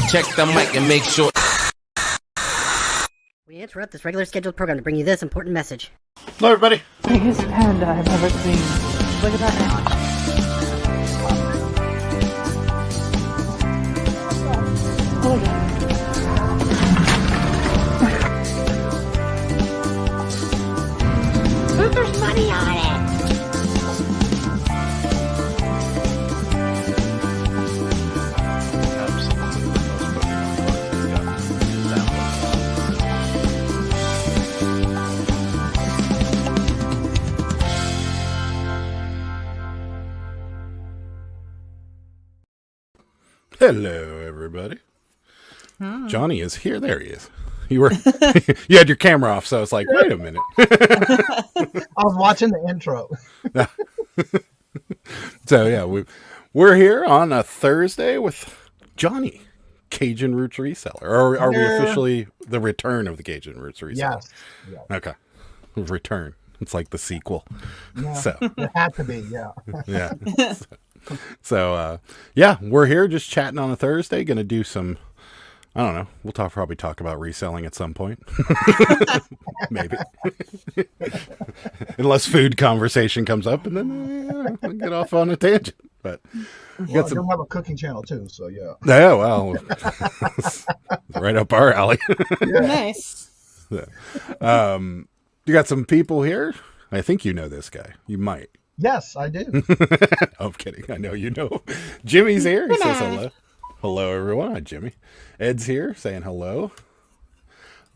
Check the mic and make sure. We interrupt this regular scheduled program to bring you this important message. Hello, everybody. Biggest panda I've ever seen. Look at that now. Oh, yeah. There's money on it! Hello, everybody. Johnny is here. There he is. You were, you had your camera off, so I was like, wait a minute. I was watching the intro. So yeah, we're here on a Thursday with Johnny, Kajun Roots Reseller. Or are we officially the return of the Kajun Roots Reseller? Yes. Okay. Return. It's like the sequel. Yeah, So it had to be, yeah. yeah. So yeah, we're here just chatting on a Thursday. Gonna do some, I don't know. We'll probably talk about reselling at some point. Maybe. Unless food conversation comes up, and then we'll get off on a tangent. But Well, you have a cooking channel too, so yeah. yeah, well, right up our alley. Nice. You got some people here. I think you know this guy. You might. Yes, I do. I'm kidding. I know you know. Jimmy's here. He says hello. Hello, everyone. Hi, Jimmy. Ed's here saying hello.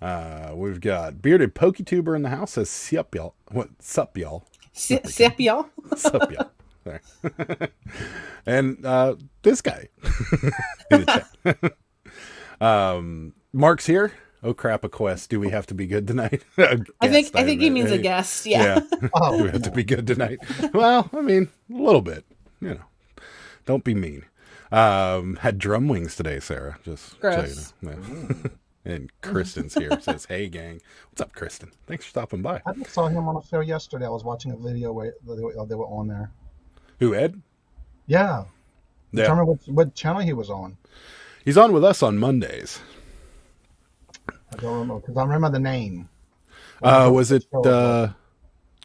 We've got Bearded PokeTuber in the house. Says, sup, y'all. What's up, y'all? Sup, y'all? Sup, y'all. There. And this guy in the chat. Mark's here. Oh crap! A quest. Do we have to be good tonight? I think he means a guest. Yeah. Oh, Do we have to be good tonight? Well, I mean, a little bit. You know, don't be mean. Had drum wings today, Sarah. Just Gross. so you know. Yeah. And Kristen's here. Says, "Hey, gang, what's up, Kristen? Thanks for stopping by." I just saw him on a fair yesterday. I was watching a video where they were on there. Who, Ed? Yeah. Yeah. Tell me what channel he was on. He's on with us on Mondays. I don't remember because I remember the name. Was it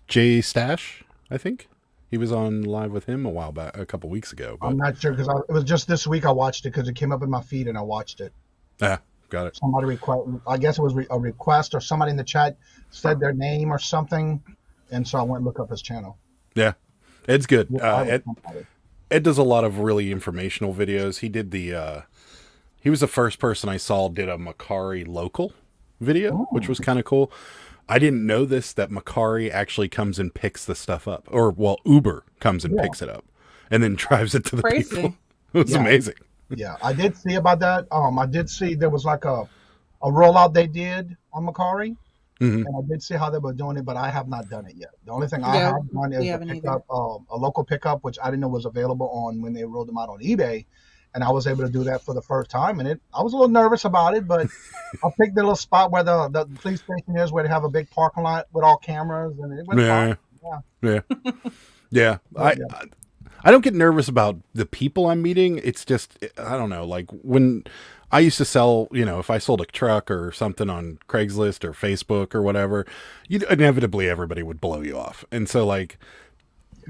Jay Stash? I think he was on live with him a couple weeks ago. But I'm not sure because it was just this week I watched it because it came up in my feed and I watched it. yeah, got it. Somebody I guess it was a request or somebody in the chat said their name or something, and so I went and looked up his channel. Yeah, Ed's good. Yeah, Ed does a lot of really informational videos. He did he was the first person I saw did a Macari local video, which was kind of cool. I didn't know that Macari actually comes and picks the stuff up, or well, Uber comes and picks it up and then drives it to the Crazy. people. It was amazing. Yeah, I did see about that. I did see there was like a rollout they did on Macari, and I did see how they were doing it, but I have not done it yet. The only thing I have done is a local pickup, which I didn't know was available on when they rolled them out on eBay, and I was able to do that for the first time. And I was a little nervous about it, but I picked the little spot where the police station is, where they have a big parking lot with all cameras, and it went fine. Yeah. I don't get nervous about the people I'm meeting. It's just, I don't know, like when I used to sell, if I sold a truck or something on Craigslist or Facebook or whatever, inevitably everybody would blow you off. And so like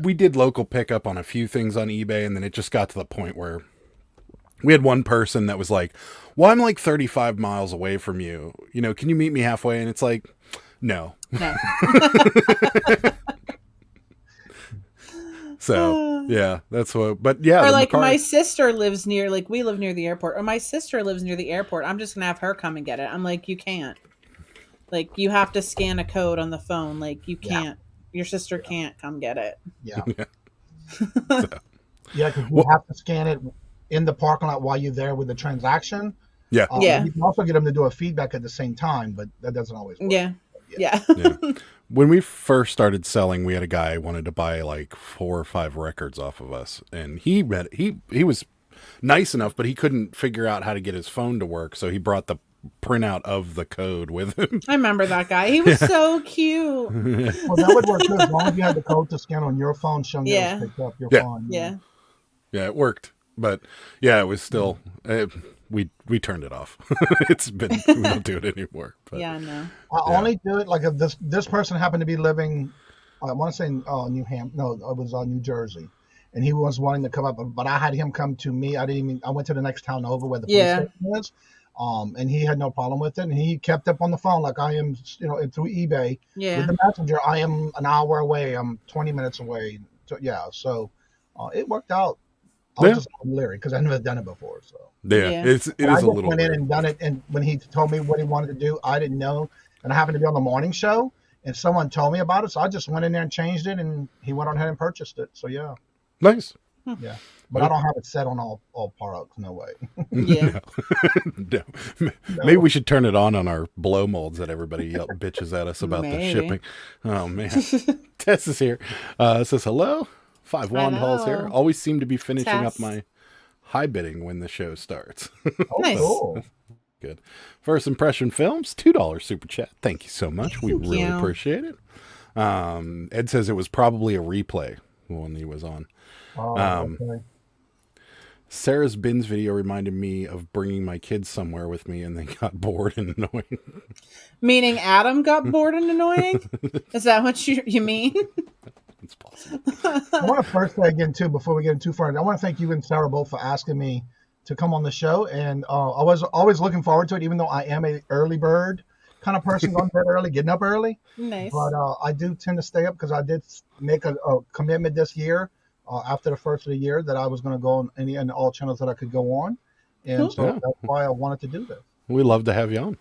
we did local pickup on a few things on eBay, and then it just got to the point where we had one person that was like, well, I'm like 35 miles away from you. Can you meet me halfway? And it's like, no. So yeah, that's what, but yeah. Or like my sister lives near, like we live near the airport, or my sister lives near the airport. I'm just going to have her come and get it. I'm like, you can't. Like, you have to scan a code on the phone. Like, you can't. Your sister can't come get it. Yeah. So. Yeah, because you have to scan it in the parking lot while you're there with the transaction. Yeah. You can also get them to do a feedback at the same time, but that doesn't always work. Yeah. When we first started selling, we had a guy who wanted to buy like 4 or 5 records off of us, and he was nice enough, but he couldn't figure out how to get his phone to work, so he brought the printout of the code with him. I remember that guy. He was so cute. Well, that would work too, as long as you had the code to scan on your phone, showing you picked up your phone. Yeah. Yeah, it worked. But yeah, it was still, we turned it off. We don't do it anymore. But, Yeah, no. I only do it like if this person happened to be living, I want to say New Hampshire. No, it was New Jersey, and he was wanting to come up, but I had him come to me. I went to the next town over where the police station is. And he had no problem with it, and he kept up on the phone like I am, through eBay with the messenger. I am an hour away. I'm 20 minutes away. So it worked out. I was just leery because I've never done it before. So it is a little. Went in and done it, and when he told me what he wanted to do, I didn't know, and I happened to be on the morning show, and someone told me about it, so I just went in there and changed it, and he went on ahead and purchased it. So yeah, nice. Yeah, but I don't have it set on all products. No way. Yeah. No. Maybe we should turn it on our blow molds that everybody bitches at us about the shipping. Oh man, Tess is here. Says hello. 5 wand halls here. Always seem to be finishing up my high bidding when the show starts. Nice. Cool. Good. First Impression Films, $2 super chat. Thank you so much. We really appreciate it. Ed says it was probably a replay when he was on. Okay. Sarah's bins video reminded me of bringing my kids somewhere with me and they got bored and annoying. Meaning Adam got bored and annoying? Is that what you mean? It's possible. I want to first say again too, before we get too far, I want to thank you and Sarah both for asking me to come on the show, and I was always looking forward to it, even though I am a early bird kind of person, going to bed early, getting up early. Nice. But I do tend to stay up because I did make a commitment this year, after the first of the year, that I was going to go on any and all channels that I could go on, and so that's why I wanted to do this. We love to have you on.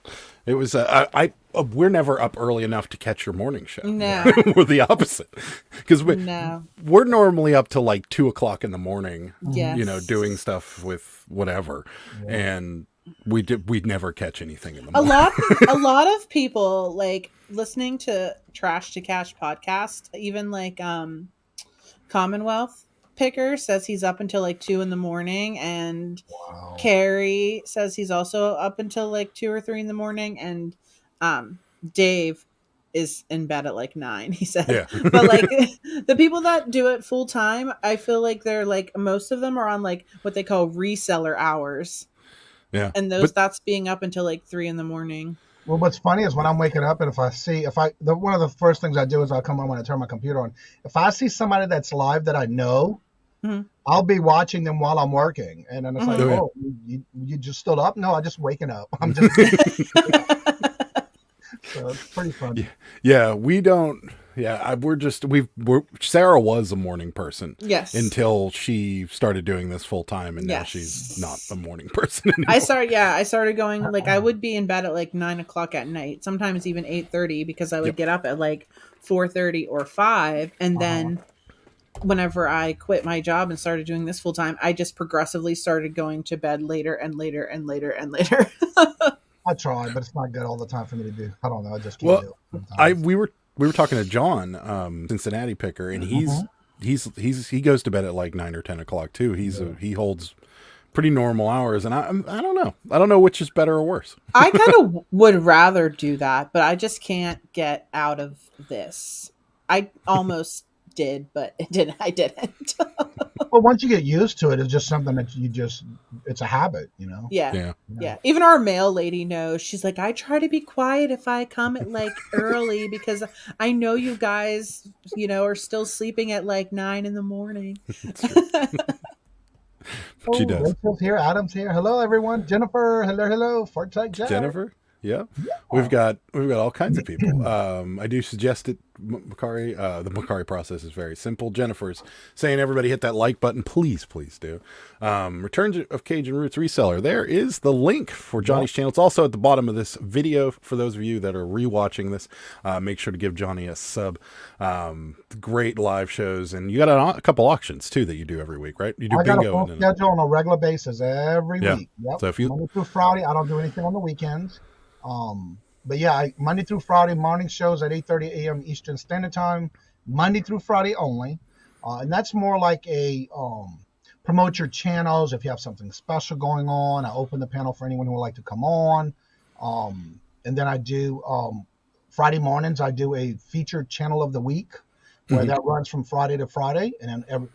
It was we're never up early enough to catch your morning show. No, we're the opposite because we're normally up till like 2:00 in the morning. Yes. Doing stuff with whatever, and we'd never catch anything in the morning. A lot of people like listening to Trash to Cash podcast. Even like Commonwealth Picker says he's up until like 2 a.m, and Carrie says he's also up until like 2 or 3 a.m, and Dave is in bed at like 9, he said. Yeah. But like the people that do it full time, I feel like they're like, most of them are on like what they call reseller hours. Yeah. And that's being up until like 3 a.m. Well, what's funny is when I'm waking up, and one of the first things I do is I'll come on when I turn my computer on. If I see somebody that's live that I know, I'll be watching them while I'm working, and then it's like, oh, you just stood up? No, I just waking up. I'm just. So it's pretty fun. Yeah, we don't. Yeah, Sarah was a morning person. Yes. Until she started doing this full time, and now she's not a morning person anymore. I started going, like, I would be in bed at like 9:00 at night, sometimes even 8:30, because I would get up at like 4:30 or 5, and then whenever I quit my job and started doing this full time, I just progressively started going to bed later and later and later and later. I try, but it's not good all the time for me to do. I don't know. I just can't do it. We were talking to John, Cincinnati Picker, and he goes to bed at like 9 or 10 o'clock too. He holds pretty normal hours, and I don't know which is better or worse. I kind of would rather do that, but I just can't get out of this. I almost did, but I didn't. Well, once you get used to it, it's just something that it's a habit, Yeah. Even our mail lady knows. She's like, I try to be quiet if I come at like early, because I know you guys, are still sleeping at like 9 a.m. She does. Rachel's here. Adam's here. Hello, everyone. Jennifer. Hello. Fortnite Jack. Jennifer. Yeah. We've got all kinds of people. I do suggest it, Macari. The Macari process is very simple. Jennifer's saying everybody hit that like button. Please do. Return of Kajun Roots Reseller. There is the link for Johnny's channel. It's also at the bottom of this video. For those of you that are rewatching this, make sure to give Johnny a sub. Great live shows. And you got a couple auctions too that you do every week, right? You do bingo. I got a full schedule on a regular basis every week. Yep. So Monday through Friday, I don't do anything on the weekends. But yeah, Monday through Friday morning shows at 8:30 a.m. Eastern Standard Time, Monday through Friday only. And that's more like a promote your channels. If you have something special going on, I open the panel for anyone who would like to come on. And then I do Friday mornings, I do a featured channel of the week, where that runs from Friday to Friday. And then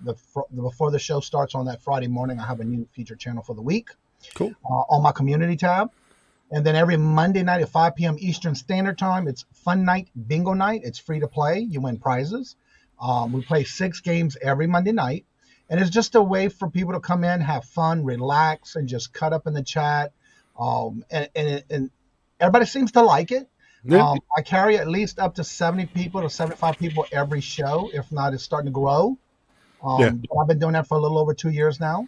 before the show starts on that Friday morning, I have a new featured channel for the week. Cool. On my community tab. And then every Monday night at 5 p.m. Eastern Standard Time, it's Fun Night Bingo Night. It's free to play. You win prizes. We play 6 games every Monday night. And it's just a way for people to come in, have fun, relax, and just cut up in the chat. And everybody seems to like it. Yeah. I carry at least up to 70 people to 75 people every show. If not, it's starting to grow. But I've been doing that for a little over 2 years now.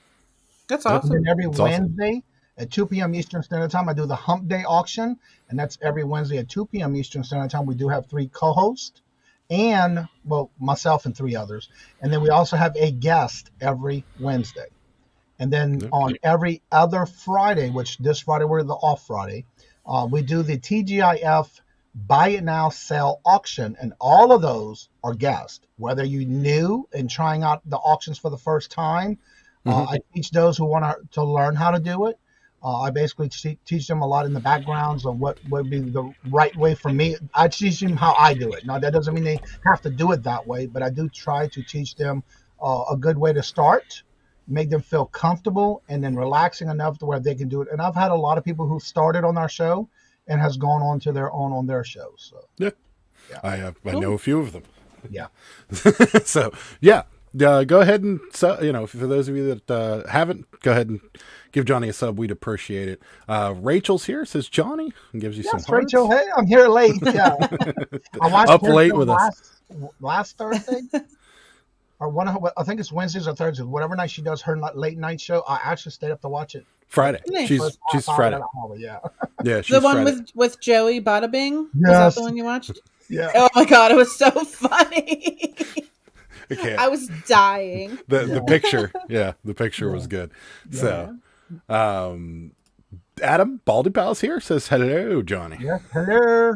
That's awesome. And then every That's Wednesday at 2 p.m. Eastern Standard Time, I do the Hump Day auction. And that's every Wednesday at 2 p.m. Eastern Standard Time. We do have 3 co-hosts and, well, myself and 3 others. And then we also have a guest every Wednesday. And then on every other Friday, which this Friday we're the off Friday, we do the TGIF Buy It Now Sell auction. And all of those are guests. Whether you new and trying out the auctions for the first time, I teach those who want to learn how to do it. I basically teach them a lot in the backgrounds of what would be the right way for me. I teach them how I do it. Now, that doesn't mean they have to do it that way, but I do try to teach them a good way to start, make them feel comfortable, and then relaxing enough to where they can do it. And I've had a lot of people who started on our show and has gone on to their own on their shows. So I know a few of them. yeah. So go ahead and for those of you that haven't, go ahead and give Johnny a sub. We'd appreciate it. Rachel's here, says Johnny, and gives you some hearts. Rachel, hey, I'm here late. Yeah, I watched Up late with us last Thursday. Or one of her, I think it's Wednesdays or Thursdays. Whatever night she does her late night show, I actually stayed up to watch it. Friday. She's Friday. Yeah. Yeah, she's The one Friday. with Joey Bada Bing? Was Yes. that the one you watched? Yeah. Oh my god, it was so funny. Okay. I was dying. The picture, the picture was good. So, Adam Baldy Pals here says hello, Johnny. Yes. Hello.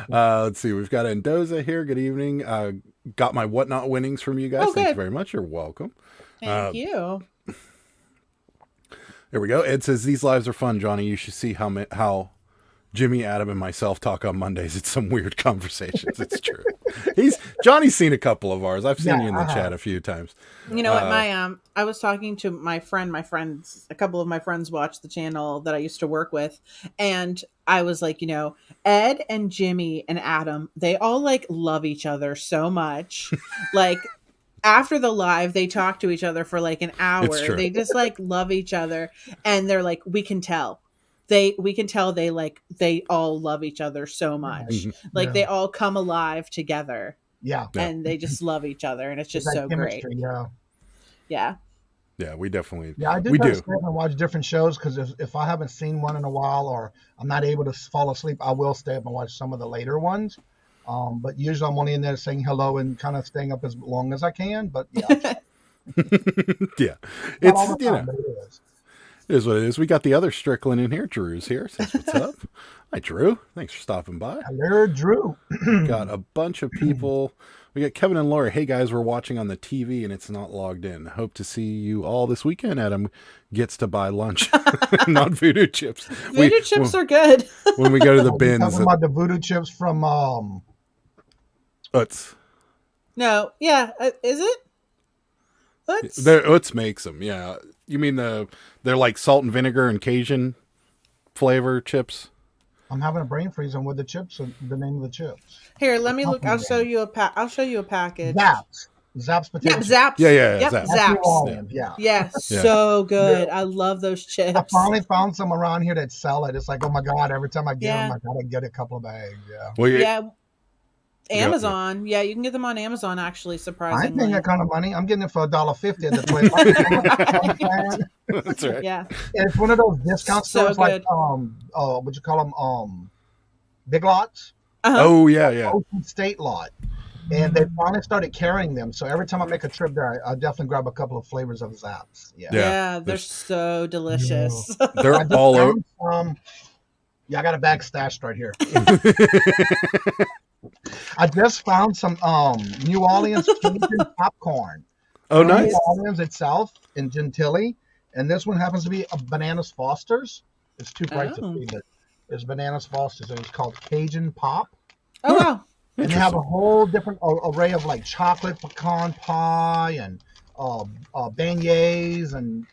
Let's see, we've got Endoza here. Good evening. Got my whatnot winnings from you guys. Oh, Thank you good. very much. You're welcome. Thank you. There we go. Ed says these lives are fun, Johnny. You should see how Jimmy, Adam, and myself talk on Mondays. It's some weird conversations. It's true. Johnny's seen a couple of ours. I've seen you in the chat a few times. You know what? I was talking to my friends. A couple of my friends watch the channel that I used to work with, and I was like, Ed and Jimmy and Adam, they all like love each other so much. Like after the live, they talk to each other for like an hour. It's true. They just like love each other, and they're like, we can tell. We can tell they all love each other so much. Like they all come alive together. Yeah. And they just love each other, and it's just It's so like chemistry, great. Yeah. Yeah, we definitely. Yeah, I do. We try to do. stay up and watch different shows because if I haven't seen one in a while or I'm not able to fall asleep, I will stay up and watch some of the later ones. But usually I'm only in there saying hello and kind of staying up as long as I can. But yeah, Yeah, not all it's the time, but it is. It is what it is. We got the other Strickland in here. Drew's here. Says what's up. Hi, Drew. Thanks for stopping by. Hello, Drew. Got a bunch of people. We got Kevin and Laura. Hey guys, we're watching on the TV and it's not logged in. Hope to see you all this weekend. Adam gets to buy lunch, not voodoo chips. Voodoo chips are good. When we go to the bins. Talking about the voodoo chips from Utz. No, yeah, is it? Utz makes them. Yeah, you mean they're like salt and vinegar and Cajun flavor chips. I'm having a brain freeze on what the chips are, the name of the chips. Here, let me look. I'll show you a I'll show you a package. Zaps potato Yeah, chips. Zaps. Yeah, Yep, Zaps. Zaps. Yeah. Yeah, so good. I love those chips. I finally found some around here that sell it. It's like, oh my god! Every time I get Yeah. them, I gotta get a couple of bags. Yeah. Well, Yeah. Amazon. Yeah, you can get them on Amazon. Actually, I ain't surprisingly. paying that kind of money. I'm getting it for $1.50 at the place. that's right. Yeah. It's one of those discount So stores, like good. what you call them, Big Lots, Uh-huh. Oh yeah. Ocean State Lot, and they finally started carrying them. So every time I make a trip there, I definitely grab a couple of flavors of Zaps. Yeah, Yeah, they're so delicious. They're I just all over. found I got a bag stashed right here. I just found some New Orleans Cajun popcorn. Oh, From nice. New Orleans itself in Gentilly, and this one happens to be a Bananas Foster's. It's too bright to Oh. see, but it's Bananas Foster's, and it's called Cajun Pop. Oh wow. And they have a whole different array of like chocolate pecan pie and beignets and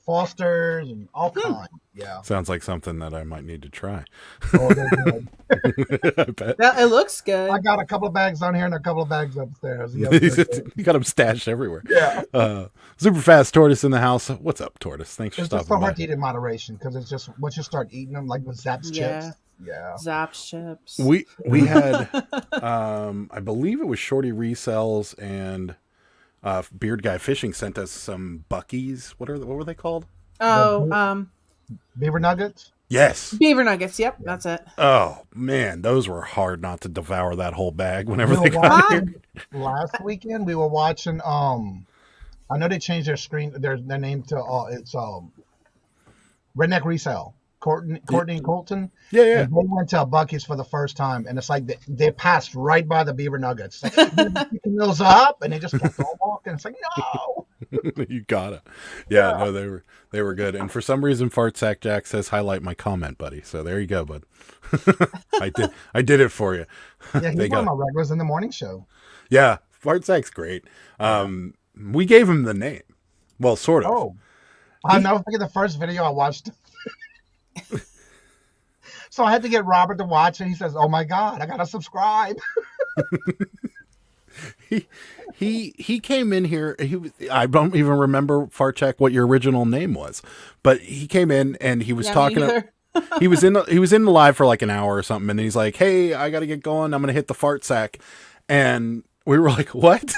Fosters and all kinds. Yeah. Sounds like something that I might need to try. Oh, they're good. I bet. It looks good. I got a couple of bags down here and a couple of bags upstairs. Yeah, You got them stashed everywhere. yeah. Super fast Tortoise in the house. What's up, Tortoise? Thanks for It's just stopping so by. hard to eat in moderation because it's just once you start eating them, like with Zapp's chips. Yeah. Zapp's chips. We had, I believe it was Shorty Resells and Beard Guy Fishing sent us some Buckies. What were they called? Oh, Beaver nuggets. Yes. beaver nuggets. Yep, that's it. Oh man, those were hard not to devour that whole bag whenever We they were got here. watching last weekend. We were watching. I know they changed their their name to it's Redneck Resell. Courtney and Colton. Yeah. And they went to Bucky's for the first time, and it's like they passed right by the beaver nuggets. Like, picking those up, and they just kept on walking. It's like, no. You gotta. Yeah, no, they were good. And for some reason, Fart Sack Jack says highlight my comment, buddy. So there you go, bud. I did it for you. Yeah, he's one of my regulars in the morning show. Yeah, Fart Sack's great. We gave him the name. Well, sort of. Oh, I'll never forget the first video I watched. So I had to get Robert to watch it. He says, "Oh my God, I gotta subscribe." He came in here. I don't even remember, Farcheck, what your original name was, but he came in and he was talking. He was in the live for like an hour or something, and then he's like, "Hey, I got to get going. I'm gonna hit the fart sack," and we were like, "What?"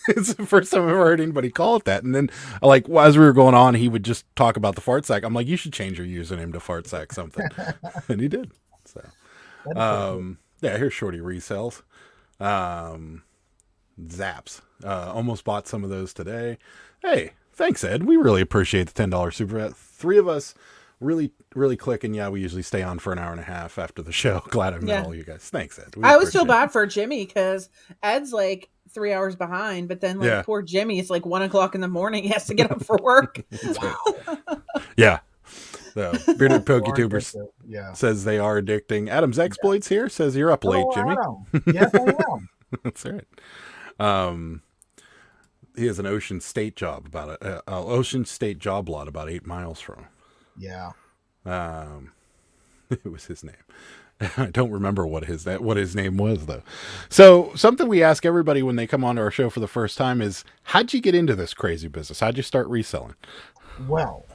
It's the first time I've ever heard anybody call it that. And then, like, as we were going on, he would just talk about the fart sack. I'm like, "You should change your username to fart sack something," and he did. So, yeah, here's Shorty Resells. Zaps. Almost bought some of those today. Hey, thanks, Ed. We really appreciate the $10 super chat. 3 of us really, really clicking. Yeah, we usually stay on for an hour and a half after the show. Glad I met all you guys. Thanks, Ed. I always feel bad for Jimmy because Ed's like 3 hours behind, but then like poor Jimmy, it's like 1 o'clock in the morning. He has to get up for work. Yeah. So, Bearded PokeTuber says they are addicting. Adam's Exploits here says you're up late, Jimmy. Yes, I am. That's right. He has an Ocean State job Ocean State job lot about 8 miles from him. Yeah. It was his name. I don't remember what his name was though. So something we ask everybody when they come onto our show for the first time is, how'd you get into this crazy business? How'd you start reselling? Well,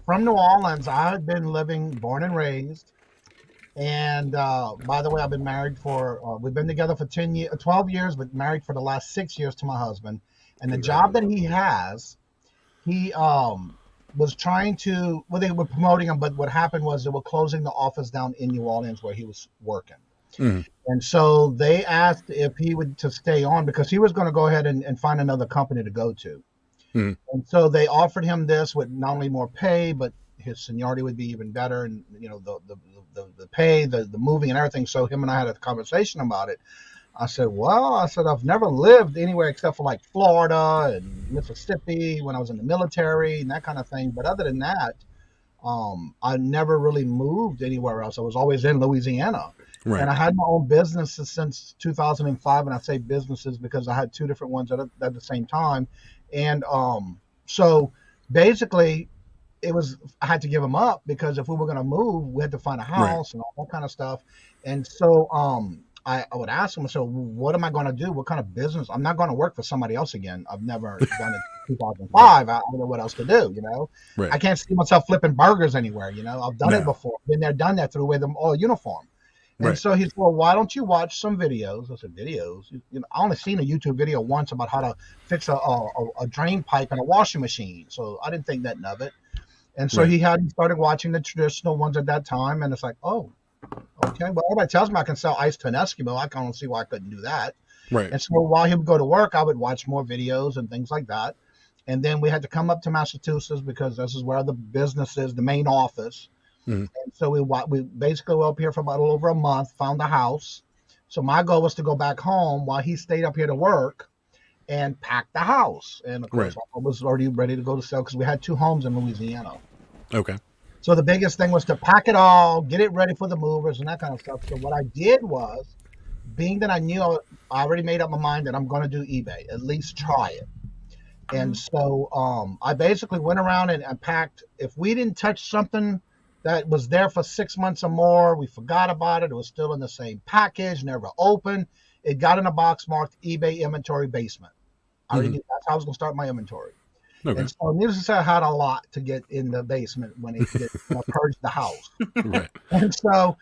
from New Orleans, I had been born and raised. And by the way, I've been married we've been together for 12 years, but married for the last 6 years to my husband. And the job that he has, he was trying to, well, they were promoting him, but what happened was they were closing the office down in New Orleans where he was working. Mm-hmm. And so they asked if he would to stay on because he was going to go ahead and find another company to go to. Mm-hmm. And so they offered him this with not only more pay, but his seniority would be even better, and the pay, the moving and everything. So him and I had a conversation about it. I said, I've never lived anywhere except for like Florida and Mississippi when I was in the military and that kind of thing. But other than that, I never really moved anywhere else. I was always in Louisiana. Right. And I had my own businesses since 2005. And I say businesses because I had 2 different ones at the same time. And so basically, I had to give them up because if we were going to move, we had to find a house and all that kind of stuff. And so I would ask them, so what am I going to do? What kind of business? I'm not going to work for somebody else again. I've never done it in 2005. I don't know what else to do, Right. I can't see myself flipping burgers anywhere, I've done it before. Been there, done that, threw away them all uniform. And so he said, well, why don't you watch some videos? I said, videos? I only seen a YouTube video once about how to fix a drain pipe in a washing machine. So I didn't think nothing of it. And so he started watching the traditional ones at that time. And it's like, oh, okay. Well, everybody tells me I can sell ice to an Eskimo. I can't see why I couldn't do that. Right. And so while he would go to work, I would watch more videos and things like that. And then we had to come up to Massachusetts because this is where the business is, the main office. Mm-hmm. And so we basically were up here for about a little over a month, found a house. So my goal was to go back home while he stayed up here to work and pack the house. And of course, I was already ready to go to sell because we had 2 homes in Louisiana. Okay. So the biggest thing was to pack it all, get it ready for the movers and that kind of stuff. So what I did was, being that I knew I already made up my mind that I'm going to do eBay, at least try it. And so I basically went around and packed. If we didn't touch something that was there for 6 months or more, we forgot about it. It was still in the same package, never opened. It got in a box marked eBay inventory basement. I already knew that's how I was going to start my inventory. Okay. And so needless to say, I had a lot to get in the basement when it purged the house. Right. And so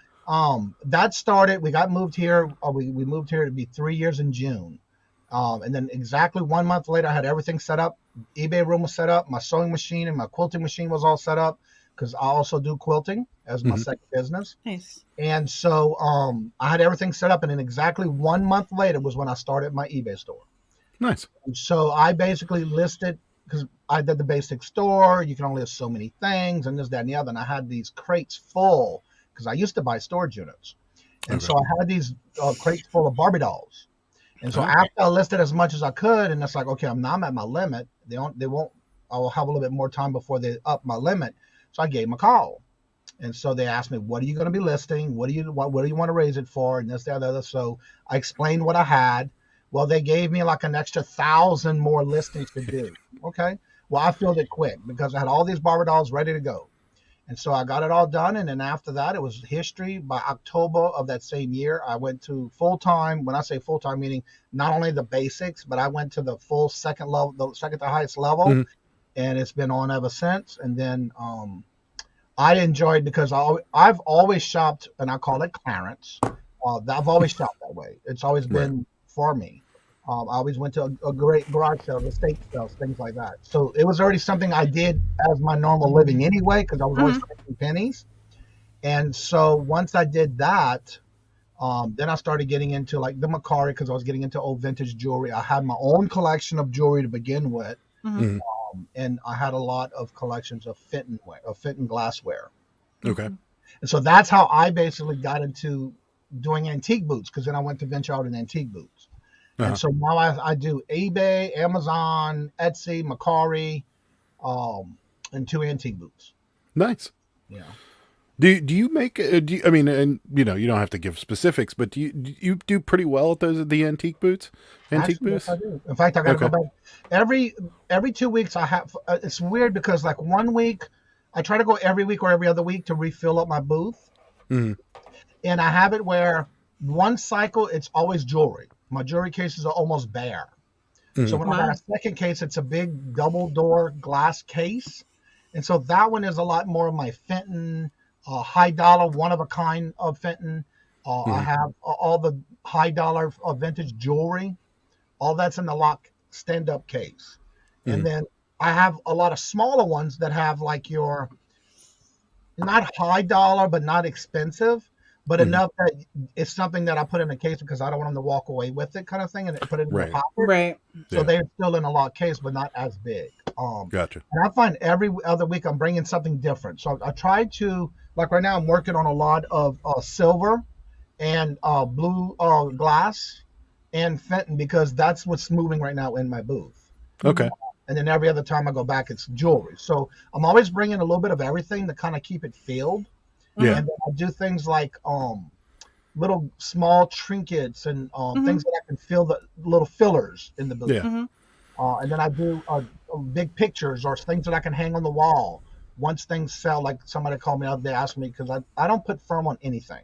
that started. We got moved here. We moved here to be 3 years in June. And then exactly 1 month later, I had everything set up. eBay room was set up. My sewing machine and my quilting machine was all set up because I also do quilting as my second business. Nice. And so I had everything set up. And then exactly 1 month later was when I started my eBay store. Nice. And so I basically listed, because I did the basic store. You can only list so many things and this, that, and the other. And I had these crates full because I used to buy storage units. And so I had these crates full of Barbie dolls. And so after I listed as much as I could, and it's like, okay, I'm at my limit. They won't. I will have a little bit more time before they up my limit. So I gave them a call, and so they asked me, "What are you going to be listing? What do you want to raise it for?" And this, that, the other. So I explained what I had. Well, they gave me like an extra 1,000 more listings to do. Okay. Well, I filled it quick because I had all these Barbie dolls ready to go. And so I got it all done. And then after that, it was history. By October of that same year, I went to full-time. When I say full-time, meaning not only the basics, but I went to the full second level, the second to highest level. And it's been on ever since. And then I enjoyed, because I've always shopped, and I call it clearance. I've always shopped that way. It's always been for me. I always went to a great garage sale, estate sales, things like that. So it was already something I did as my normal living anyway, because I was always making pennies. And so once I did that, then I started getting into like the Macari, because I was getting into old vintage jewelry. I had my own collection of jewelry to begin with. And I had a lot of collections of Fenton glassware. Okay. And so that's how I basically got into doing antique boots, because then I went to venture out in antique boots. And so now I do eBay, Amazon, Etsy, Macari, and 2 antique boots. Nice. Yeah. Do you make? I mean, and you don't have to give specifics, but do you do pretty well at the antique boots? Actually, Booths? yes, I do. In fact, I got to go back every 2 weeks. I have. It's weird because like 1 week, I try to go every week or every other week to refill up my booth, and I have it where one cycle it's always jewelry. My jewelry cases are almost bare. So when I got a second case, it's a big double door glass case. And so that one is a lot more of my Fenton, high dollar, one of a kind of Fenton. I have all the high dollar vintage jewelry. All that's in the lock stand up case. And then I have a lot of smaller ones that have like your, not high dollar, but not expensive, but enough that it's something that I put in a case because I don't want them to walk away with it, kind of thing, and put it in the pocket. Right. So they're still in a lock case, but not as big. Gotcha. And I find every other week I'm bringing something different. So I try to, like right now, I'm working on a lot of silver and blue glass and Fenton, because that's what's moving right now in my booth. Okay. And then every other time I go back, it's jewelry. So I'm always bringing a little bit of everything to kind of keep it filled. Yeah. And then I do things like little small trinkets and things that I can fill, the little fillers in the booth. Yeah. And then I do big pictures or things that I can hang on the wall. Once things sell, like somebody called me out, they asked me, because I don't put firm on anything.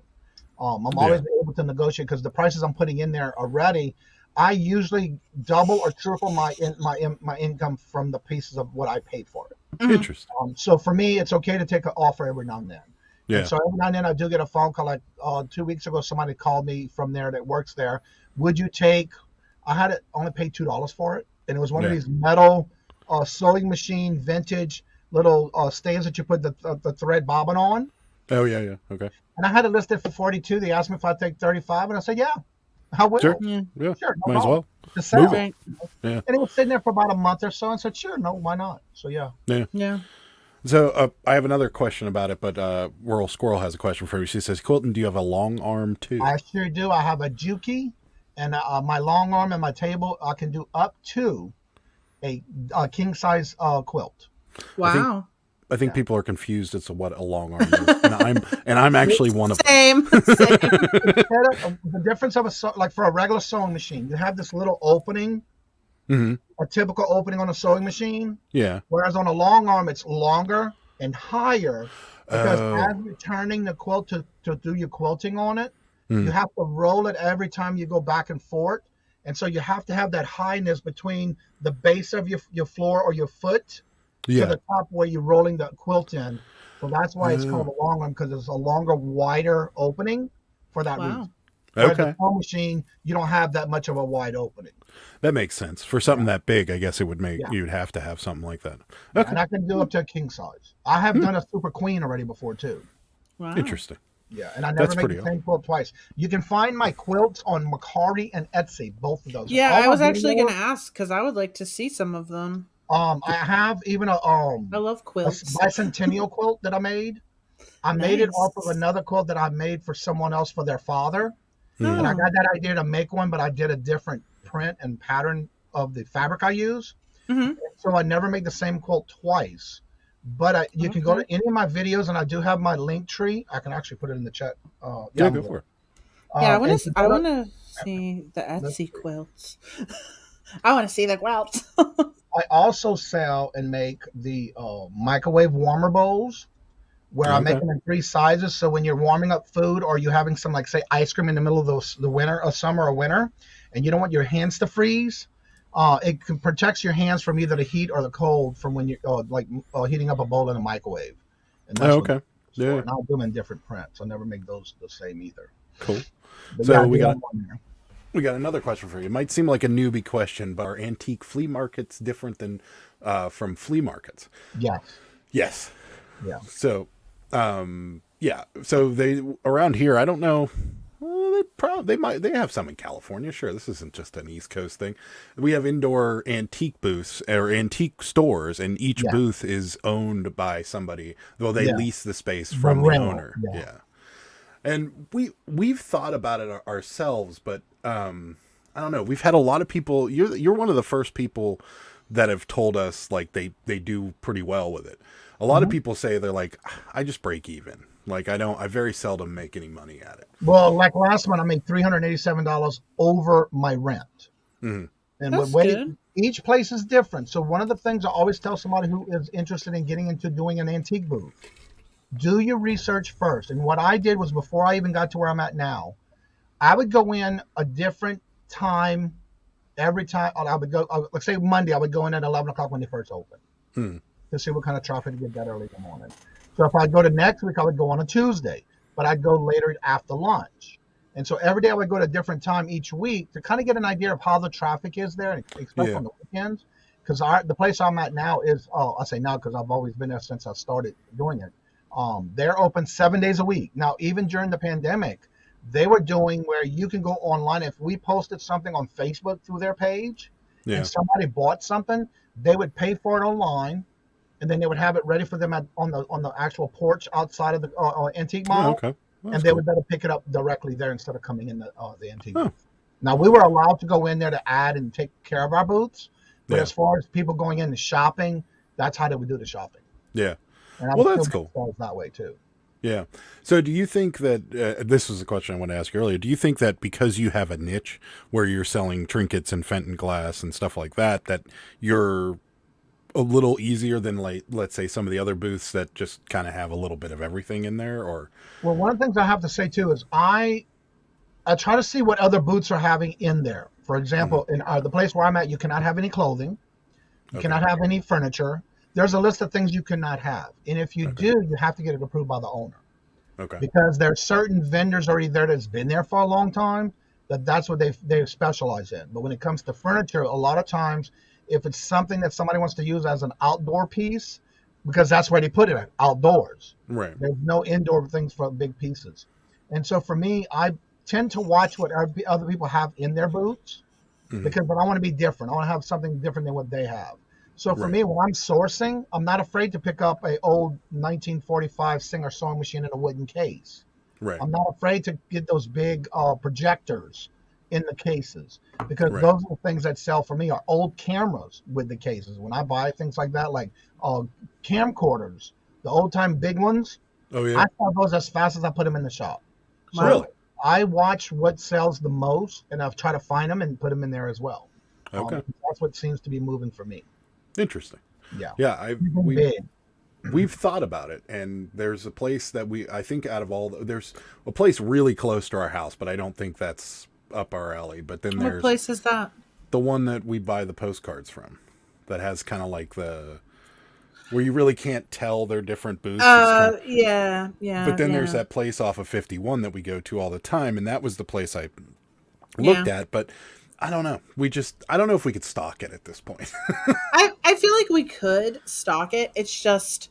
I'm always able to negotiate, because the prices I'm putting in there already, I usually double or triple my income from the pieces of what I paid for it. Interesting. So for me, it's okay to take an offer every now and then. Yeah. And so every now and then I do get a phone call. Like 2 weeks ago, somebody called me from there that works there. Would you take? I had it only paid $2 for it, and it was one of these metal sewing machine vintage little stands that you put the thread bobbin on. Oh yeah. Okay. And I had it listed for $42. They asked me if I'd take $35, and I said, yeah, I will. Sure. Yeah, Yeah. sure, Might no as problem. well. Just sell Move it. it. Yeah. And it was sitting there for about a month or so, and said, sure, no, why not? So yeah. Yeah. So I have another question about it, but Whirl Squirrel has a question for you. She says, Quilton, do you have a long arm too? I sure do. I have a Juki, and my long arm and my table, I can do up to a king size quilt. Wow. I think people are confused as to what a long arm is, and I'm actually one of them. Same. The difference of like for a regular sewing machine, you have this little opening a typical opening on a sewing machine. Yeah. Whereas on a long arm, it's longer and higher because as you're turning the quilt to do your quilting on it, you have to roll it every time you go back and forth. And so you have to have that highness between the base of your floor or your foot to the top where you're rolling the quilt in. So that's why it's called a long arm, because it's a longer, wider opening for that reason. Whereas the sewing machine, you don't have that much of a wide opening. That makes sense. For something that big, I guess it would make you'd have to have something like that. Okay. And I can do up to a king size. I have done a super queen already before too. Wow. Interesting. Yeah, and I never make the same quilt twice. You can find my quilts on Mercari and Etsy, both of those. Yeah, I was actually going to ask because I would like to see some of them. I have even I love quilts. A bicentennial quilt that I made. I made it off of another quilt that I made for someone else for their father. And I got that idea to make one, but I did a different print and pattern of the fabric I use. So I never make the same quilt twice. But you can go to any of my videos, and I do have my link tree. I can actually put it in the chat. Go for it. Yeah, I want to see the Etsy quilts. I want to see the quilts. I also sell and make the microwave warmer bowls, where I make them in 3 sizes. So when you're warming up food, or you're having some, like, say, ice cream in the middle of the winter, or summer or winter, and you don't want your hands to freeze, it protects your hands from either the heat or the cold from when you're heating up a bowl in a microwave. And that's Yeah. And I'll do them in different prints. I'll never make those the same either. Cool. But So we got another question for you. It might seem like a newbie question, but are antique flea markets different than from flea markets? Yes. Yeah. So, so they around here, I don't know. They have some in California. Sure, this isn't just an East Coast thing. We have indoor antique booths or antique stores, and each booth is owned by somebody. Well, they lease the space from the owner. Yeah. And we've thought about it ourselves, but I don't know. We've had a lot of people. You're one of the first people that have told us like they do pretty well with it. A lot of people say they're like, I just break even. Like I very seldom make any money at it. Well, like last month, I made $387 over my rent. And that's good. Each place is different. So one of the things I always tell somebody who is interested in getting into doing an antique booth, do your research first. And what I did was, before I even got to where I'm at now, I would go in a different time every time. I would go, let's say Monday, I would go in at 11 o'clock when they first open to see what kind of traffic to get that early in the morning. So if I go to next week, I would go on a Tuesday, but I'd go later after lunch. And so every day I would go to a different time each week to kind of get an idea of how the traffic is there, especially on the weekends. Because the place I'm at now is, I say now because I've always been there since I started doing it. They're open 7 days a week. Now, even during the pandemic, they were doing where you can go online. If we posted something on Facebook through their page and somebody bought something, they would pay for it online. And then they would have it ready for them on the actual porch outside of the antique mall. And they would better pick it up directly there instead of coming in the antique booth. Now, we were allowed to go in there to add and take care of our booths. But as far as people going in and shopping, that's how they would do the shopping. Yeah. And well, that's cool. That way, too. Yeah. So do you think that, this was a question I wanted to ask you earlier, do you think that because you have a niche where you're selling trinkets and Fenton glass and stuff like that, that you're a little easier than, like, let's say some of the other booths that just kind of have a little bit of everything in there? Or well, one of the things I have to say too is I try to see what other booths are having in there. For example, in the place where I'm at, you cannot have any clothing, you cannot have any furniture. There's a list of things you cannot have, and if you do, you have to get it approved by the owner. Because there's certain vendors already there that's been there for a long time that's what they specialize in. But when it comes to furniture, a lot of times, if it's something that somebody wants to use as an outdoor piece, because that's where they put it, outdoors. Right. There's no indoor things for big pieces. And so for me, I tend to watch what other people have in their booths because I want to be different. I want to have something different than what they have. So for me, when I'm sourcing, I'm not afraid to pick up an old 1945 Singer sewing machine in a wooden case. Right. I'm not afraid to get those big projectors in the cases, because those are the things that sell for me are old cameras with the cases. When I buy things like that, like camcorders, the old time big ones, I sell those as fast as I put them in the shop. So really? I watch what sells the most, and I've tried to find them and put them in there as well. Okay. That's what seems to be moving for me. Interesting. Yeah. Yeah, Big. we've thought about it, and there's a place that I think out of all, there's a place really close to our house, but I don't think that's up our alley. But then What there's place is that? the one that we buy the postcards from, that has kind of like where you really can't tell they're different booths. Yeah. But then there's that place off of 51 that we go to all the time, and that was the place I looked at, but I don't know. I don't know if we could stock it at this point. I feel like we could stock it. It's just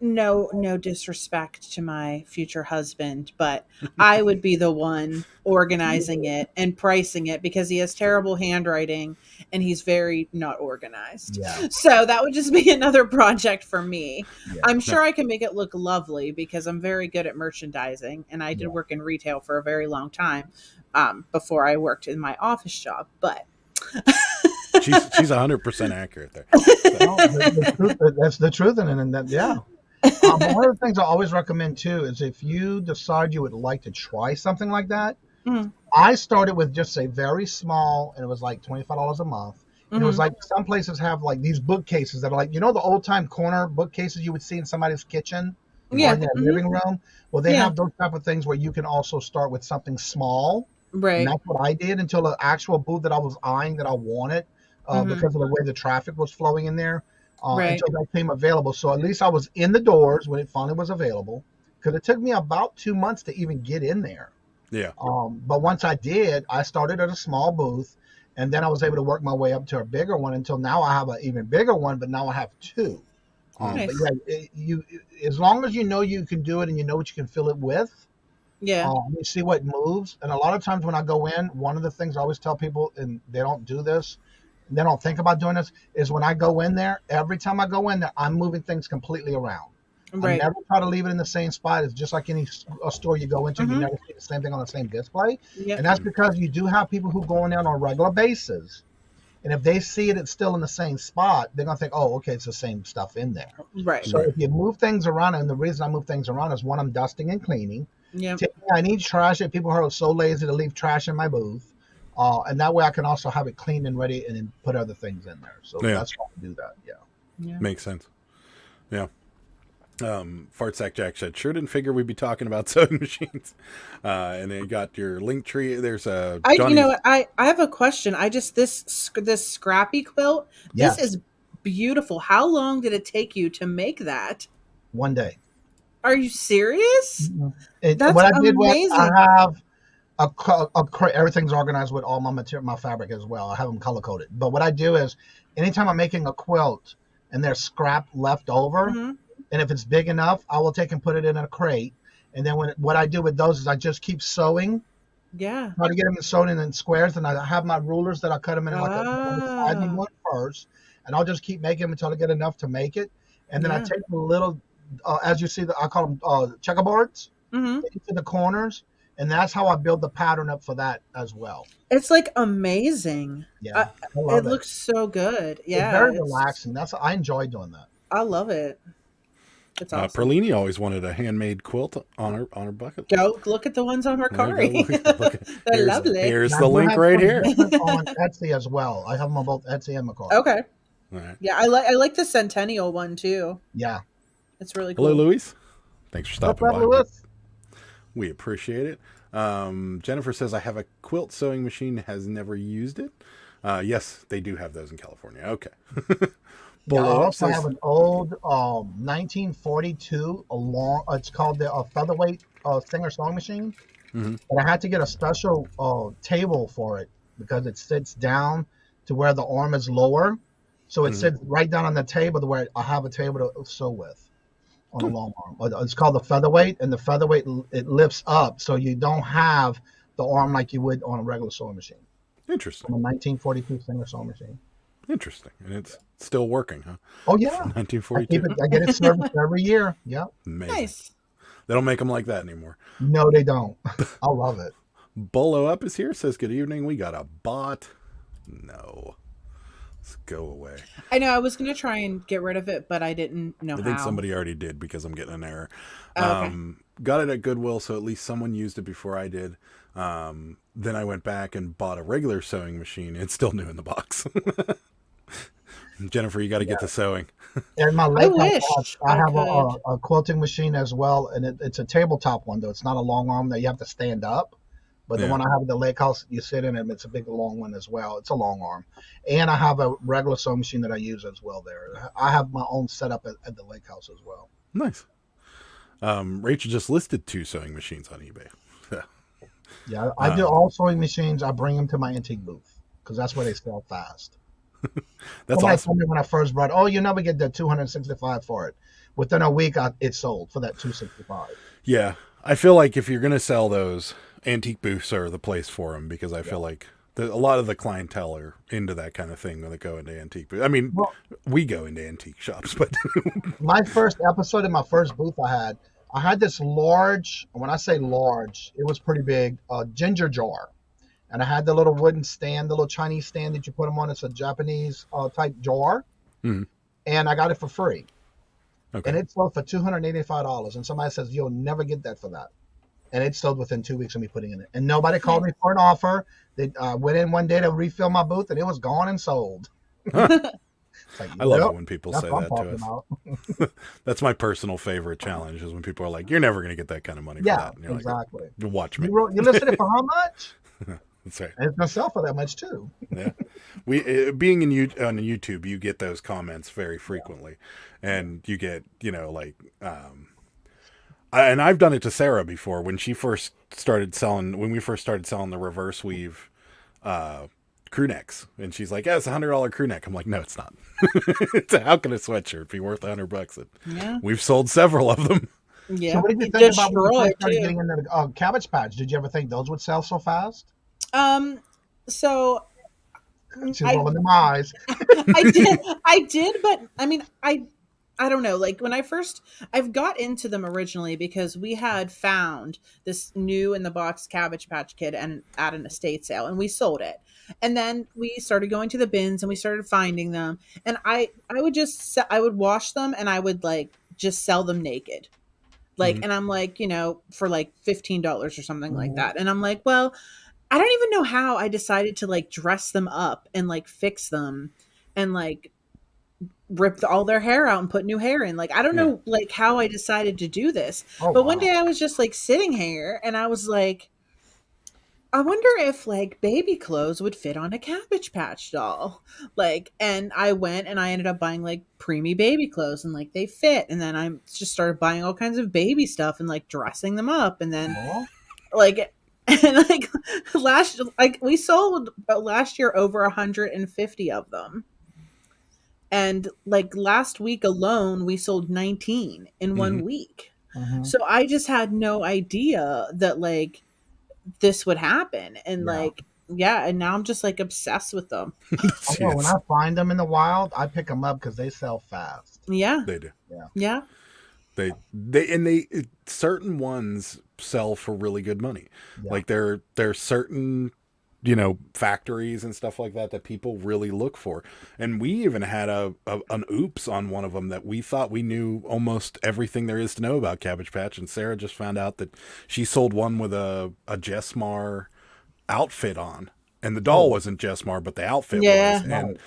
no disrespect to my future husband, but I would be the one organizing it and pricing it because he has terrible handwriting and he's very not organized. Yeah. So that would just be another project for me. Yeah. I'm sure I can make it look lovely because I'm very good at merchandising, and I did work in retail for a very long time before I worked in my office job, but she's 100% accurate there. No, that's the truth in it, and that one of the things I always recommend too is if you decide you would like to try something like that. I started with just a very small, and it was like $25 a month. And it was like some places have like these bookcases that are like, the old time corner bookcases you would see in somebody's kitchen or in their living room. Well, they have those type of things where you can also start with something small. Right. And that's what I did until the actual booth that I was eyeing that I wanted because of the way the traffic was flowing in there until that came available. So at least I was in the doors when it finally was available, because it took me about 2 months to even get in there. Yeah. But once I did, I started at a small booth, and then I was able to work my way up to a bigger one until now I have an even bigger one, but now I have two. Nice. But as long as you know you can do it and you know what you can fill it with, you see what moves. And a lot of times when I go in, one of the things I always tell people, and they don't do this, and they don't think about doing this, is when I go in there, every time I go in there, I'm moving things completely around. I never try to leave it in the same spot. It's just like any store you go into, you never see the same thing on the same display. Yep. And that's because you do have people who go in there on a regular basis. And if they see it's still in the same spot, they're going to think, oh, okay, it's the same stuff in there. Right. So if you move things around, and the reason I move things around is, one, I'm dusting and cleaning. Yep. I need trash. People are so lazy to leave trash in my booth. And that way I can also have it clean and ready and then put other things in there. So that's why I do that. Yeah. Makes sense. Yeah. Fartsack Jack said, sure didn't figure we'd be talking about sewing machines. And then you got your link tree. There's a I have a question. this scrappy quilt, this is beautiful. How long did it take you to make that? 1 day. Are you serious? That's what I did was I have a crate. Everything's organized with all my material, my fabric as well. I have them color coded. But what I do is, anytime I'm making a quilt and there's scrap left over, and if it's big enough, I will take and put it in a crate. And then what I do with those is I just keep sewing. Yeah. Try to get them sewn in squares, and I have my rulers that I cut them in like a one first, and I'll just keep making them until I get enough to make it. And then I take the little, as you see, I call them checkerboards into the corners, and that's how I build the pattern up for that as well. It's like amazing. Yeah, it looks so good. Yeah, it's very relaxing. I enjoy doing that. I love it. It's awesome. Perlini always wanted a handmade quilt on her bucket. Go look at the ones on Mercari. They're lovely. Here's the link right here. On Etsy as well. I have them on both Etsy and Mercari. Okay. All right. Yeah, I like the Centennial one too. Yeah, it's really cool. Hello, Louise. Thanks for stopping by. Louis? We appreciate it. Jennifer says, I have a quilt sewing machine, has never used it. Yes, they do have those in California. Okay. I also have an old 1942 it's called the featherweight Singer sewing machine. And I had to get a special table for it because it sits down to where the arm is lower. So it sits right down on the table to where I have a table to sew with on a long arm. It's called the featherweight, and the featherweight, it lifts up so you don't have the arm like you would on a regular sewing machine. Interesting. On a 1942 Singer sewing machine. Interesting. And it's still working, huh? Oh, yeah. 1942. I get it serviced every year. Yeah. Amazing. Nice. They don't make them like that anymore. No, they don't. I love it. Bolo Up is here, says, good evening. We got a bot. No. Let's go away. I know. I was going to try and get rid of it, but I didn't know how. I think somebody already did because I'm getting an error. Oh, okay. Got it at Goodwill, so at least someone used it before I did. then I went back and bought a regular sewing machine. It's still new in the box. Jennifer, you got to get to sewing. And my I lake wish house, I I have could. a quilting machine as well, and it's a tabletop one though. It's not a long arm that you have to stand up. But the Yeah. one I have at the lake house, you sit in it. It's a big long one as well. It's a long arm, and I have a regular sewing machine that I use as well. There, I have my own setup at the lake house as well. Nice. Rachel just listed 2 sewing machines on eBay. Yeah, I do all sewing machines. I bring them to my antique booth because that's where they sell fast. That's Somebody awesome. told me when I first brought, oh, you never get the 265 for it. Within a week, it sold for that 265. Yeah. I feel like if you're going to sell those, antique booths are the place for them because I feel like a lot of the clientele are into that kind of thing when they go into antique booths. I mean, Well, we go into antique shops, but my first episode in my first booth I had this large, when I say large, it was pretty big, ginger jar. And I had the little wooden stand, the little Chinese stand that you put them on. It's a Japanese type jar. Mhm. And I got it for free. okay. And it sold for $285. And somebody says, you'll never get that for that. And it sold within 2 weeks of me putting it in. And nobody called me for an offer. They went in one day to refill my booth, and it was gone and sold. It's like, I love yep, it when people that's say what I'm that to talking us. about. That's my personal favorite challenge is when people are like, "You're never going to get that kind of money for Yeah, that." And you're exactly. like, "Watch me." You listed it for how much? That's right. And it's going to sell for that much, too. Yeah, we being on YouTube, you get those comments very frequently, and you get like, and I've done it to Sarah before when she first started selling. When we first started selling the reverse weave crew necks, and she's like, "Yeah, it's $100 crew neck." I'm like, "No, it's not. How can a sweatshirt be worth $100?" And Yeah. we've sold several of them. Yeah. So what did you think about when you Destroy first started too. getting into the Cabbage Patch? Did you ever think those would sell so fast? So She's I rolling them eyes. I did, but I mean, I don't know. Like when I've got into them originally because we had found this new in the box Cabbage Patch Kid and at an estate sale, and we sold it. And then we started going to the bins and we started finding them. And I would wash them and I would like just sell them naked. Like, Mhm. and I'm like, for like $15 or something like Mhm. that. And I'm like, well, I don't even know how I decided to like dress them up and like fix them and like rip all their hair out and put new hair in. Like, I don't Yeah. know like how I decided to do this. Oh, But one wow. day I was just like sitting here and I was like, I wonder if like baby clothes would fit on a Cabbage Patch doll. Like, and I went and I ended up buying like preemie baby clothes and like they fit. And then I just started buying all kinds of baby stuff and like dressing them up. And then Oh, like, and like we sold last year over 150 of them. And like last week alone, we sold 19 in one Mhm. week. mhm. So I just had no idea that like this would happen. And Yeah. like, yeah. And now I'm just like obsessed with them. I know when I find them in the wild, I pick them up because they sell fast. Yeah. They do. Yeah. They certain ones sell for really good money. Yeah. Like there's certain factories and stuff like that people really look for. And we even had an oops on one of them that we thought we knew almost everything there is to know about Cabbage Patch, and Sarah just found out that she sold one with a Jessmar outfit on, and the doll wasn't Jessmar, but the outfit Yeah. was,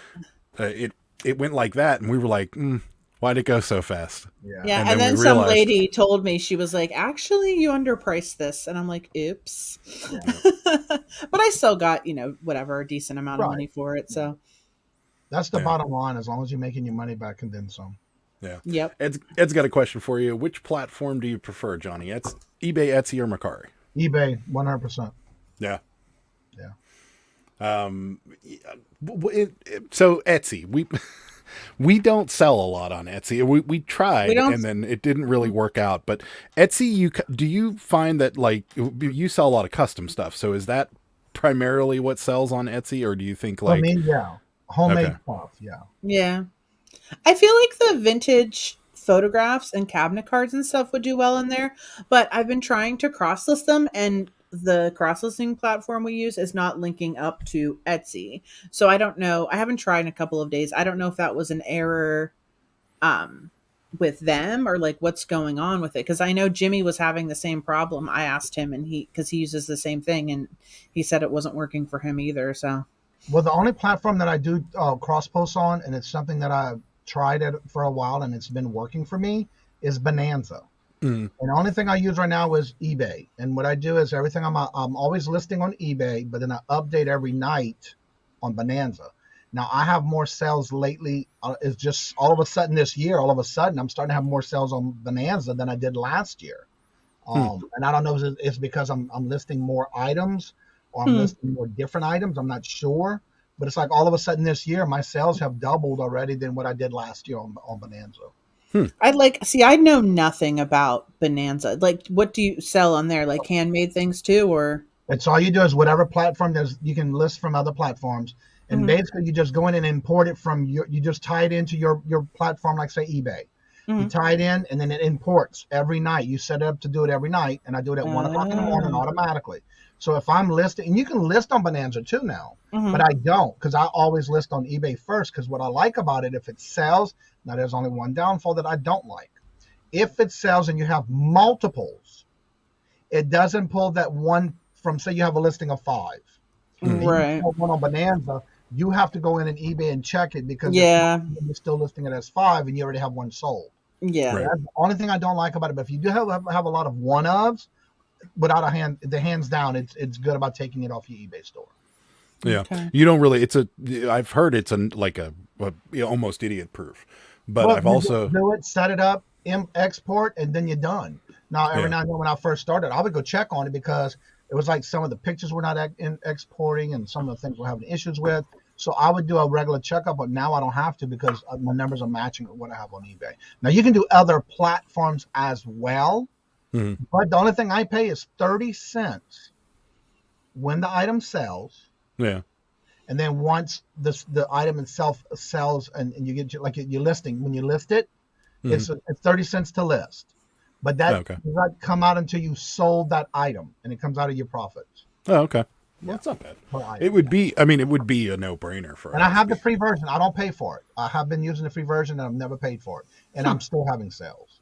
and it went like that, and we were like, why'd it go so fast? Yeah. Yeah. And And, then then we some realized- lady told me, she was like, actually, you underpriced this. And I'm like, oops. But I still got, whatever, a decent amount of Right. money for it. So, That's the Yeah. bottom line. As long as you're making your money back and then some. Yeah. yep. Ed's got a question for you. Which platform do you prefer, Johnny? It's eBay, Etsy, or Mercari? eBay, 100%. Yeah. Yeah. So Etsy, we don't sell a lot on Etsy. We tried, We don't- and then it didn't really work out. But Etsy, do you find that like you sell a lot of custom stuff? So is that primarily what sells on Etsy, or do you think For like me, yeah. Homemade Okay. stuff, yeah. Yeah. I feel like the vintage photographs and cabinet cards and stuff would do well in there, but I've been trying to cross list them, and the cross listing platform we use is not linking up to Etsy. So I don't know. I haven't tried in a couple of days. I don't know if that was an error with them, or like what's going on with it? Because I know Jimmy was having the same problem. I asked him, and because he uses the same thing, and he said it wasn't working for him either. So, well, the only platform that I do cross posts on, and it's something that I've tried it for a while and it's been working for me, is Bonanza. And the only thing I use right now is eBay. And what I do is everything I'm always listing on eBay, but then I update every night on Bonanza. Now I have more sales lately. It's just all of a sudden this year, all of a sudden I'm starting to have more sales on Bonanza than I did last year. And I don't know if it's because I'm listing more items or I'm listing more different items. I'm not sure. But it's like all of a sudden this year, my sales have doubled already than what I did last year on Bonanza. I know nothing about Bonanza. Like, what do you sell on there? Like handmade things too, or? It's all you do is whatever platform you can list from other platforms. And basically you just go in and import it from you just tie it into your platform, like say eBay. You tie it in and then it imports every night. You set it up to do it every night. And I do it at 1 o'clock in the morning automatically. So if I'm listing, and you can list on Bonanza too now, but I don't, because I always list on eBay first. Because what I like about it, if it sells, now there's only one downfall that I don't like. If it sells and you have multiples, it doesn't pull that one from, say you have a listing of 5. Right. You one on Bonanza, you have to go in and eBay and check it, because you're still listing it as 5 and you already have one sold. Yeah. Right. That's the only thing I don't like about it. But if you do have a lot of one-ofs, without the hands down, it's good about taking it off your eBay store. Yeah. Okay. You don't really, I've heard it's like a almost idiot proof, but Well, I've also do it, set it up, export, and then you're done. Now, every now and then when I first started, I would go check on it, because it was like some of the pictures were not exporting and some of the things we're having issues with. So I would do a regular checkup, but now I don't have to, because my numbers are matching with what I have on eBay. Now you can do other platforms as well. But the only thing I pay is 30 cents when the item sells. Yeah. And then once the item itself sells and you get like your listing, when you list it, it's 30 cents to list. But that does not come out until you sold that item, and it comes out of your profits. Oh, okay. Well, that's not bad. It would be a no-brainer for us. And I have the free version. I don't pay for it. I have been using the free version and I've never paid for it. And I'm still having sales.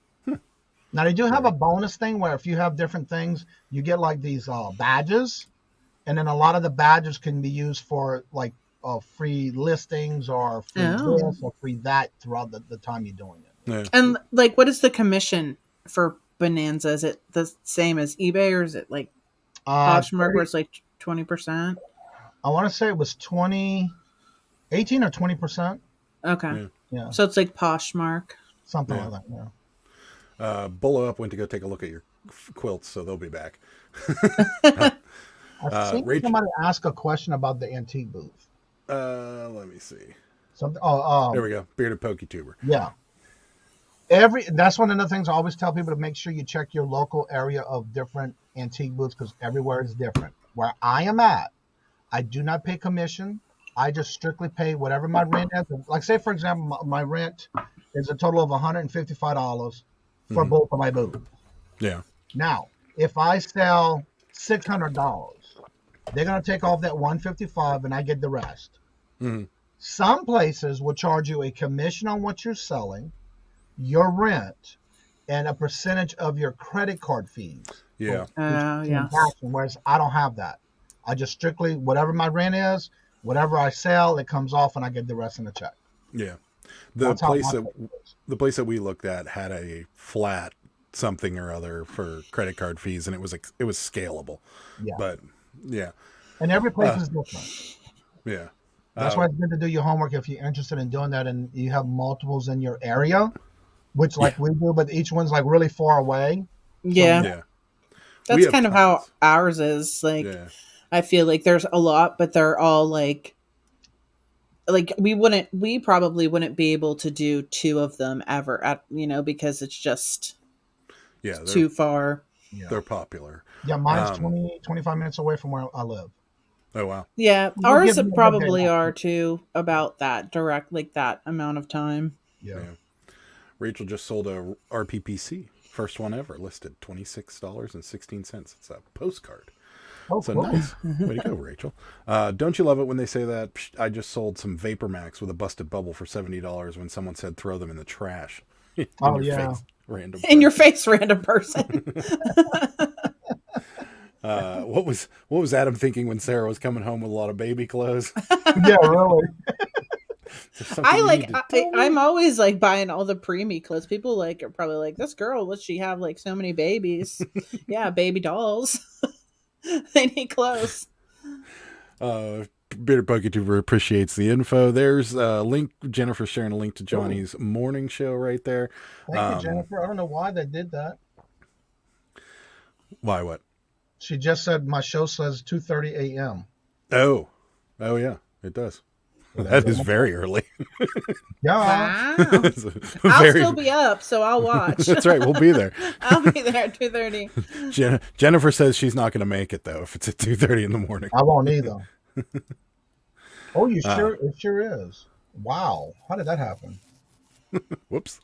Now, they do have a bonus thing where if you have different things, you get like these badges. And then a lot of the badges can be used for like free listings or free this or free that throughout the time you're doing it. Yeah. And like, what is the commission for Bonanza? Is it the same as eBay, or is it like Poshmark where it's like 20%? I want to say it was 18 or 20%. Okay. Yeah. So it's like Poshmark. Something like that, yeah. Bullo Up went to go take a look at your quilts, so they'll be back. I've seen somebody ask a question about the antique booth. Let me see. Something. There we go. Bearded Pokey Tuber. Yeah. That's one of the things I always tell people, to make sure you check your local area of different antique booths, because everywhere is different. Where I am at, I do not pay commission. I just strictly pay whatever my rent is. Like, say, for example, my rent is a total of $155 for both of my booths. Yeah. Now, if I sell $600, they're going to take off that $155 and I get the rest. Some places will charge you a commission on what you're selling, your rent, and a percentage of your credit card fees. Yeah. Whereas I don't have that. I just strictly, whatever my rent is, whatever I sell, it comes off and I get the rest in the check. Yeah. The place that we looked at had a flat something or other for credit card fees, and it was scalable. Yeah. But yeah. And every place is different. Yeah. That's why it's good to do your homework if you're interested in doing that and you have multiples in your area, which we do, but each one's like really far away. Yeah. That's kind of how ours is. Like, I feel like there's a lot, but they're all like we probably wouldn't be able to do 2 of them ever because it's just too far. Yeah. They're popular. Yeah. Mine's 25 minutes away from where I live. Oh, wow. Yeah. Ours probably are too, about that direct, like that amount of time. Yeah. Rachel just sold a RPPC. First one ever, listed $26.16. It's a postcard. Oh, so cool. nice. Way to go, Rachel. Don't you love it when they say that? I just sold some Vapor Max with a busted bubble for $70 when someone said throw them in the trash. Oh yeah. Random. In your face, random person. What was Adam thinking when Sarah was coming home with a lot of baby clothes? Yeah, really. I'm always like buying all the preemie clothes. People like are probably like, this girl, does she have like so many babies? Yeah, baby dolls. They need clothes. Bitter Bucket Tuber appreciates the info. There's a link. Jennifer sharing a link to Johnny's morning show right there. Thank you, Jennifer. I don't know why they did that. Why? What? She just said my show says 2:30 a.m. Oh yeah, it does. That is very early. Yeah. Wow. I'll still be up, so I'll watch. That's right. We'll be there. I'll be there at 2:30. Jennifer says she's not going to make it though if it's at 2:30 in the morning. I won't either. Oh, you sure? It sure is. Wow. How did that happen? Whoops.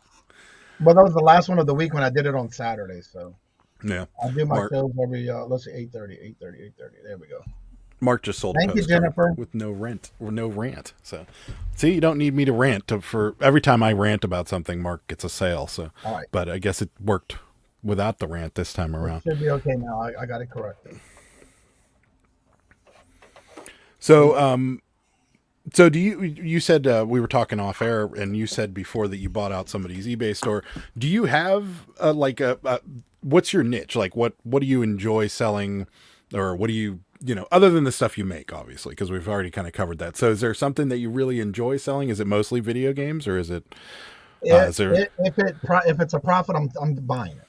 Well, that was the last one of the week when I did it on Saturday. So yeah, I do my shows every let's see, 8:30. There we go. Mark just sold Thank a you, Jennifer. with no rant. So, see, you don't need me to rant for every time I rant about something. Mark gets a sale. So, all right. But I guess it worked without the rant this time around. It should be okay now. I got it corrected. So, so do you said we were talking off air, and you said before that you bought out somebody's eBay store. Do you have like what's your niche? Like what do you enjoy selling, or what do you other than the stuff you make, obviously, because we've already kind of covered that. So is there something that you really enjoy selling? Is it mostly video games, or is it? If it's a profit, I'm buying it.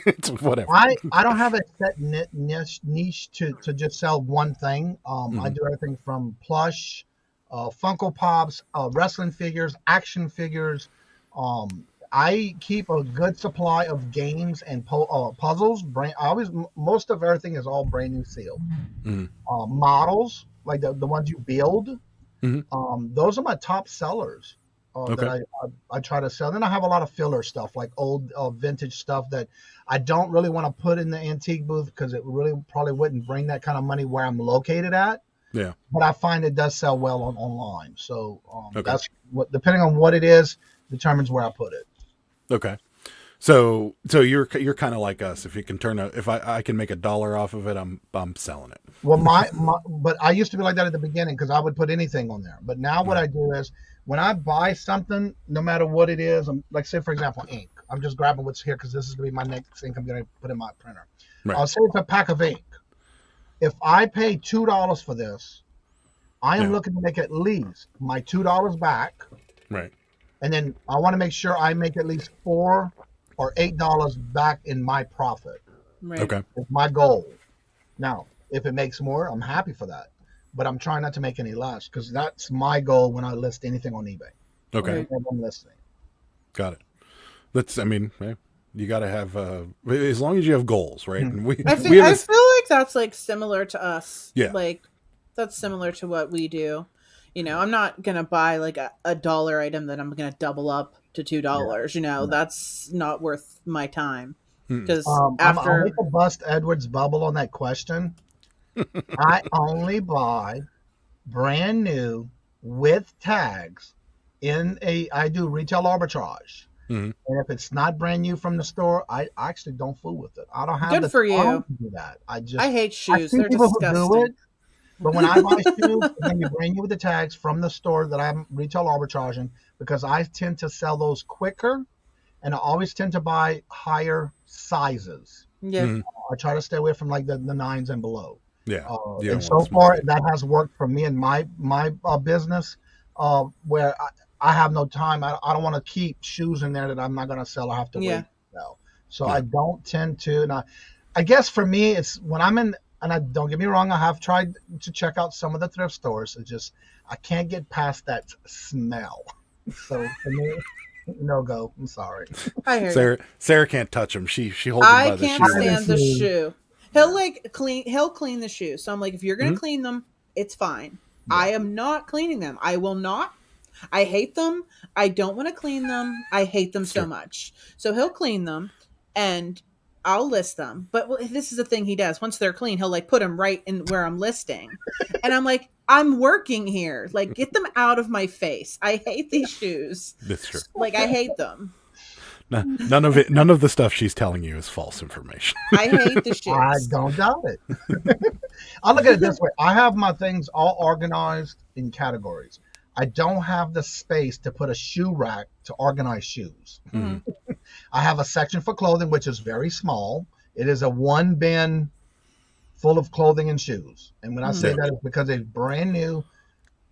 It's whatever. I don't have a set niche to just sell one thing. I do everything from plush, Funko Pops, wrestling figures, action figures. I keep a good supply of games and puzzles. Most of everything is all brand new sealed. Models, like the ones you build, those are my top sellers. That I try to sell. Then I have a lot of filler stuff, like old vintage stuff that I don't really want to put in the antique booth because it really probably wouldn't bring that kind of money where I'm located at. Yeah. But I find it does sell well online. So that's what, depending on what it is, determines where I put it. Okay. So you're kind of like us. If you can if I can make $1 off of it, I'm selling it. Well, but I used to be like that at the beginning because I would put anything on there. But now what I do is when I buy something, no matter what it is, like say for example ink. I'm just grabbing what's here because this is gonna be my next ink I'm gonna put in my printer. Right. I'll say it's a pack of ink. If I pay $2 for this, I am looking to make at least my $2 back. Right. And then I want to make sure I make at least $4 or $8 back in my profit. Right. Okay. It's my goal. Now, if it makes more, I'm happy for that. But I'm trying not to make any less because that's my goal when I list anything on eBay. Okay. I'm listing. Got it. You got to have as long as you have goals, right? And I feel like that's like similar to us. Yeah. Like that's similar to what we do. I'm not going to buy like a dollar item that I'm going to double up to $2. That's not worth my time. Because I'll make a bust Edward's bubble on that question. I only buy brand new with tags I do retail arbitrage. And if it's not brand new from the store, I actually don't fool with it. I don't have Good for you. To do that. I hate shoes. They're disgusting. Who do it, but when I buy shoes, they brand new with the tags from the store that I'm retail arbitraging because I tend to sell those quicker, and I always tend to buy higher sizes. Yeah, I try to stay away from like the 9s and below. Yeah, and so far that has worked for me in my business, where I have no time. I don't want to keep shoes in there that I'm not going to sell. I have to wait to sell. So I don't tend to. And I guess for me, it's when I'm in. And don't get me wrong, I have tried to check out some of the thrift stores. It's just I can't get past that smell. So for me, no go. I'm sorry. I heard Sarah can't touch them. She holds them by the shoe. I can't stand the shoe. He'll clean the shoe. So I'm like, if you're gonna clean them, it's fine. Yeah. I am not cleaning them. I will not. I hate them. I don't want to clean them. I hate them so much. So he'll clean them and I'll list them. But this is the thing he does. Once they're clean, he'll like put them right in where I'm listing. And I'm like, I'm working here. Like, get them out of my face. I hate these shoes. That's true. Like, I hate them. None of it. None of the stuff she's telling you is false information. I hate the I shoes. don't doubt it. I look at it this way. I have my things all organized in categories. I don't have the space to put a shoe rack to organize shoes. Mhm. I have a section for clothing, which is very small. It is a one bin full of clothing and shoes. And when I say that, it's because it's brand new,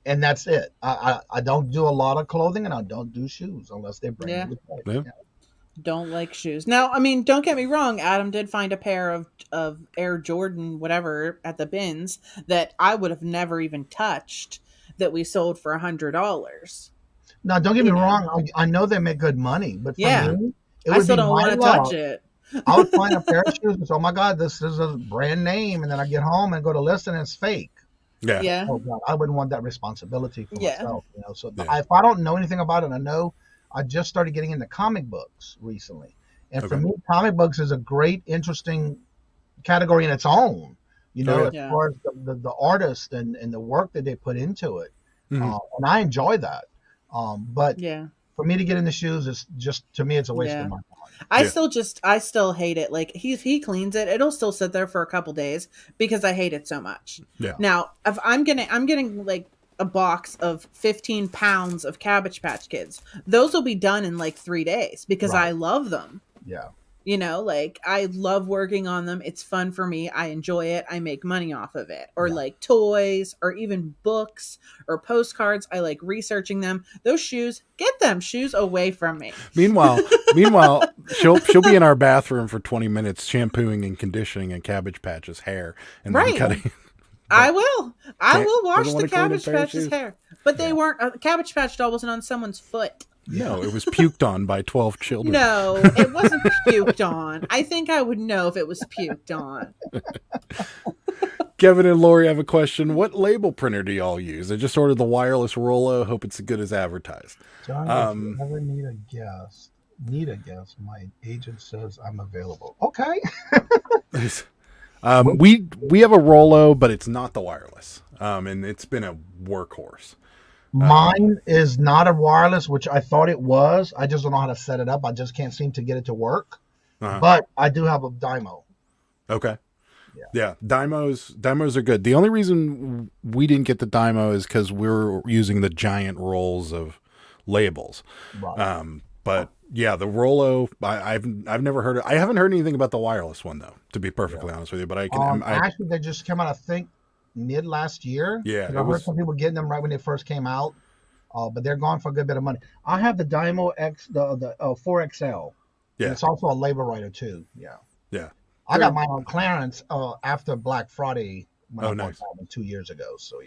and that's it. I don't do a lot of clothing, and I don't do shoes unless they're brand new. Yeah. Don't like shoes. Now, I mean, don't get me wrong. Adam did find a pair of Air Jordan whatever at the bins that I would have never even touched that we sold for $100. Now, don't get me wrong. I know they make good money, but for me, I still don't want to touch it. I would find a pair of shoes and say, oh my God, this is a brand name. And then I get home and go to list and it's fake. Yeah. Oh God, I wouldn't want that responsibility for myself. So Yeah. if I don't know anything about it, I just started getting into comic books recently. And for me, comic books is a great, interesting category in its own, as far as the artist and the work that they put into it. And I enjoy that. But for me to get in the shoes is just, to me, it's a waste of my time. I still hate it. Like he cleans it, it'll still sit there for a couple days because I hate it so much. Yeah. Now, if I'm getting like a box of 15 pounds of Cabbage Patch Kids, those will be done in like 3 days because I love them. Yeah. Like I love working on them. It's fun for me. I enjoy it. I make money off of it. Or like toys or even books or postcards. I like researching them. Those shoes, get them shoes away from me. Meanwhile, she'll be in our bathroom for 20 minutes shampooing and conditioning and Cabbage Patch's hair and then cutting. I will wash doesn't the wanna clean a Cabbage pair of Patch's shoes? hair. But they weren't, Cabbage Patch doll wasn't on someone's foot. No, it was puked on by 12 children. No, it wasn't puked on. I think I would know if it was puked on. Kevin and Lori have a question. What label printer do y'all use? I just ordered the wireless Rollo. Hope it's as good as advertised. John, if you ever need a guest, my agent says I'm available. Okay. We have a Rollo, but it's not the wireless. And it's been a workhorse. Mine is not a wireless, which I thought it was. I just don't know how to set it up. I just can't seem to get it to work. But I do have a Dymo. Okay. Yeah. Dymos are good. The only reason we didn't get the Dymo is because we're using the giant rolls of labels. Right. But yeah, the Rollo, I've never heard of. I haven't heard anything about the wireless one though, to be perfectly honest with you. But I can. Actually, they just came out, I think, mid last year. Yeah, I heard some people getting them right when they first came out, but they're gone for a good bit of money. I have the Dymo X, the 4XL. Yeah, and it's also a label writer too. Yeah. I got mine on clearance after Black Friday when I bought that 2 years ago. So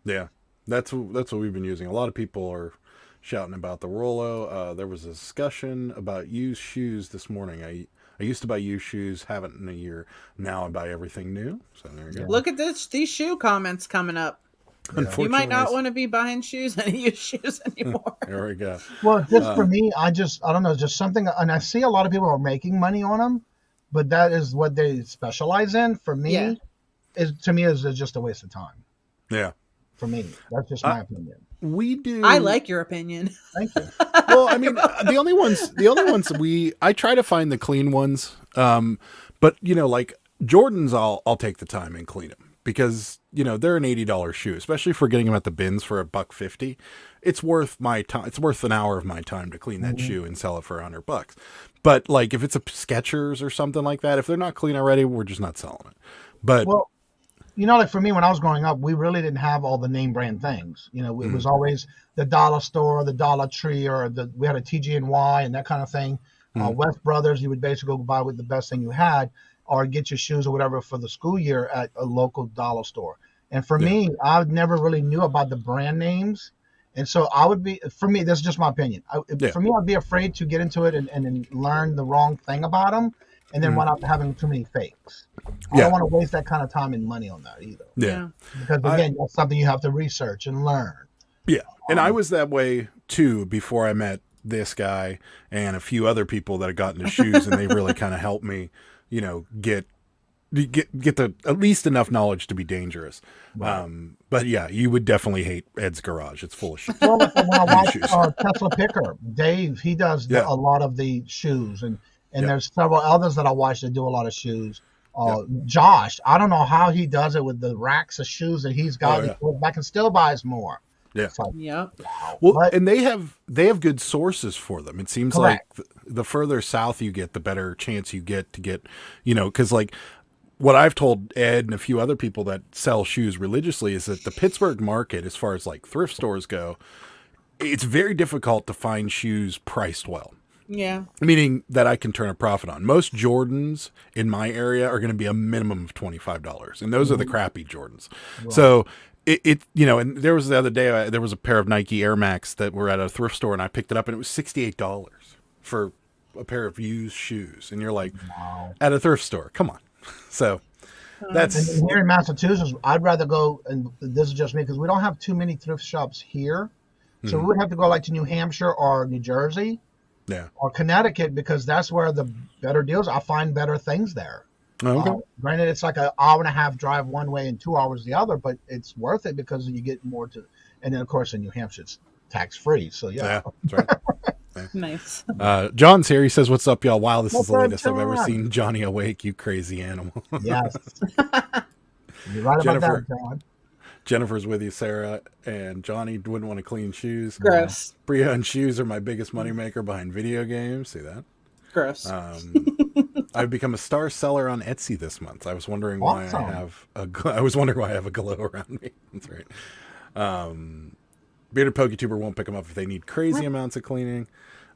yeah, that's what we've been using. A lot of people are shouting about the Rollo. There was a discussion about used shoes this morning. I used to buy used shoes, haven't in a year. Now I buy everything new. So there you go. Look at these shoe comments coming up. You might not want to be buying used shoes anymore. There we go. Well, just for me, I don't know, just something, and I see a lot of people are making money on them, but that is what they specialize in. For me, is just a waste of time. Yeah. For me, that's just my opinion. We do. I like your opinion. Thank you. Well, I mean, the only ones I try to find the clean ones. But like Jordans, I'll take the time and clean them because they're an $80 shoe, especially if we're getting them at the bins for $150. It's worth my time. It's worth an hour of my time to clean that shoe and sell it for $100. But like if it's a Skechers or something like that, if they're not clean already, we're just not selling it. But like for me, when I was growing up, we really didn't have all the name brand things. It was always the dollar store, the Dollar Tree, or we had a TG&Y and that kind of thing. West Brothers, you would basically go buy with the best thing you had or get your shoes or whatever for the school year at a local dollar store. And for me, I never really knew about the brand names. And so for me, that's just my opinion. For me, I'd be afraid to get into it and learn the wrong thing about them and then wind up having too many fakes. I don't want to waste that kind of time and money on that either. Yeah. Because again, that's something you have to research and learn. Yeah. And I was that way too before I met this guy and a few other people that had gotten into shoes and they really kind of helped me, get you get the at least enough knowledge to be dangerous. Right. But yeah, you would definitely hate Ed's garage. It's full of shit. Well, like when I watch Tesla Picker, Dave, he does a lot of the shoes, and there's several others that I watch that do a lot of shoes. Josh, I don't know how he does it with the racks of shoes that he's got. He goes back and still buys more. Yeah. Like, yeah. Wow. Well, But, and they have good sources for them. It seems Correct. like the further south you get, the better chance you get to get, because like what I've told Ed and a few other people that sell shoes religiously is that the Pittsburgh market, as far as like thrift stores go, it's very difficult to find shoes priced well. Yeah. Meaning that I can turn a profit on. Most Jordans in my area are going to be a minimum of $25, and those are the crappy Jordans. Right. So and there was the other day, there was a pair of Nike Air Max that were at a thrift store, and I picked it up, and it was $68 for a pair of used shoes. And you're like, at a thrift store, come on. So that's and here in Massachusetts, I'd rather go, and this is just me, because we don't have too many thrift shops here. So we would have to go like to New Hampshire or New Jersey. Yeah. Or Connecticut, because that's where the better deals. I find better things there. Okay. Granted, it's like an hour and a half drive one way and 2 hours the other, but it's worth it because you get more to. And then, of course, in New Hampshire, it's tax free. So yeah, that's right. Nice. John's here. He says, "What's up, y'all? Wow, this is What's the up, latest I've ever John? seen Johnny awake. You crazy animal." Yes, you're right Jennifer. about that, John. Jennifer's with you, Sarah, and Johnny wouldn't want to clean shoes. Gross. Bria and shoes are my biggest moneymaker behind video games. See that? Gross. I've become a star seller on Etsy this month. I was wondering Awesome. why I have a glow around me. That's right. Bearded PokeTuber won't pick them up if they need crazy amounts of cleaning.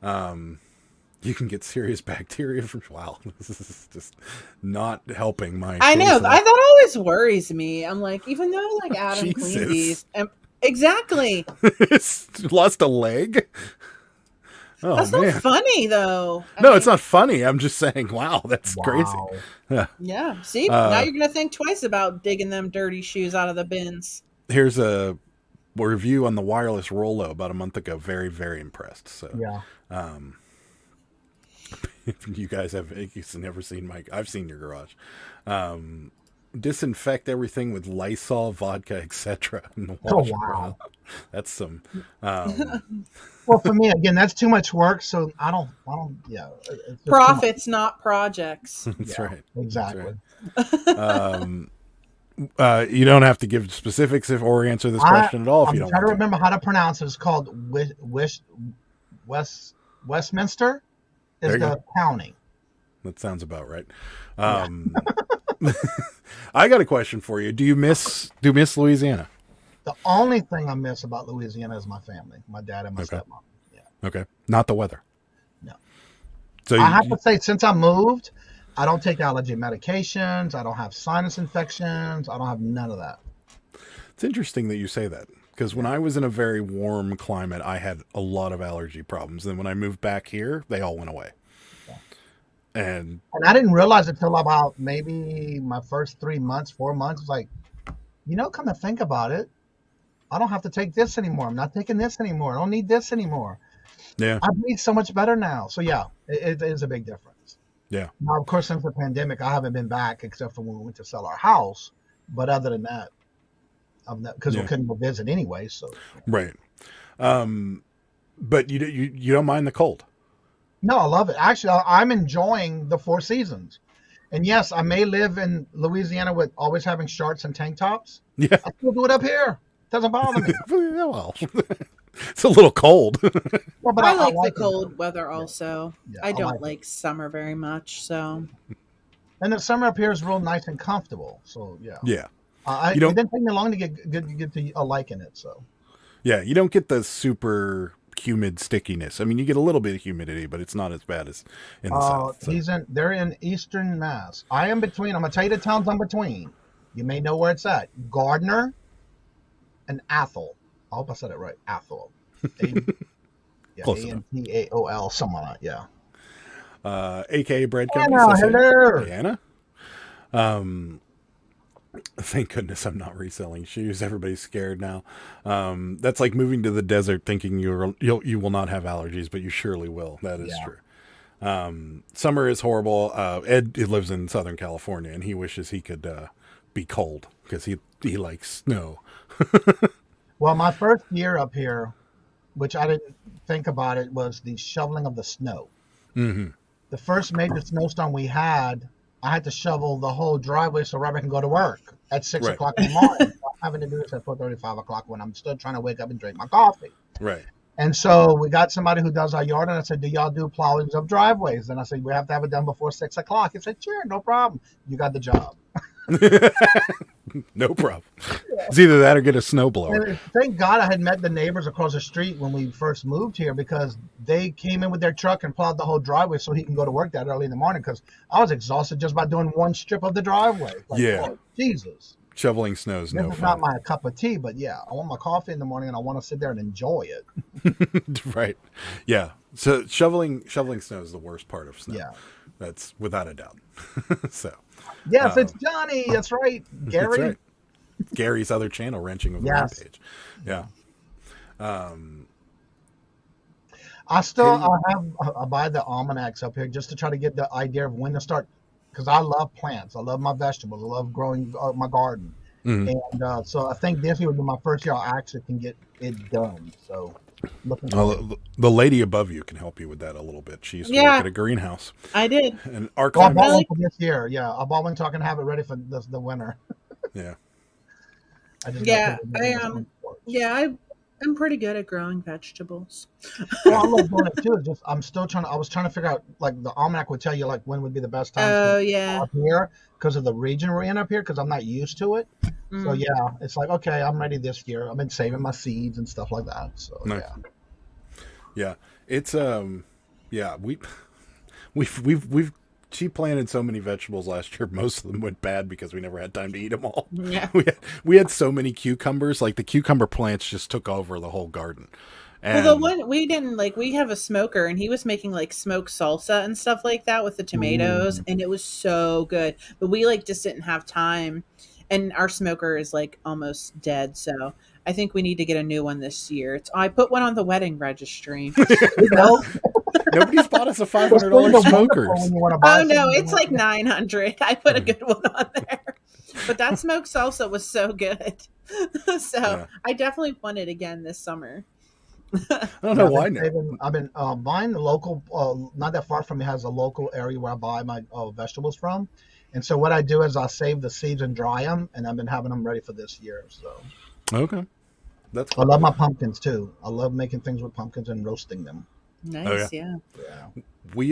You can get serious bacteria from. Wow, this is just not helping my. I know. case. That always worries me. I'm like, even though like Adam Jesus. cleaned these, exactly. Lost a leg. Oh, That's man. not funny though. It's not funny. I'm just saying, wow, that's crazy. Yeah. Yeah. See, now you're gonna think twice about digging them dirty shoes out of the bins. Here's a review on the wireless Rollo about a month ago. Very, very impressed. So Yeah. If you guys have never seen I've seen your garage. Disinfect everything with Lysol, vodka, etc. Oh wow. That's some. Well, for me, again, that's too much work. So I don't. Yeah. It's just Profits, not projects. That's right. Exactly. That's right. You don't have to give specifics or answer this question at all if I'm you don't trying to want remember how to pronounce it. It's called Westminster. Is There you the go. county. That sounds about right. I got a question for you. Do you miss Louisiana? The only thing I miss about Louisiana is my family, my dad and my stepmom. Yeah. Okay. Not the weather. No. So I have to say, since I moved, I don't take allergy medications. I don't have sinus infections. I don't have none of that. it's interesting that you say that, because when I was in a very warm climate, I had a lot of allergy problems. And when I moved back here, they all went away. And I didn't realize it till about maybe my first 4 months. It's like, come to think about it, I don't have to take this anymore. I'm not taking this anymore. I don't need this anymore. yeah, I breathe so much better now. So yeah, it is a big difference. yeah. Now, of course, since the pandemic, I haven't been back except for when we went to sell our house. But other than that, because we couldn't go visit anyway. So Right. But you don't mind the cold. no, I love it. Actually, I'm enjoying the 4 seasons. And yes, I may live in Louisiana with always having shorts and tank tops. Yeah. I still do it up here. Doesn't bother me. Well, it's a little cold. Well, but I like the it. cold weather also. Yeah, I don't like like summer very much, so And the summer up here is real nice and comfortable. So yeah. Yeah. It didn't take me long to get to liking it. So Yeah. You don't get the super humid stickiness. I mean, you get a little bit of humidity, but it's not as bad as in the south. So. They're in Eastern Mass. I'm gonna tell you the towns I'm between. You may know where it's at. Gardner and Athol. I hope I said it right. Athol. Close enough. Antaol, something like that. Yeah. AKA Bread Company. Anna, says, hello. Hey, Anna. Thank goodness I'm not reselling shoes. Everybody's scared now. That's like moving to the desert thinking you will not have allergies, but you surely will. That is true. Summer is horrible. Ed lives in Southern California, and he wishes he could be cold because he likes snow. Well, my first year up here, which I didn't think about it, was the shoveling of the snow. Mm-hmm. The first major snowstorm we had, I had to shovel the whole driveway so Robert can go to work at 6 Right. o'clock in the morning. I'm having to do this at 4:30, 5 o'clock when I'm still trying to wake up and drink my coffee. Right. And so we got somebody who does our yard, and I said, do y'all do plowings of driveways? And I said, we have to have it done before 6 o'clock. He said, sure, no problem. You got the job. No problem. It's either that or get a snowblower. And thank God I had met the neighbors across the street when we first moved here, because they came in with their truck and plowed the whole driveway so he can go to work that early in the morning, because I was exhausted just by doing one strip of the driveway. Like, Yeah. oh, Jesus. Shoveling snow is no This is fun. not my cup of tea, but yeah, I want my coffee in the morning and I want to sit there and enjoy it. Right. Yeah. So shoveling snow is the worst part of snow. Yeah. That's without a doubt. So Yes, it's Johnny. That's right. Gary. that's right. Gary's other channel, Wrenching with Yes. Rampage. Yeah. I buy the almanacs up here just to try to get the idea of when to start, because I love plants. I love my vegetables. I love growing my garden. Mhm. And so I think this year would be my first year I actually can get it done. So looking forward. Well, the lady above you can help you with that a little bit. She used to Yeah. work at a greenhouse. I did. And our Well, I climate, bought one like- for this year. Yeah, I bought one so I can have it ready for the winter. yeah. I just Yeah, gotta put it in the Yeah, I'm pretty good at growing vegetables. Well, I love doing it too. It's just I was trying to figure out, like, the almanac would tell you like when would be the best time Oh to yeah. up here because of the region we're in up here, because I'm not used to it. So Mm. yeah, it's like, okay, I'm ready this year. I've been saving my seeds and stuff like that. So Nice. yeah. Yeah. It's yeah, we've she planted so many vegetables last year. Most of them went bad because we never had time to eat them all. Yeah. We had so many cucumbers, like the cucumber plants just took over the whole garden. And Well, the one we didn't like, we have a smoker, and he was making like smoked salsa and stuff like that with the tomatoes, and it was so good. But we like just didn't have time, and our smoker is like almost dead, so I think we need to get a new one this year. I put one on the wedding registry. You know, nobody's bought us a it's $500 really the smokers. wonderful when you want to buy Oh no, something. it's like 900. I put a good one on there. But that smoked salsa was so good. So Yeah. I definitely want it again this summer. I don't know why now. I've been buying the local, not that far from me has a local area where I buy my vegetables from. And so what I do is I save the seeds and dry them, and I've been having them ready for this year. So Okay. That's I love my pumpkins too. I love making things with pumpkins and roasting them. Nice, yeah. Yeah. we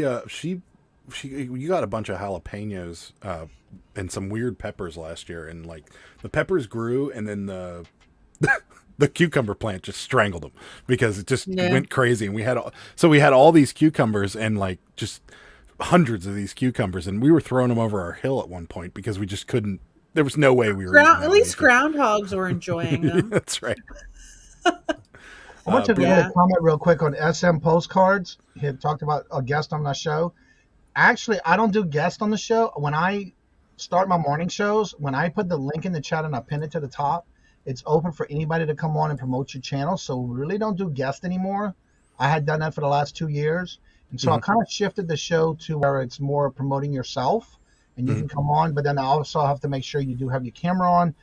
you got a bunch of jalapenos and some weird peppers last year, and like the peppers grew and then the cucumber plant just strangled them because it just Yeah. went crazy, and we had all these cucumbers and like just hundreds of these cucumbers, and we were throwing them over our hill at one point because we just couldn't. There was no way we were eating At least anything. groundhogs were enjoying them. That's right. I want to but- make a comment real quick on SM postcards. He had talked about a guest on the show. Actually, I don't do guests on the show. When I start my morning shows, when I put the link in the chat and I pin it to the top, it's open for anybody to come on and promote your channel. So we really don't do guests anymore. I had done that for the last 2 years. And so I kind of shifted the show to where it's more promoting yourself and you can come on. But then I also have to make sure you do have your camera on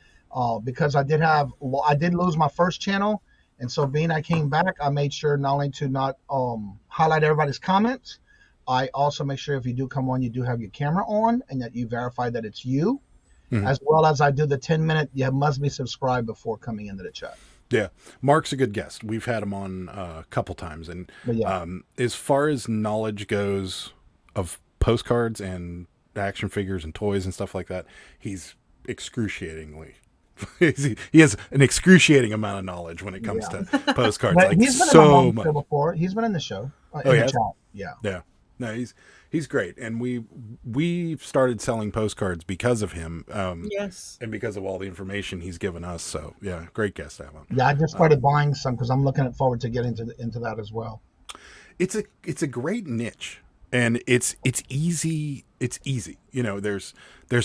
because I did lose my first channel. And so being I came back, I made sure not only to not highlight everybody's comments, I also make sure if you do come on, you do have your camera on and that you verify that it's you, as well as I do the 10-minute, you must be subscribed before coming into the chat. Yeah, Mark's a good guest. We've had him on a couple times, and But yeah. as far as knowledge goes of postcards and action figures and toys and stuff like that, he's excruciatingly. He has an excruciating amount of knowledge when it comes to postcards. But Like he's been so in the much. show before. He's been in the show. In Oh, the yeah? chat. Yeah. Yeah, no, he's great, and we started selling postcards because of him. Yes. And because of all the information he's given us. So yeah, great guest to have on. Yeah, I just started buying some because I'm looking forward to getting into that as well. It's a great niche. and it's easy. It's easy. You know, there's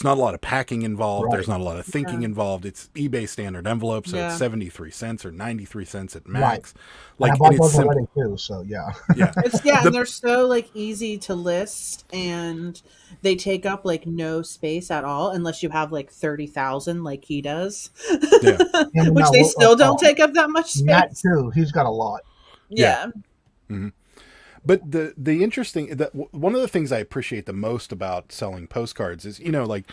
not a lot of packing involved. Right. There's not a lot of thinking involved. It's eBay standard envelope, so it's 73 cents or 93 cents at max. Right. Like, I bought and it's those simple. already too, so yeah. Yeah. And they're so like easy to list, and they take up like no space at all unless you have like 30,000 like he does. Yeah. Which they still don't take up that much space. Matt too. He's got a lot. Yeah. Mm-hmm. But the interesting one of the things I appreciate the most about selling postcards is, you know, like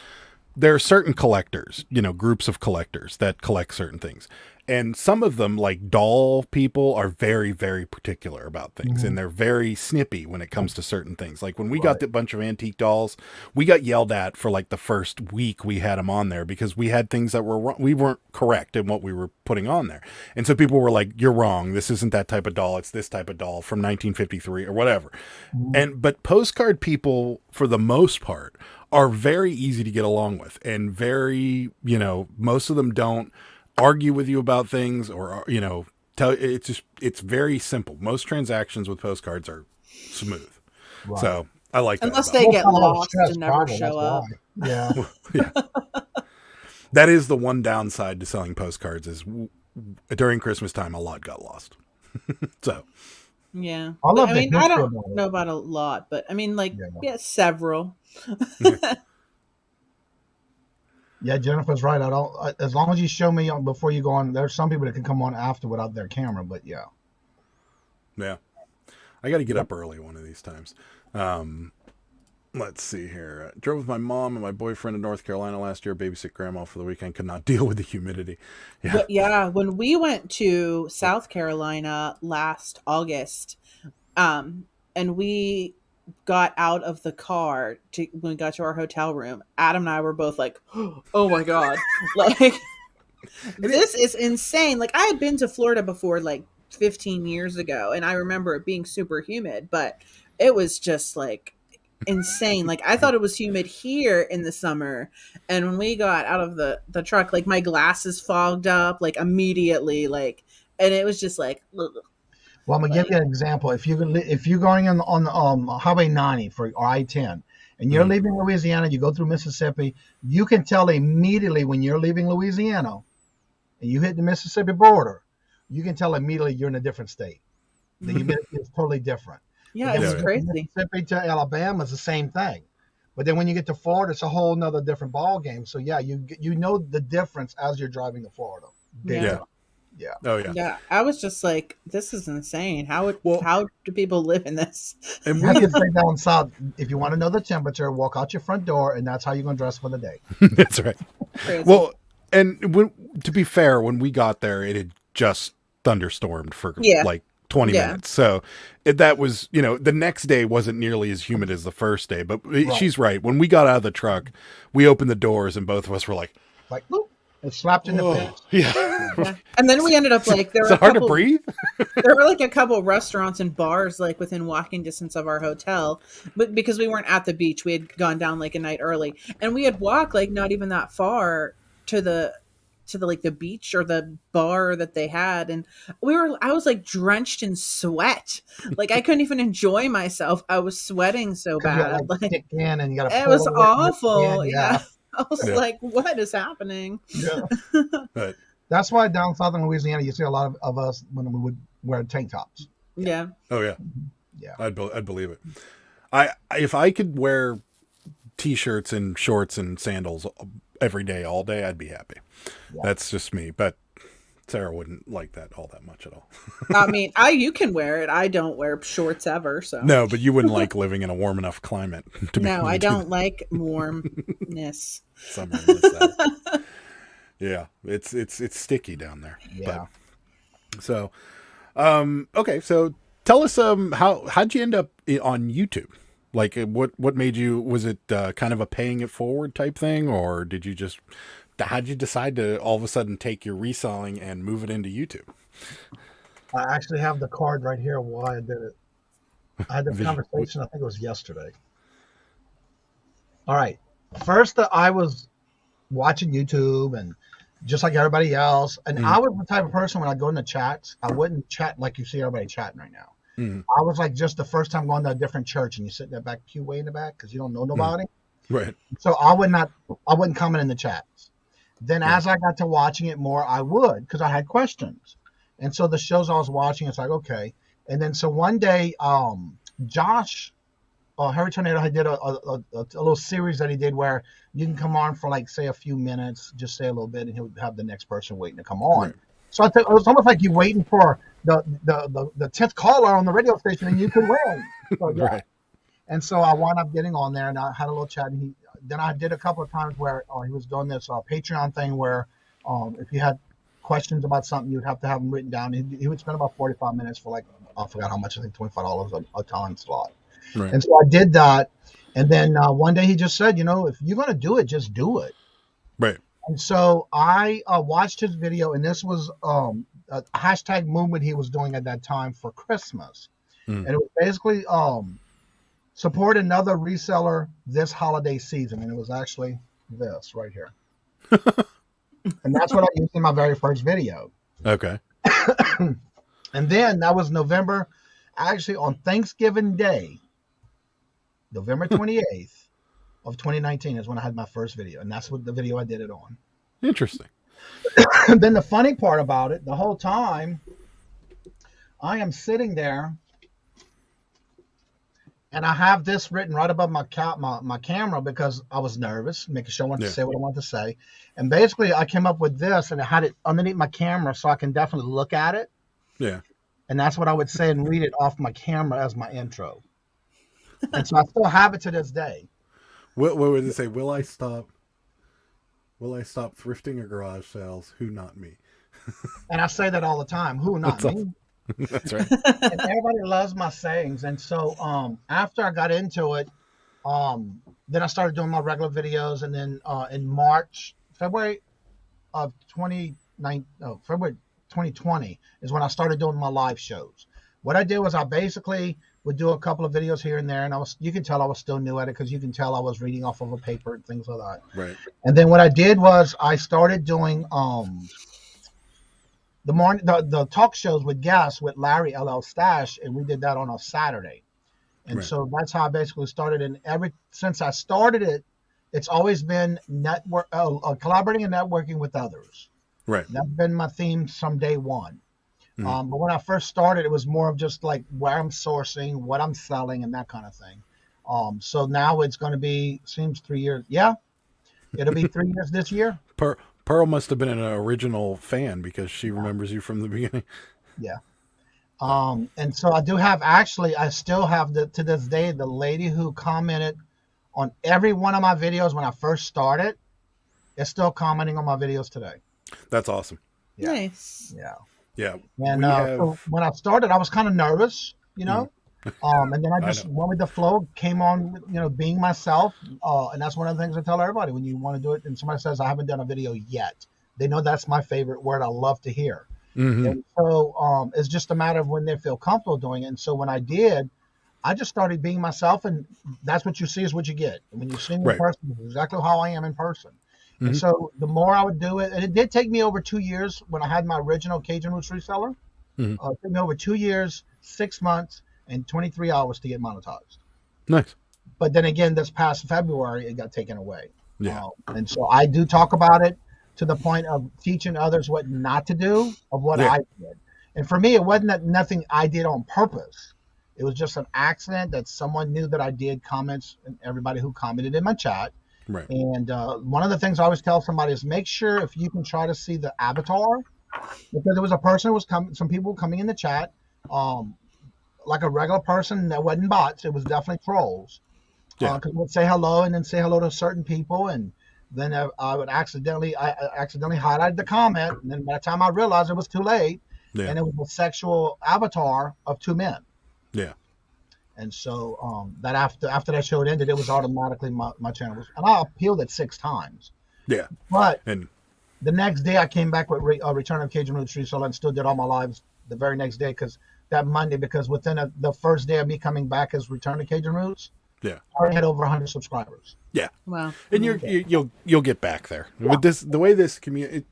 there are certain collectors, you know, groups of collectors that collect certain things. And some of them, like doll people, are very, very particular about things. And they're very snippy when it comes to certain things. Like when we got the bunch of antique dolls, we got yelled at for like the first week we had them on there because we had things that we weren't correct in what we were putting on there. And so people were like, you're wrong. This isn't that type of doll. It's this type of doll from 1953 or whatever. But postcard people, for the most part, are very easy to get along with and very, you know, most of them don't argue with you about things or, you know, it's very simple. Most transactions with postcards are smooth. Right. So I like unless that. They get lost and never show up. Yeah. Yeah. That is the one downside to selling postcards is during Christmas time, a lot got lost. So. Yeah. I mean, I don't know about a lot, but I mean, like, several. Yeah, Jennifer's right. I don't. As long as you show me before you go on, there's some people that can come on after without their camera. But yeah. I got to get up early one of these times. Let's see here. I drove with my mom and my boyfriend to North Carolina last year. Babysit grandma for the weekend. Could not deal with the humidity. Yeah. But yeah. When we went to South Carolina last August, and we got out of the car when we got to our hotel room, Adam and I were both like, oh my God, like this is insane. Like I had been to Florida before, like 15 years ago. And I remember it being super humid, but it was just like insane. Like I thought it was humid here in the summer. And when we got out of the truck, like my glasses fogged up, like immediately, like, and it was just like, ugh. Well, I'm gonna give you an example. If you're going on Highway 90 or I-10, and you're leaving Louisiana, you go through Mississippi, you can tell immediately when you're leaving Louisiana, and you hit the Mississippi border, you can tell immediately you're in a different state. The humidity is totally different. Yeah, it's crazy. Mississippi to Alabama is the same thing, but then when you get to Florida, it's a whole nother different ball game. So yeah, you know the difference as you're driving to Florida. Yeah. Yeah. Oh yeah. Yeah. I was just like, this is insane. How do people live in this? And I can say down south, if you want to know the temperature, walk out your front door, and that's how you're gonna dress for the day. That's right. Crazy. Well, and to be fair, when we got there, it had just thunderstormed for like 20 minutes. So that was, you know, the next day wasn't nearly as humid as the first day. But she's right. When we got out of the truck, we opened the doors, and both of us were like, whoop. It slapped in the face. Yeah. And then we ended up like Is it hard to breathe? There were like a couple restaurants and bars like within walking distance of our hotel, but because we weren't at the beach, we had gone down like a night early, and we had walked like not even that far to the like the beach or the bar that they had, and I was like drenched in sweat. Like I couldn't even enjoy myself. I was sweating so bad. Like in and you gotta it was awful. In, yeah. I was like, what is happening? Yeah. But that's why down south in Louisiana, you see a lot of us when we would wear tank tops. Yeah. Oh yeah. Yeah. I'd believe it. If I could wear t-shirts and shorts and sandals every day, all day, I'd be happy. Yeah. That's just me. But Sarah wouldn't like that all that much at all. I mean, you can wear it. I don't wear shorts ever. So no, but you wouldn't like living in a warm enough climate. No, I don't like warmness. Summer in the South. Yeah, it's sticky down there. Yeah. But, so, okay. So tell us, how'd you end up on YouTube? Like, what made you? Was it kind of a paying it forward type thing, or did you just? How'd you decide to all of a sudden take your reselling and move it into YouTube? I actually have the card right here of why I did it. I had the conversation, I think it was yesterday. All right. First, I was watching YouTube and just like everybody else. And I was the type of person when I go into chats, I wouldn't chat like you see everybody chatting right now. I was like just the first time going to a different church, and you sit in that back pew way in the back because you don't know nobody. Right. So I wouldn't comment in the chats. Then as I got to watching it more, I would, because I had questions. And so the shows I was watching, it's like, okay. And then so one day, Josh, Harry Tornado, did a little series that he did where you can come on for like, say, a few minutes, just say a little bit, and he would have the next person waiting to come on. Right. So it was almost like you waiting for the 10th caller on the radio station, and you could win. So, yeah. Right. And so I wound up getting on there, and I had a little chat. And then I did a couple of times where he was doing this Patreon thing where if you had questions about something, you'd have to have them written down. He would spend about 45 minutes for like, I forgot how much, I think $25 a time slot. Right. And so I did that. And then one day he just said, if you're going to do it, just do it. Right. And so I watched his video, and this was a hashtag movement he was doing at that time for Christmas. And it was basically support another reseller this holiday season. And it was actually this right here. And that's what I used in my very first video. Okay. And then that was November, actually on Thanksgiving Day, November 28th of 2019 is when I had my first video. And that's what the video I did it on. Interesting. And then the funny part about it, the whole time I am sitting there and I have this written right above my camera because I was nervous, making sure I wanted to say what I wanted to say. And basically I came up with this, and I had it underneath my camera so I can definitely look at it. Yeah. And that's what I would say and read it off my camera as my intro. And so I still have it to this day. What would it say? Will I stop thrifting or garage sales? Who, not me? And I say that all the time. Who, not me? That's right. And everybody loves my sayings. And so after I got into it, then I started doing my regular videos. And then in February 2020 is when I started doing my live shows. What I did was I basically would do a couple of videos here and there, and you can tell I was still new at it because you can tell I was reading off of a paper and things like that. Right. And then what I did was I started doing the talk shows with guests with Larry LL Stash, and we did that on a Saturday. And so that's how I basically started. And since I started it, it's always been collaborating and networking with others. Right. That's been my theme from day one. But when I first started, it was more of just like where I'm sourcing, what I'm selling, and that kind of thing. So now it's going to be, seems 3 years. Yeah, it'll be 3 years this year. Pearl must have been an original fan because she remembers you from the beginning. Yeah. And so I still have to this day, the lady who commented on every one of my videos when I first started is still commenting on my videos today. That's awesome. Yeah. Nice. Yeah. Yeah. And so when I started, I was kind of nervous, and then I just went with the flow, came on, being myself. And that's one of the things I tell everybody when you want to do it. And somebody says, I haven't done a video yet. They know that's my favorite word I love to hear. Mm-hmm. And so it's just a matter of when they feel comfortable doing it. And so when I did, I just started being myself, and that's what you see is what you get. And when you see me in person, it's exactly how I am in person. Mm-hmm. And so the more I would do it, and it did take me over 2 years when I had my original Kajun Roots reseller. Mm-hmm. It took me over 2 years, 6 months, and 23 hours to get monetized. Nice. But then again, this past February, it got taken away. Yeah. And so I do talk about it to the point of teaching others what not to do of what I did. And for me, it wasn't nothing I did on purpose. It was just an accident that someone knew that I did comments, and everybody who commented in my chat. Right. And one of the things I always tell somebody is make sure if you can try to see the avatar, because there was a person who was some people coming in the chat, like a regular person that wasn't bots. It was definitely trolls. Yeah. Because we'd say hello and then say hello to certain people, and then I would accidentally highlight the comment, and then by the time I realized it was too late, and it was a sexual avatar of two men. Yeah. And so that after that show ended, it was automatically my channel. And I appealed it 6 times. Yeah. But the next day I came back with Return of Kajun Roots Reseller and still did all my lives the very next day, because that Monday, because within the first day of me coming back as Return of Kajun Roots, Yeah. I already had over 100 subscribers. Yeah. Wow. And you'll get back there with this, the way this community,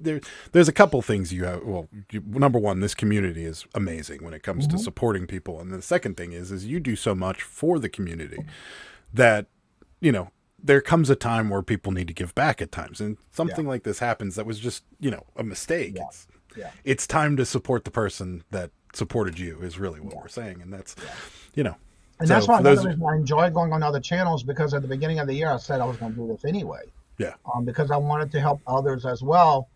there's a couple things you have. Well, number one, this community is amazing when it comes to supporting people. And the second thing is you do so much for the community that, you know, there comes a time where people need to give back at times. And something like this happens that was just, you know, a mistake. It's time to support the person that supported you is really what we're saying. And that's, you know. And so that's why another reason I enjoy going on other channels, because at the beginning of the year, I said I was going to do this anyway. Yeah. Because I wanted to help others as well,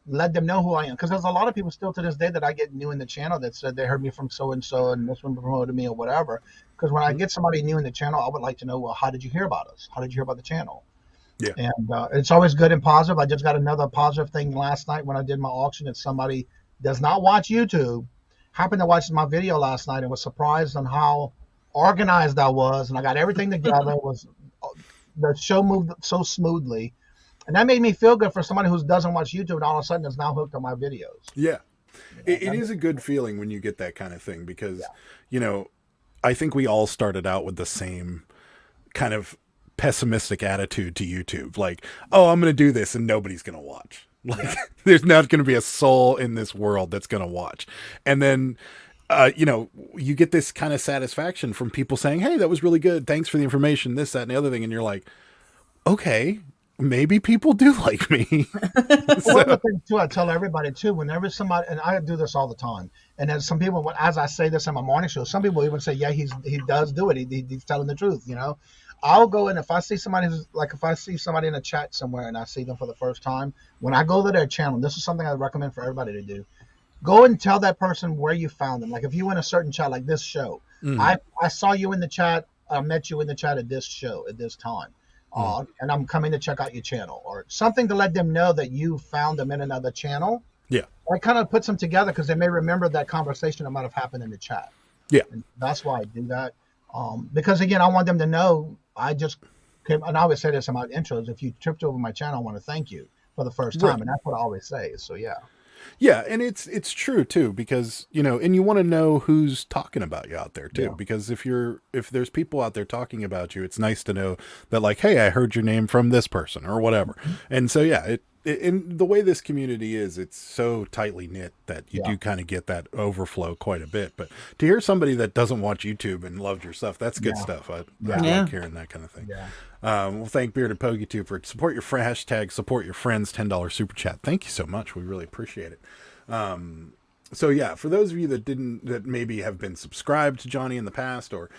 let them know who I am. Because there's a lot of people still to this day that I get new in the channel that said they heard me from so-and-so and this one promoted me or whatever. Because when I get somebody new in the channel, I would like to know, well, how did you hear about us? How did you hear about the channel? Yeah. And it's always good and positive. I just got another positive thing last night when I did my auction, that somebody does not watch YouTube, happened to watch my video last night and was surprised on how organized I was, and I got everything together. The show moved so smoothly, and that made me feel good for somebody who doesn't watch YouTube and all of a sudden is now hooked on my videos. Yeah, it is a good feeling when you get that kind of thing, because you know, I think we all started out with the same kind of pessimistic attitude to YouTube, like, oh, I'm going to do this and nobody's going to watch. Like, there's not going to be a soul in this world that's going to watch, and then you know, you get this kind of satisfaction from people saying, hey, that was really good. Thanks for the information, this, that, and the other thing. And you're like, okay, maybe people do like me. One of the things, too, I tell everybody, too, whenever somebody, and I do this all the time, and as some people, as I say this in my morning show, some people even say, yeah, he does do it. He's telling the truth, you know. I'll go in, if I see somebody if I see somebody in a chat somewhere and I see them for the first time, when I go to their channel, this is something I recommend for everybody to do. Go and tell that person where you found them. Like if you in a certain chat, like this show, I saw you in the chat. I met you in the chat at this show at this time, and I'm coming to check out your channel, or something to let them know that you found them in another channel. Yeah, I kind of puts them together because they may remember that conversation that might have happened in the chat. Yeah, and that's why I do that. Because again, I want them to know I just came, and I always say this in my intros. If you tripped over my channel, I want to thank you for the first time, and that's what I always say. So yeah. Yeah, and it's true too, because you know, and you want to know who's talking about you out there too, because if there's people out there talking about you, it's nice to know that, like, hey, I heard your name from this person or whatever. And so yeah, in the way this community is, it's so tightly knit that you do kind of get that overflow quite a bit. But to hear somebody that doesn't watch YouTube and loved your stuff, that's good stuff. I like hearing that kind of thing. Well, thank Bearded Pogie too for support your hashtag support your friends $10 super chat. Thank you so much. We really appreciate it. So yeah, for those of you that maybe have been subscribed to Johnny in the past or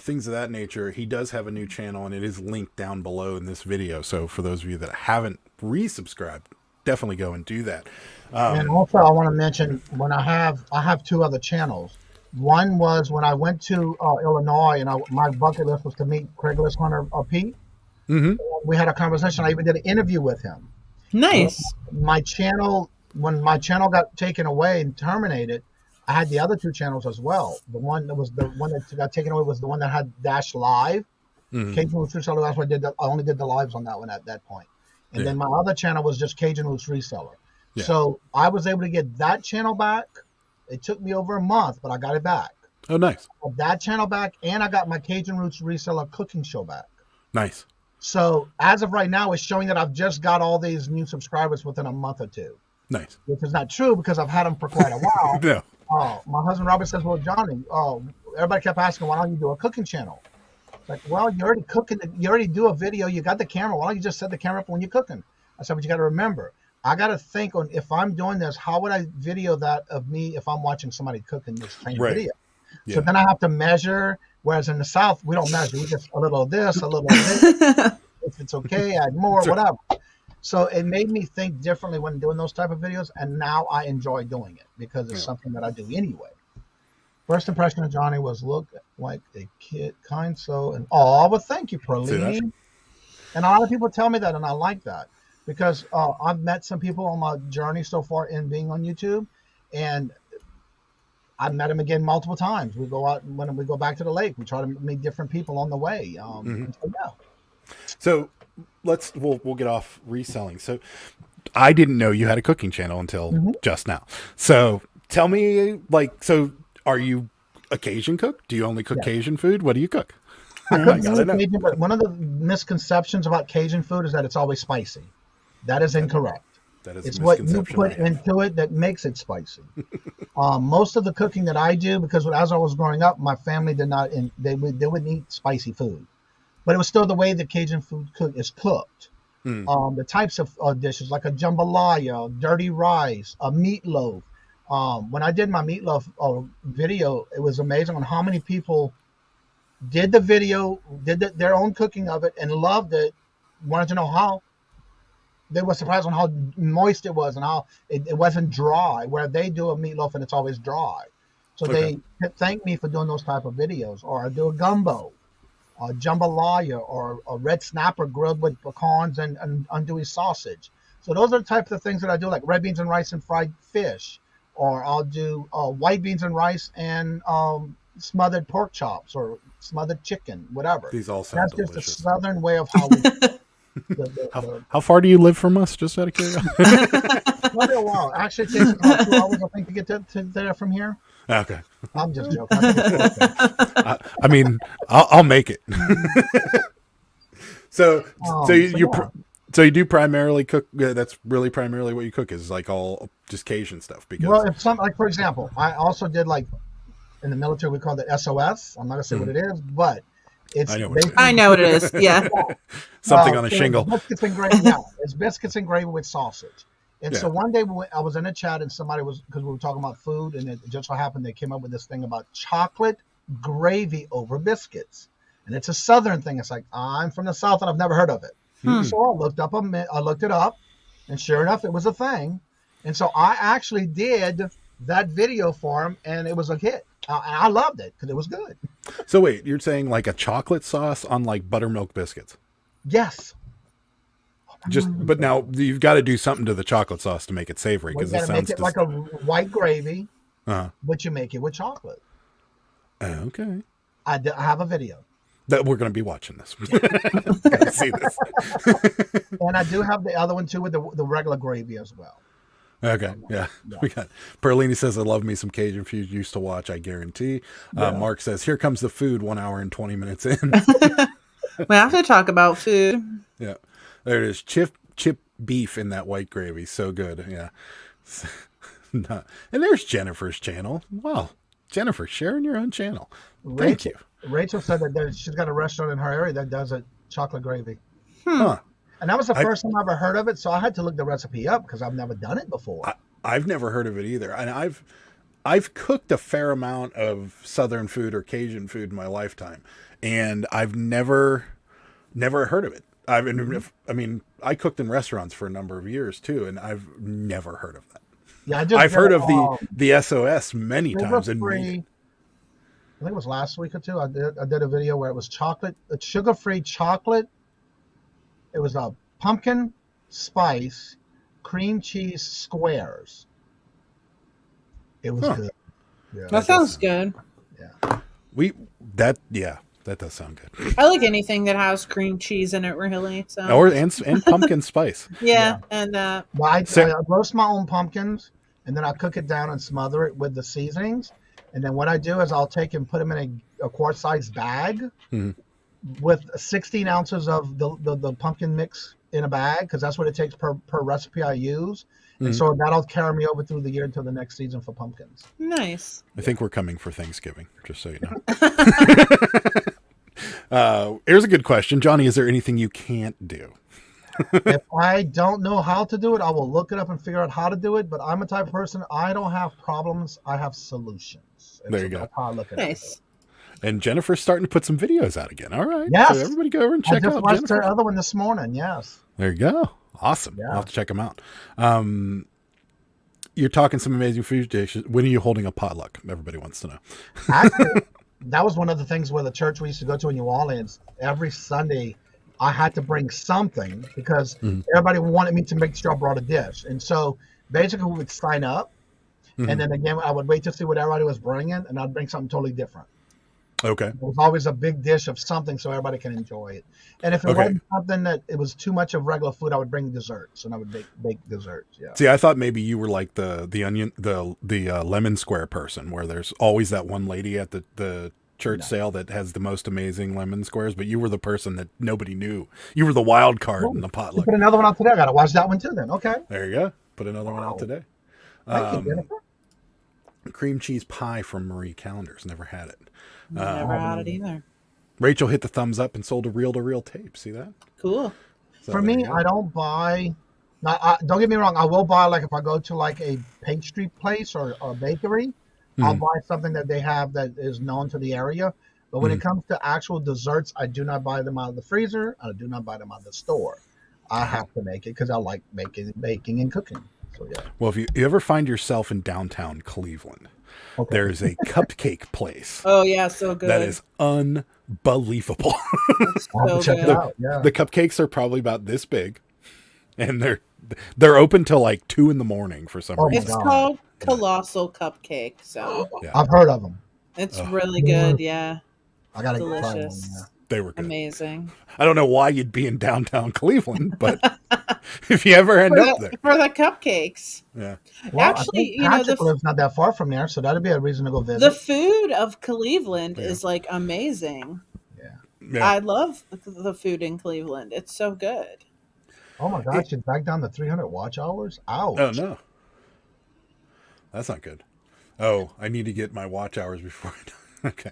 things of that nature, he does have a new channel and it is linked down below in this video. So for those of you that haven't resubscribed, definitely go and do that. And also I want to mention, when I have two other channels. One was when I went to Illinois, and my bucket list was to meet Craigslist hunter Pete. We had a conversation. I even did an interview with him. Nice. When my channel got taken away and terminated, I had the other two channels as well. The one that got taken away was the one that had Dash Live. Cajun Roots Reseller. That's what I only did the lives on that one at that point. And then my other channel was just Kajun Roots Reseller. So I was able to get that channel back. It took me over a month, but I got it back. Oh, nice. I got that channel back, and I got my Kajun Roots Reseller cooking show back. Nice. So as of right now, it's showing that I've just got all these new subscribers within a month or two. Nice. Which is not true because I've had them for quite a while. My husband Robert says, well, Johnny, everybody kept asking, why don't you do a cooking channel? It's like, well, you're already cooking. You already do a video. You got the camera. Why don't you just set the camera up when you're cooking? I said, but you got to remember, I got to think on, if I'm doing this, how would I video that of me if I'm watching somebody cooking this same video? So then I have to measure, whereas in the South, we don't measure. We just a little of this, a little of this. If it's okay, add more, whatever. So it made me think differently when doing those type of videos, and now I enjoy doing it because it's something that I do anyway. First impression of Johnny was look like a kid, kind so, and well, thank you, Perline. And a lot of people tell me that, and I like that. Because I've met some people on my journey so far in being on YouTube, and I've met them again multiple times. We go out when we go back to the lake. We try to meet different people on the way. So we'll get off reselling. So I didn't know you had a cooking channel until just now. So tell me, so are you a Cajun cook? Do you only cook Cajun food? What do you cook? I I couldn't gotta do know. Cajun, but one of the misconceptions about Cajun food is that it's always spicy. That is incorrect. That is It's a what you misconception. put into it that makes it spicy. Most of the cooking that I do, because as I was growing up, my family did not, they would eat spicy food, but it was still the way that Cajun food is cooked. The types of dishes like a jambalaya, dirty rice, a meatloaf. When I did my meatloaf video, it was amazing on how many people did the video, did their own cooking of it, and loved it. Wanted to know how. They were surprised on how moist it was and how it wasn't dry, where they do a meatloaf and it's always dry. So they thank me for doing those type of videos. Or I do a gumbo, a jambalaya, or a red snapper grilled with pecans and andouille sausage. So those are the types of things that I do, like red beans and rice and fried fish. Or I'll do white beans and rice and smothered pork chops or smothered chicken, whatever. These all sound That's delicious. just a southern way of how we How far do you live from us, just out of curiosity? Not a while. Actually, it takes about 2 hours, I think, to get to there from here. Okay. I'm just joking. I think it's okay. I mean, I'll make it. So you do primarily cook. That's really primarily what you cook, is like all just Cajun stuff. Because Well, if some, like for example, I also did, like in the military we call it SOS. I'm not gonna say what it is, but it's I know what it is. I know what it is. Yeah. something on a so shingle. Biscuits and gravy. Yeah, it's biscuits and gravy with sausage. And so Yeah. one day I was in a chat and somebody was, because we were talking about food, and it just so happened they came up with this thing about chocolate gravy over biscuits, and it's a Southern thing. It's like, I'm from the South and I've never heard of it. So I looked it up, and sure enough, it was a thing. And so I actually did that video for him, and it was a hit. I loved it because it was good. So wait, you're saying like a chocolate sauce on like buttermilk biscuits? Yes. But now you've got to do something to the chocolate sauce to make it savory, Well, because you it gotta make sounds it like a white gravy, but you make it with chocolate. okay. I have a video. That we're going to be watching this. Gotta see this. And I do have the other one too with the regular gravy as well. Okay, yeah. We got Perlini says, I love me some Cajun food, used to watch, I guarantee. Mark says, here comes the food 1 hour and 20 minutes in. We have to talk about food. Yeah. There it is. Chip beef in that white gravy. So good. Yeah. And there's Jennifer's channel. Wow. Jennifer, sharing your own channel. Thank you. Rachel said that she's got a restaurant in her area that does a chocolate gravy. Huh. And that was the first time I ever heard of it, so I had to look the recipe up because I've never done it before. I've never heard of it either. And I've cooked a fair amount of Southern food or Cajun food in my lifetime, and I've never heard of it. I mean, I cooked in restaurants for a number of years too, and I've never heard of that. Yeah, I've heard of the SOS many times. And I think it was last week or two. I did a video where it was sugar-free chocolate. It was a pumpkin spice cream cheese squares. It was good. Yeah, That sounds good. yeah. That does sound good. I like anything that has cream cheese in it, really. So And pumpkin spice. yeah, and Well, I roast my own pumpkins, and then I cook it down and smother it with the seasonings. And then what I do is I'll take and put them in a quart-sized bag with 16 ounces of the pumpkin mix in a bag, because that's what it takes per recipe I use. And so that'll carry me over through the year until the next season for pumpkins. nice. I think we're coming for Thanksgiving, just so you know. Here's a good question. Johnny, is there anything you can't do? If I don't know how to do it, I will look it up and figure out how to do it. But I'm a type of person, I don't have problems, I have solutions. And There you go. That's how I look at it. Nice. And Jennifer's starting to put some videos out again. All right. Yes. So everybody go over and I check just out watched Jennifer. the other one this morning. Yes. There you go. Awesome. Yeah. I'll have to check them out. You're talking some amazing food dishes. When are you holding a potluck? Everybody wants to know. Actually, that was one of the things where the church we used to go to in New Orleans, every Sunday I had to bring something because everybody wanted me to make sure I brought a dish. And so basically we would sign up, and then again I would wait to see what everybody was bringing, and I'd bring something totally different. Okay. It was always a big dish of something so everybody can enjoy it. And if it wasn't something that it was too much of regular food, I would bring desserts, and I would bake desserts. Yeah. See, I thought maybe you were like the lemon square person, where there's always that one lady at the church sale that has the most amazing lemon squares, but you were the person that nobody knew. You were the wild card in the potluck. Put another one out today. I got to watch that one too then. Okay. There you go. Put another one out today. Thank you, Jennifer. Cream cheese pie from Marie Callender's. Never had it. Never had it either. Rachel hit the thumbs up and sold a reel-to-reel tape. See that? Cool. So For me, I don't buy. Now, don't get me wrong. I will buy, like, if I go to like a pastry place or a bakery, I'll buy something that they have that is known to the area. But when it comes to actual desserts, I do not buy them out of the freezer. I do not buy them out of the store. I have to make it because I like baking and cooking. So yeah. Well, if you ever find yourself in downtown Cleveland, there's a cupcake place. Oh yeah, so good. That is unbelievable. I'll have to check it out. Yeah. The cupcakes are probably about this big, and they're open till like 2 a.m. for some reason. It's called Colossal Cupcake. So I've heard of them. it's really good. Yeah, I gotta delicious. try one. Yeah. They were good. Amazing. I don't know why you'd be in downtown Cleveland, but if you ever end up there. For the cupcakes. Yeah. Well, Actually, I think Patrick lives not that far from there, so that'd be a reason to go visit. The food of Cleveland is like amazing. Yeah. I love the food in Cleveland. It's so good. Oh my gosh, it's back down to 300 watch hours? Ouch. Oh, no. That's not good. Oh, I need to get my watch hours before I Okay.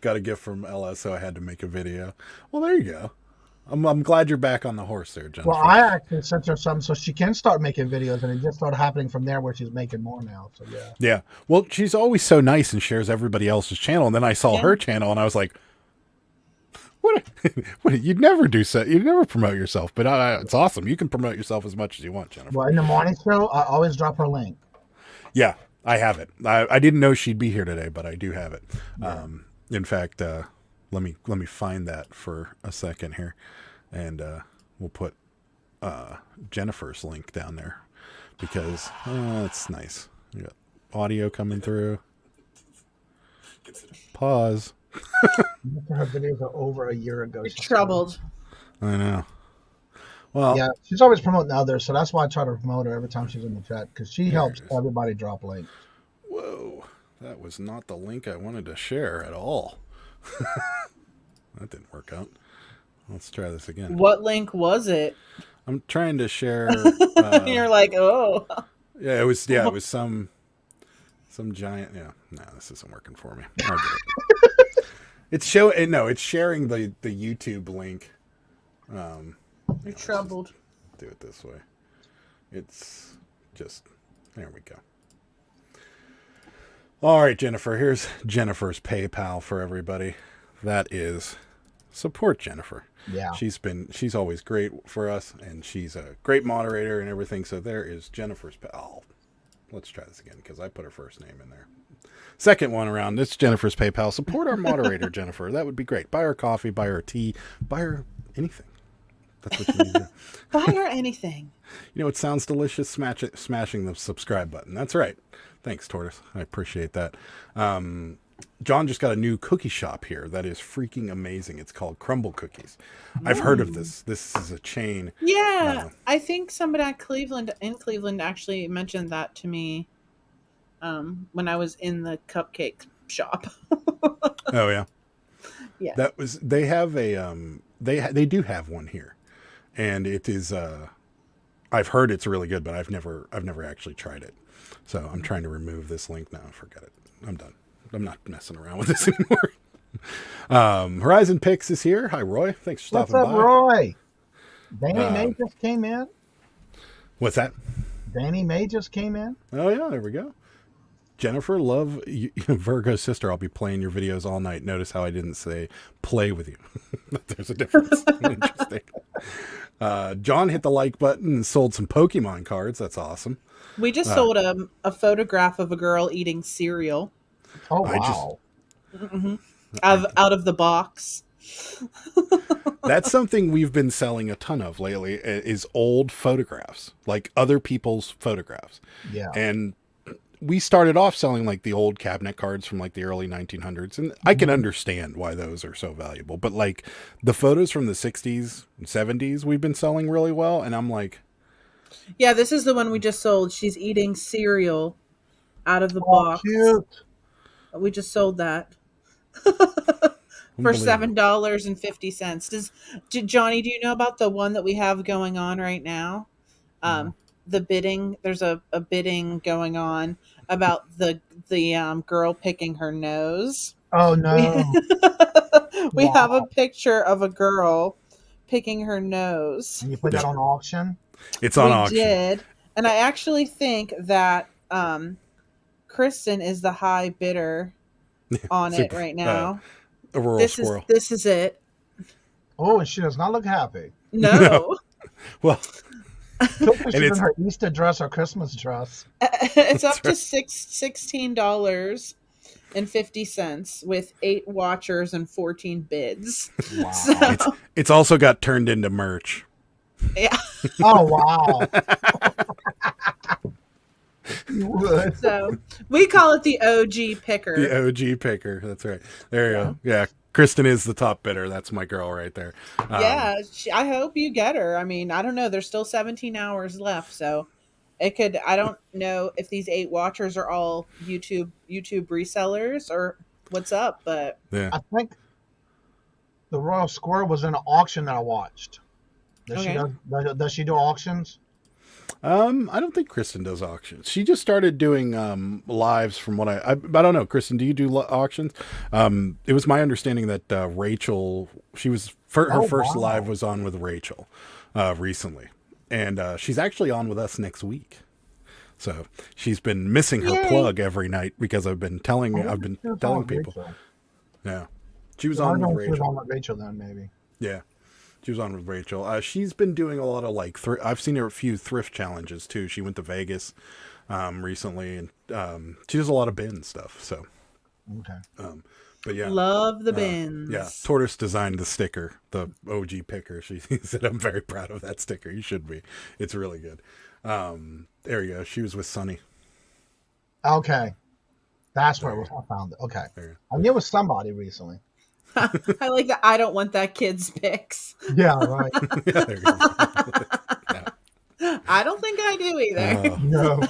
Got a gift from LS, so I had to make a video. Well, there you go. I'm glad you're back on the horse there, Jennifer. Well, I actually sent her some so she can start making videos, and it just started happening from there where she's making more now. So, yeah. Yeah. Well, she's always so nice and shares everybody else's channel. And then I saw her channel, and I was like, what you'd never do so. You'd never promote yourself, but it's awesome. You can promote yourself as much as you want, Jennifer. Well, in the morning show, I always drop her link. Yeah, I have it. I didn't know she'd be here today, but I do have it. Yeah. In fact, let me find that for a second here, and we'll put Jennifer's link down there because it's nice. We got audio coming through. Pause. Her videos are over a year ago. You're troubled. I know. Well, yeah, she's always promoting others, so that's why I try to promote her every time she's in the chat because she helps everybody drop links. Whoa, that was not the link I wanted to share at all. That didn't work out. Let's try this again. What link was it? I'm trying to share. You're like, oh. Yeah, it was some giant. Yeah, no, this isn't working for me. I'll get it. It's sharing the YouTube link. You're troubled. Do it this way. It's just there we go. All right, Jennifer. Here's Jennifer's PayPal for everybody. That is support Jennifer. Yeah. She's always great for us, and she's a great moderator and everything. So there is Jennifer's PayPal. Let's try this again because I put her first name in there. Second one around. It's Jennifer's PayPal. Support our moderator, Jennifer. That would be great. Buy her coffee, buy her tea, buy her anything. That's what you need to do. Buy her anything. You know, it sounds delicious. Smashing the subscribe button. That's right. Thanks, Tortoise. I appreciate that. John just got a new cookie shop here that is freaking amazing. It's called Crumble Cookies. I've heard of this. This is a chain. Yeah, I think somebody in Cleveland actually mentioned that to me when I was in the cupcake shop. Oh yeah. Yeah. They have a they do have one here, and it is I've heard it's really good, but I've never actually tried it. So I'm trying to remove this link now. Forget it. I'm done. I'm not messing around with this anymore. Horizon Picks is here. Hi, Roy. Thanks for stopping by. What's up, Roy? Danny May just came in. What's that? Danny May just came in. Oh, yeah. There we go. Jennifer, love Virgo's sister. I'll be playing your videos all night. Notice how I didn't say play with you. There's a difference. Interesting. John hit the like button and sold some Pokemon cards. That's awesome. We just sold a photograph of a girl eating cereal. Oh, wow. Out of the box. That's something we've been selling a ton of lately is old photographs, like other people's photographs. Yeah. And we started off selling like the old cabinet cards from like the early 1900s. And I can understand why those are so valuable. But like the photos from the 60s and 70s, we've been selling really well. And I'm like, yeah, this is the one we just sold. She's eating cereal out of the box. Cute. We just sold that for $7.50. Johnny, do you know about the one that we have going on right now? The bidding, there's a bidding going on about the girl picking her nose. Oh no! We Wow. have a picture of a girl picking her nose. And you put that on auction? It's on We auction. did, and I actually think that Kristen is the high bidder on it right now. Aurora squirrel. This is it. Oh, and she does not look happy. No. Well, She's in her Easter dress or Christmas dress. It's up to $16.50 with 8 watchers and 14 bids. Wow. So, it's also got turned into merch. yeah. Oh wow. You would. So we call it the OG picker. The OG picker. That's right. There you go. Yeah. Kristen is the top bidder. That's my girl right there. Yeah. I hope you get her. I mean, I don't know. There's still 17 hours left. So it could, I don't know if these 8 watchers are all YouTube resellers or what's up, but I think the Royal Squirrel was in an auction that I watched. Does she do auctions? I don't think Kristen does auctions. She just started doing lives from what I don't know. Kristen, do you do auctions? It was my understanding that Rachel, her first live was on with Rachel recently. And she's actually on with us next week. So she's been missing her plug every night because I've been telling people. Rachel. Yeah. She was on with Rachel. She was on with Rachel then, maybe. Yeah. She was on with Rachel. She's been doing a lot of I've seen her a few thrift challenges too. She went to Vegas recently, and she does a lot of bin stuff. So, okay. But yeah, love the bins. Yeah, Tortoise designed the sticker, the OG picker. She said, "I'm very proud of that sticker. You should be. It's really good." There you go. She was with Sunny. Okay, that's where it was. I found it. Okay, I knew it was somebody recently. I like that. I don't want that kid's pics. Yeah, right. Yeah, there you go. Yeah. I don't think I do either. No.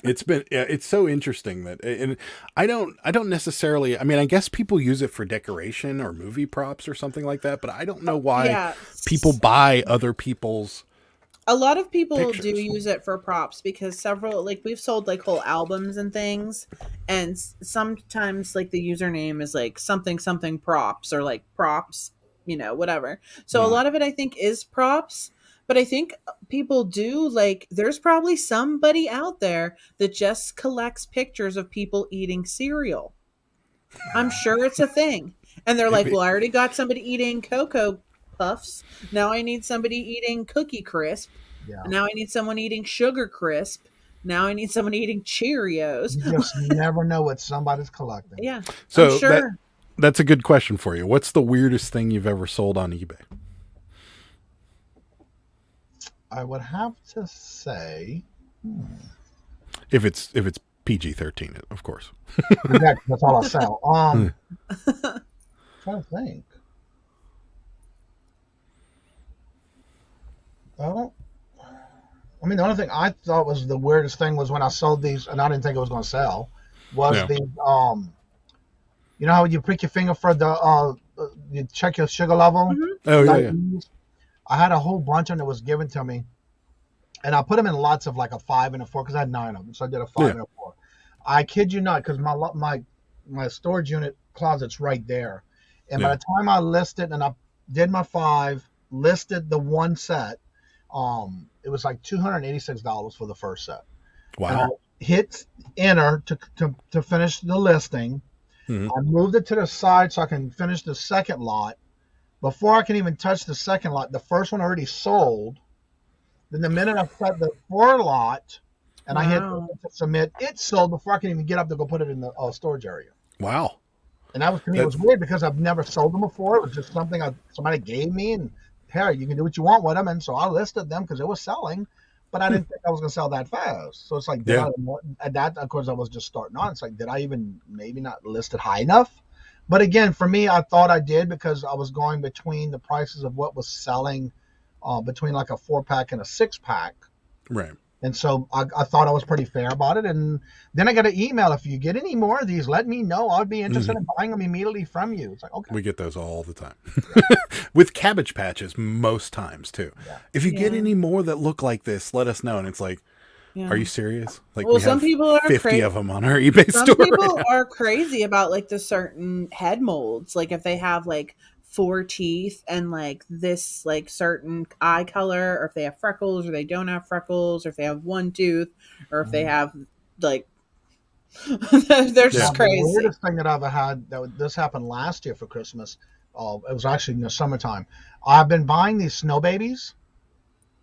It's so interesting that, and I don't necessarily, I mean, I guess people use it for decoration or movie props or something like that, but I don't know why people buy other people's. A lot of people pictures. do use it for props because we've sold whole albums and things, and sometimes the username is something props or props, whatever. So a lot of it I think is props, but I think people do there's probably somebody out there that just collects pictures of people eating cereal. I'm sure it's a thing. And they're like, well, I already got somebody eating Cocoa Puffs. Now I need somebody eating Cookie Crisp. Yeah. Now I need someone eating Sugar Crisp. Now I need someone eating Cheerios. You just never know what somebody's collecting. Yeah. So I'm sure. That's a good question for you. What's the weirdest thing you've ever sold on eBay? I would have to say, If it's PG-13, of course. that's all I sell. Trying to think. The only thing I thought was the weirdest thing was when I sold these, and I didn't think it was going to sell, was the, you know how you prick your finger for the, you check your sugar level? Mm-hmm. Oh, yeah. I had a whole bunch of them that was given to me, and I put them in lots of a 5 and a 4 because I had 9 of them, so I did a 5 and a 4. I kid you not, because my storage unit closet's right there, and by the time I listed and I did my 5, listed the one set, it was $286 for the first set. Wow. And I hit enter to finish the listing. Mm-hmm. I moved it to the side so I can finish the second lot. Before I can even touch the second lot, the first one already sold. Then the minute I set the 4 lot and I hit submit, it sold before I can even get up to go put it in the storage area. Wow. And that was, to me, it was weird because I've never sold them before. It was just something somebody gave me, and hey, you can do what you want with them. And so I listed them because it was selling, but I didn't think I was going to sell that fast. So it's at that, of course, I was just starting on. It's did I even maybe not list it high enough? But again, for me, I thought I did because I was going between the prices of what was selling between a 4-pack and a 6-pack. Right. And so I thought I was pretty fair about it. And then I got an email. If you get any more of these, let me know. I'd be interested in buying them immediately from you. It's like, okay. We get those all the time. With Cabbage Patches most times too. Yeah. If you get any more that look like this, let us know. And it's like, are you serious? Like, well, we some have people are 50 of them on our eBay store. Some people are crazy about like the certain head molds. Like if they have like 4 teeth and like this like certain eye color, or if they have freckles or they don't have freckles, or if they have 1 tooth, or if they have like they're just crazy. The weirdest thing that I've had, this happened last year for Christmas. It was actually in the summertime. I've been buying these snow babies,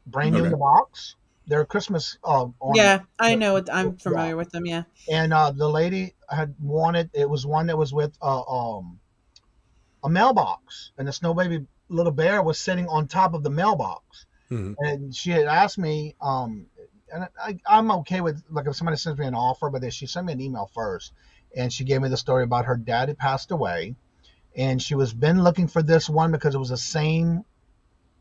brand new in the box. They're Christmas yeah, I know it. I'm familiar with them. Yeah. And the lady had wanted, it was one that was with a mailbox, and the snow baby little bear was sitting on top of the mailbox. And she had asked me, and I'm okay with, like, if somebody sends me an offer, but she sent me an email first, and she gave me the story about her dad had passed away, and she was been looking for this one because it was the same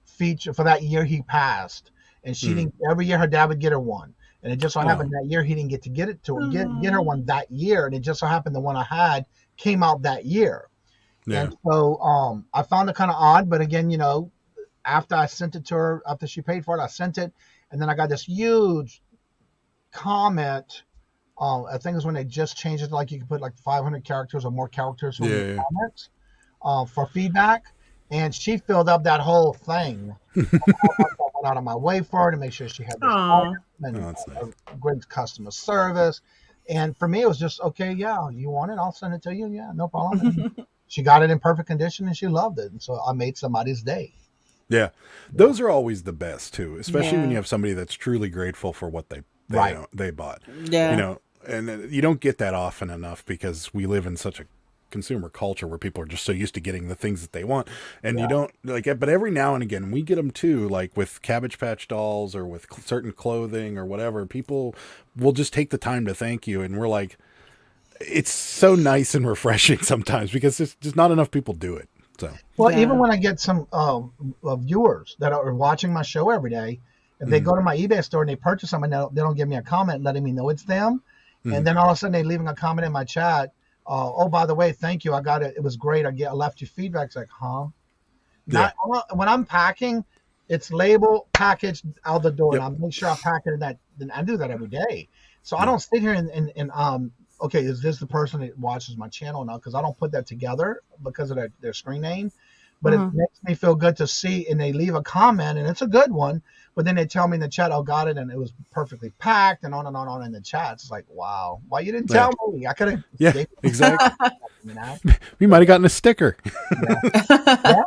feature for that year he passed. And she didn't. Every year, her dad would get her one, and it just so happened that year he didn't get to get it to her, get her one that year, and it just so happened the one I had came out that year. Yeah. And so I found it kind of odd, but again, after I sent it to her, after she paid for it, I sent it, and then I got this huge comment. I think it was when they just changed it, like you can put like 500 characters or more characters in the comments for feedback, and she filled up that whole thing. Out of my way for her to make sure she had this item and great customer service. And for me, it was just, okay, yeah, you want it? I'll send it to you. Yeah, no problem. She got it in perfect condition and she loved it. And so I made somebody's day. Yeah. Those are always the best too, especially when you have somebody that's truly grateful for what they bought. Yeah. And you don't get that often enough because we live in such a consumer culture where people are just so used to getting the things that they want, and you don't like it. But every now and again we get them too, like with Cabbage Patch dolls or with certain clothing or whatever. People will just take the time to thank you, and we're like, it's so nice and refreshing sometimes because there's just not enough people do it. So even when I get some viewers that are watching my show every day, if they go to my eBay store and they purchase something, they don't give me a comment letting me know it's them, and then all of a sudden they're leaving a comment in my chat. Oh, by the way, thank you. I got it. It was great. I left you feedback. It's like, huh? When I'm packing, it's labeled, packaged, out the door. And I make sure I pack it in that. And I do that every day. So I don't sit here and okay, is this the person that watches my channel now? Because I don't put that together because of their screen name. But it makes me feel good to see, and they leave a comment, and it's a good one. But then they tell me in the chat, "Oh, got it," and it was perfectly packed, and on in the chat. It's like, wow, why you didn't tell me? I could have. Yeah, exactly. We might have gotten a sticker. Yeah.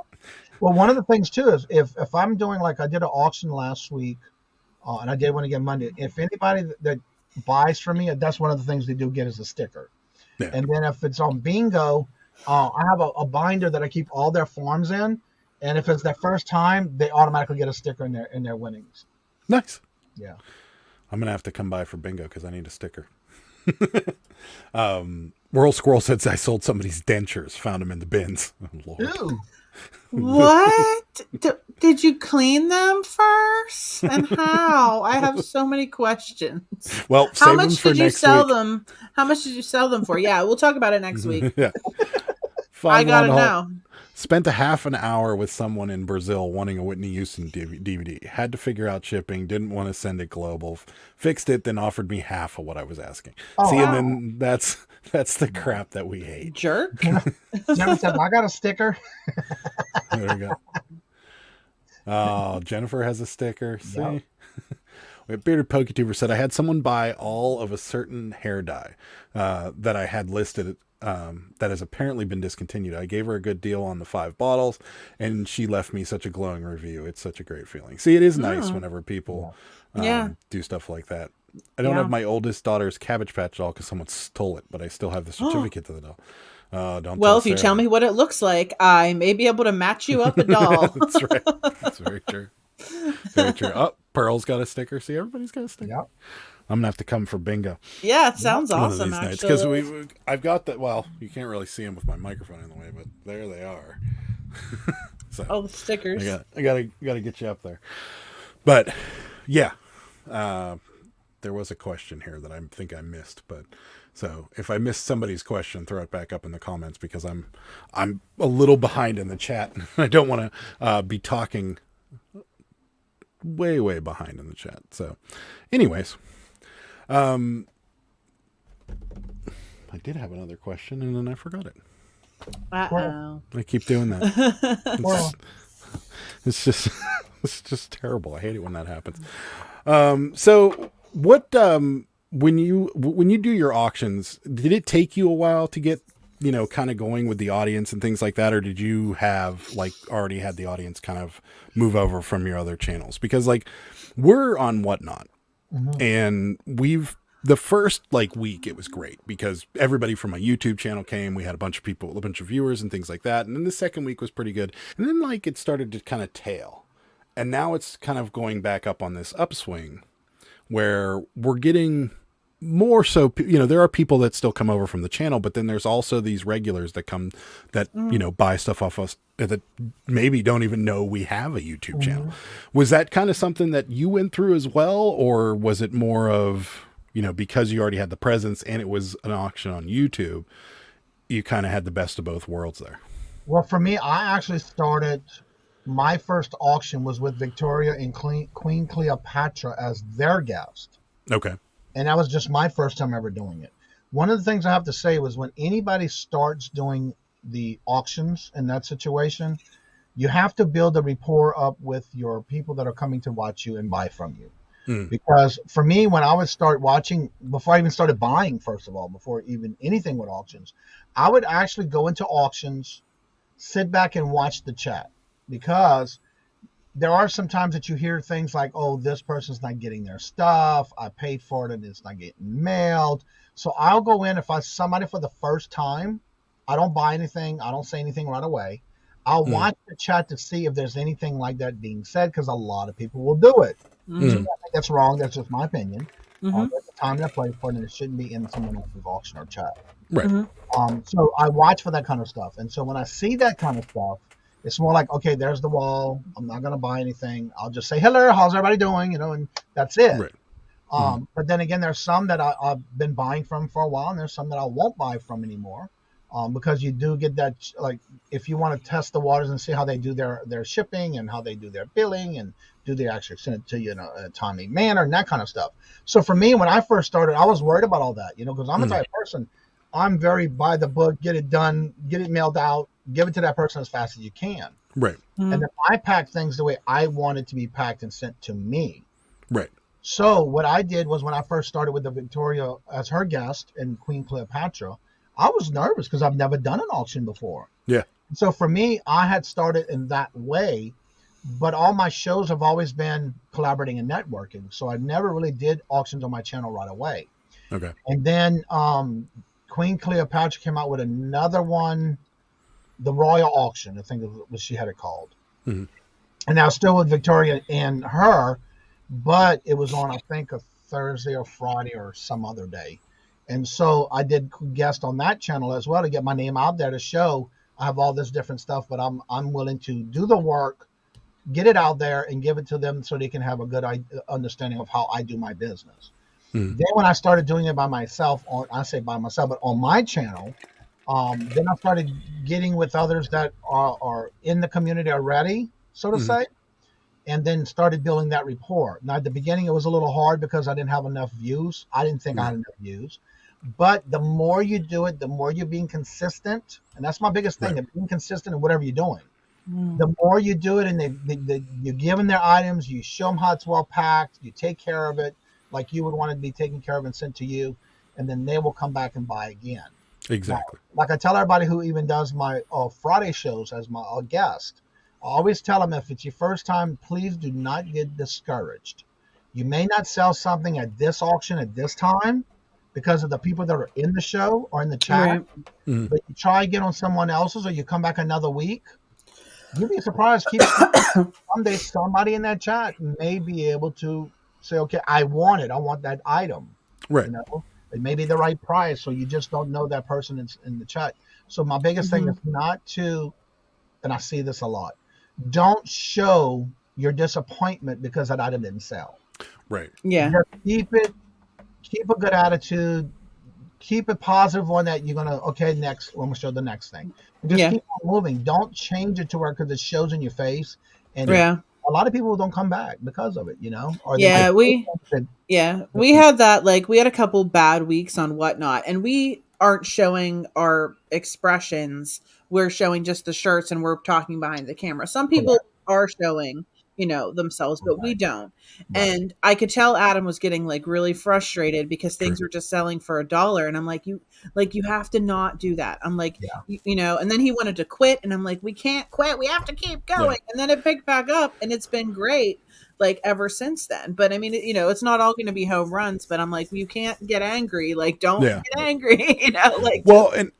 Well, one of the things too is if I'm doing, like I did an auction last week, and I did one again Monday. If anybody that buys from me, that's one of the things they do get is a sticker. Yeah. And then if it's on bingo. I have a binder that I keep all their forms in, and if it's their first time, they automatically get a sticker in their winnings. Nice. Yeah. I'm gonna have to come by for bingo because I need a sticker. Whirl Squirrel says I sold somebody's dentures, found them in the bins. Oh, Lord. Ew. What? Did you clean them first? And how? I have so many questions. Well, how much did you sell them? How much did you sell them for? Yeah, we'll talk about it next week. Yeah. I gotta know. Spent a half an hour with someone in Brazil wanting a Whitney Houston DVD. Had to figure out shipping. Didn't want to send it global. Fixed it, then offered me half of what I was asking. And then that's the crap that we hate. Jerk. Jennifer said, I got a sticker. There we go. Oh, Jennifer has a sticker. See? Yep. Bearded PokeTuber said, I had someone buy all of a certain hair dye that I had listed that has apparently been discontinued. I gave her a good deal on the 5 bottles, and she left me such a glowing review. It's such a great feeling. See, it is nice whenever people do stuff like that. I don't have my oldest daughter's Cabbage Patch doll because someone stole it, but I still have the certificate to the doll. Well, if you tell me what it looks like, I may be able to match you up a doll. That's right. That's very true. Very true. Oh, Pearl's got a sticker. See, everybody's got a sticker. Yep. I'm gonna have to come for bingo. Yeah, it sounds awesome. Actually, because I've got that. Well, you can't really see them with my microphone in the way, but there they are. So, the stickers. I gotta get you up there. But yeah, there was a question here that I think I missed, but so if I missed somebody's question, throw it back up in the comments because I'm a little behind in the chat. I don't want to be talking way behind in the chat. So, anyways, I did have another question and then I forgot it. Uh-oh. I keep doing that. It's just terrible. I hate it when that happens. So what, when you do your auctions, did it take you a while to get, kind of going with the audience and things like that? Or did you have already had the audience kind of move over from your other channels? Because we're on Whatnot and the first week it was great because everybody from my YouTube channel came. We had a bunch of viewers and things like that. And then the second week was pretty good. And then it started to kind of tail. And now it's kind of going back up on this upswing where we're getting more so, there are people that still come over from the channel, but then there's also these regulars that come that, buy stuff off us that maybe don't even know we have a YouTube channel. Was that kind of something that you went through as well? Or was it more of, because you already had the presence and it was an auction on YouTube, you kind of had the best of both worlds there? Well, for me, I actually started, my first auction was with Victoria and Queen Cleopatra as their guest. Okay. And that was just my first time ever doing it. One of the things I have to say was when anybody starts doing the auctions in that situation, you have to build a rapport up with your people that are coming to watch you and buy from you. Because for me, when I would start watching, before I even started buying, first of all, before even anything with auctions, I would actually go into auctions, sit back and watch the chat. Because there are some times that you hear things like, oh, this person's not getting their stuff. I paid for it and it's not getting mailed. So I'll go in, if I somebody for the first time, I don't buy anything. I don't say anything right away. I'll watch the chat to see if there's anything like that being said, because a lot of people will do it. So I think that's wrong. That's just my opinion. There's a time and a place for it, and it shouldn't be in someone else's auction or chat. Right. So I watch for that kind of stuff. And so when I see that kind of stuff, it's more like, okay, there's the wall. I'm not going to buy anything. I'll just say, hello, how's everybody doing? And that's it. Right. But then again, there's some that I've been buying from for a while, and there's some that I won't buy from anymore. Because you do get that, if you want to test the waters and see how they do their shipping and how they do their billing and do they actually send it to you in a timely manner and that kind of stuff. So for me, when I first started, I was worried about all that, because I'm the type of person, I'm very by the book, get it done, get it mailed out, give it to that person as fast as you can. Right. And then I pack things the way I want it to be packed and sent to me. Right. So what I did was when I first started with the Victoria as her guest and Queen Cleopatra, I was nervous because I've never done an auction before. Yeah. So for me, I had started in that way, but all my shows have always been collaborating and networking. So I never really did auctions on my channel right away. Okay. And then Queen Cleopatra came out with another one, the Royal Auction, I think was she had it called. And I was still with Victoria and her, but it was on, I think, a Thursday or Friday or some other day. And so I did guest on that channel as well to get my name out there to show I have all this different stuff, but I'm willing to do the work, get it out there, and give it to them so they can have a good understanding of how I do my business. Then when I started doing it by myself, I say by myself, but on my channel, then I started getting with others that are in the community already, so to say, and then started building that rapport. Now, at the beginning, it was a little hard because I didn't have enough views. I didn't think I had enough views. But the more you do it, the more you're being consistent. And that's my biggest thing, being consistent in whatever you're doing. The more you do it and you give them their items, you show them how it's well packed, you take care of it like you would want it to be taken care of and sent to you, and then they will come back and buy again. Exactly. Now, like I tell everybody who even does my Friday shows as my guest, I always tell them, if it's your first time, please do not get discouraged. You may not sell something at this auction at this time because of the people that are in the show or in the chat, but you try again on someone else's, or you come back another week. You'd be surprised. Someday somebody in that chat may be able to say, okay, I want it. I want that item. Right. It may be the right price, so you just don't know that person is in the chat. So my biggest thing is not to, and I see this a lot, don't show your disappointment because that item didn't sell. Right. Yeah. Just keep it keep a good attitude, keep a positive one that you're gonna next. I'm gonna show the next thing. And just keep on moving. Don't change it to where because it shows in your face. And a lot of people don't come back because of it, Or we had that. Like we had a couple bad weeks on Whatnot, and we aren't showing our expressions. We're showing just the shirts, and we're talking behind the camera. Some people are showing themselves, but we don't. And I could tell Adam was getting like really frustrated because things were just selling for $1. And I'm like, you have to not do that. I'm like, and then he wanted to quit. And I'm like, we can't quit. We have to keep going. And then it picked back up and it's been great like ever since then. But I mean, it's not all going to be home runs, but I'm like, you can't get angry. Like, don't get angry, like, well, and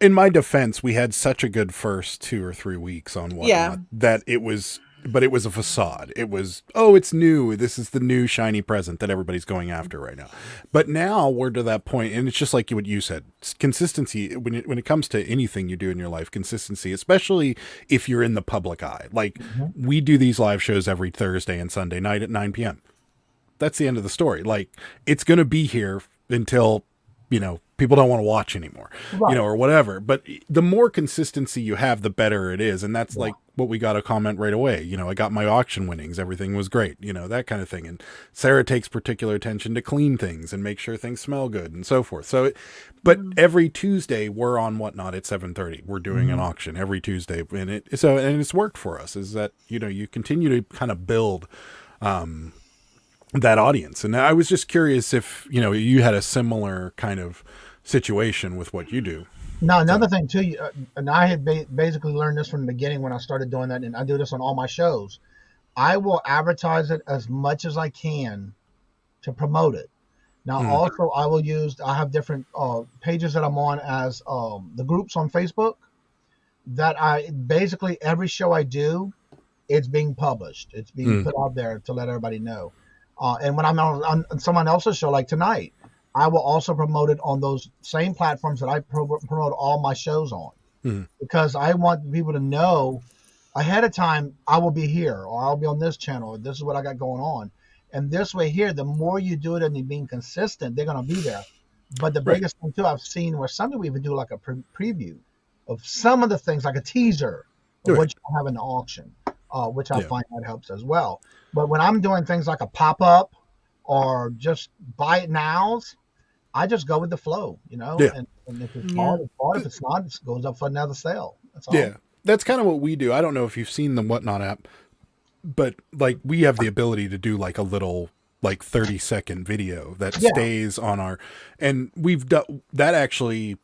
in my defense, we had such a good first 2 or 3 weeks on Whatnot that it was a facade. It was, it's new. This is the new shiny present that everybody's going after right now. But now we're to that point, and it's just like what you said. Consistency, when it comes to anything you do in your life, consistency, especially if you're in the public eye. Like, we do these live shows every Thursday and Sunday night at 9 p.m. That's the end of the story. Like, it's going to be here until, people don't want to watch anymore, or whatever. But the more consistency you have, the better it is. And that's like what we got a comment right away. I got my auction winnings. Everything was great, that kind of thing. And Sarah takes particular attention to clean things and make sure things smell good and so forth. So, but every Tuesday we're on Whatnot at 7:30. We're doing an auction every Tuesday. And it's worked for us is that, you continue to kind of build, that audience. And I was just curious if, you had a similar kind of situation with what you do. Now, another thing too, and I had basically learned this from the beginning when I started doing that, and I do this on all my shows. I will advertise it as much as I can to promote it. Now, also I have different pages that I'm on as the groups on Facebook that I basically every show I do, it's being published. It's being put out there to let everybody know. And when I'm on someone else's show, like tonight, I will also promote it on those same platforms that I promote all my shows on, because I want people to know ahead of time, I will be here, or I'll be on this channel, or this is what I got going on. And this way here, the more you do it and you're being consistent, they're going to be there. But the biggest thing too, I've seen where some people even do like a preview of some of the things, like a teaser of what you have in the auction, which I find that helps as well. But when I'm doing things like a pop-up or just buy it nows, I just go with the flow, and if it's bought, it's bought. If it's not, it goes up for another sale. That's all. Yeah, that's kind of what we do. I don't know if you've seen the Whatnot app, but like we have the ability to do like a little 30-second video that stays on our, and we've done that actually.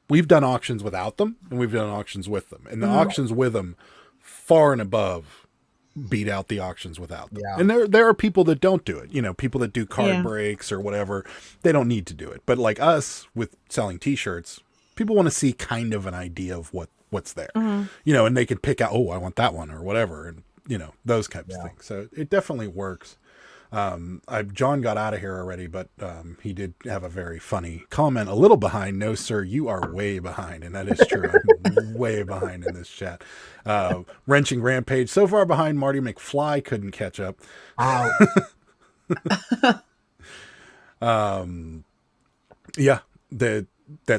We've done auctions without them, and we've done auctions with them, and the auctions with them far and above beat out the auctions without them. And there are people that don't do it, people that do card breaks or whatever, they don't need to do it. But like us with selling t-shirts, people want to see kind of an idea of what's there, and they can pick out, I want that one or whatever. And, those types of things. So it definitely works. John got out of here already, but he did have a very funny comment. A little behind. No, sir, you are way behind, and that is true. I'm way behind in this chat. Wrenching Rampage, so far behind. Marty McFly couldn't catch up. That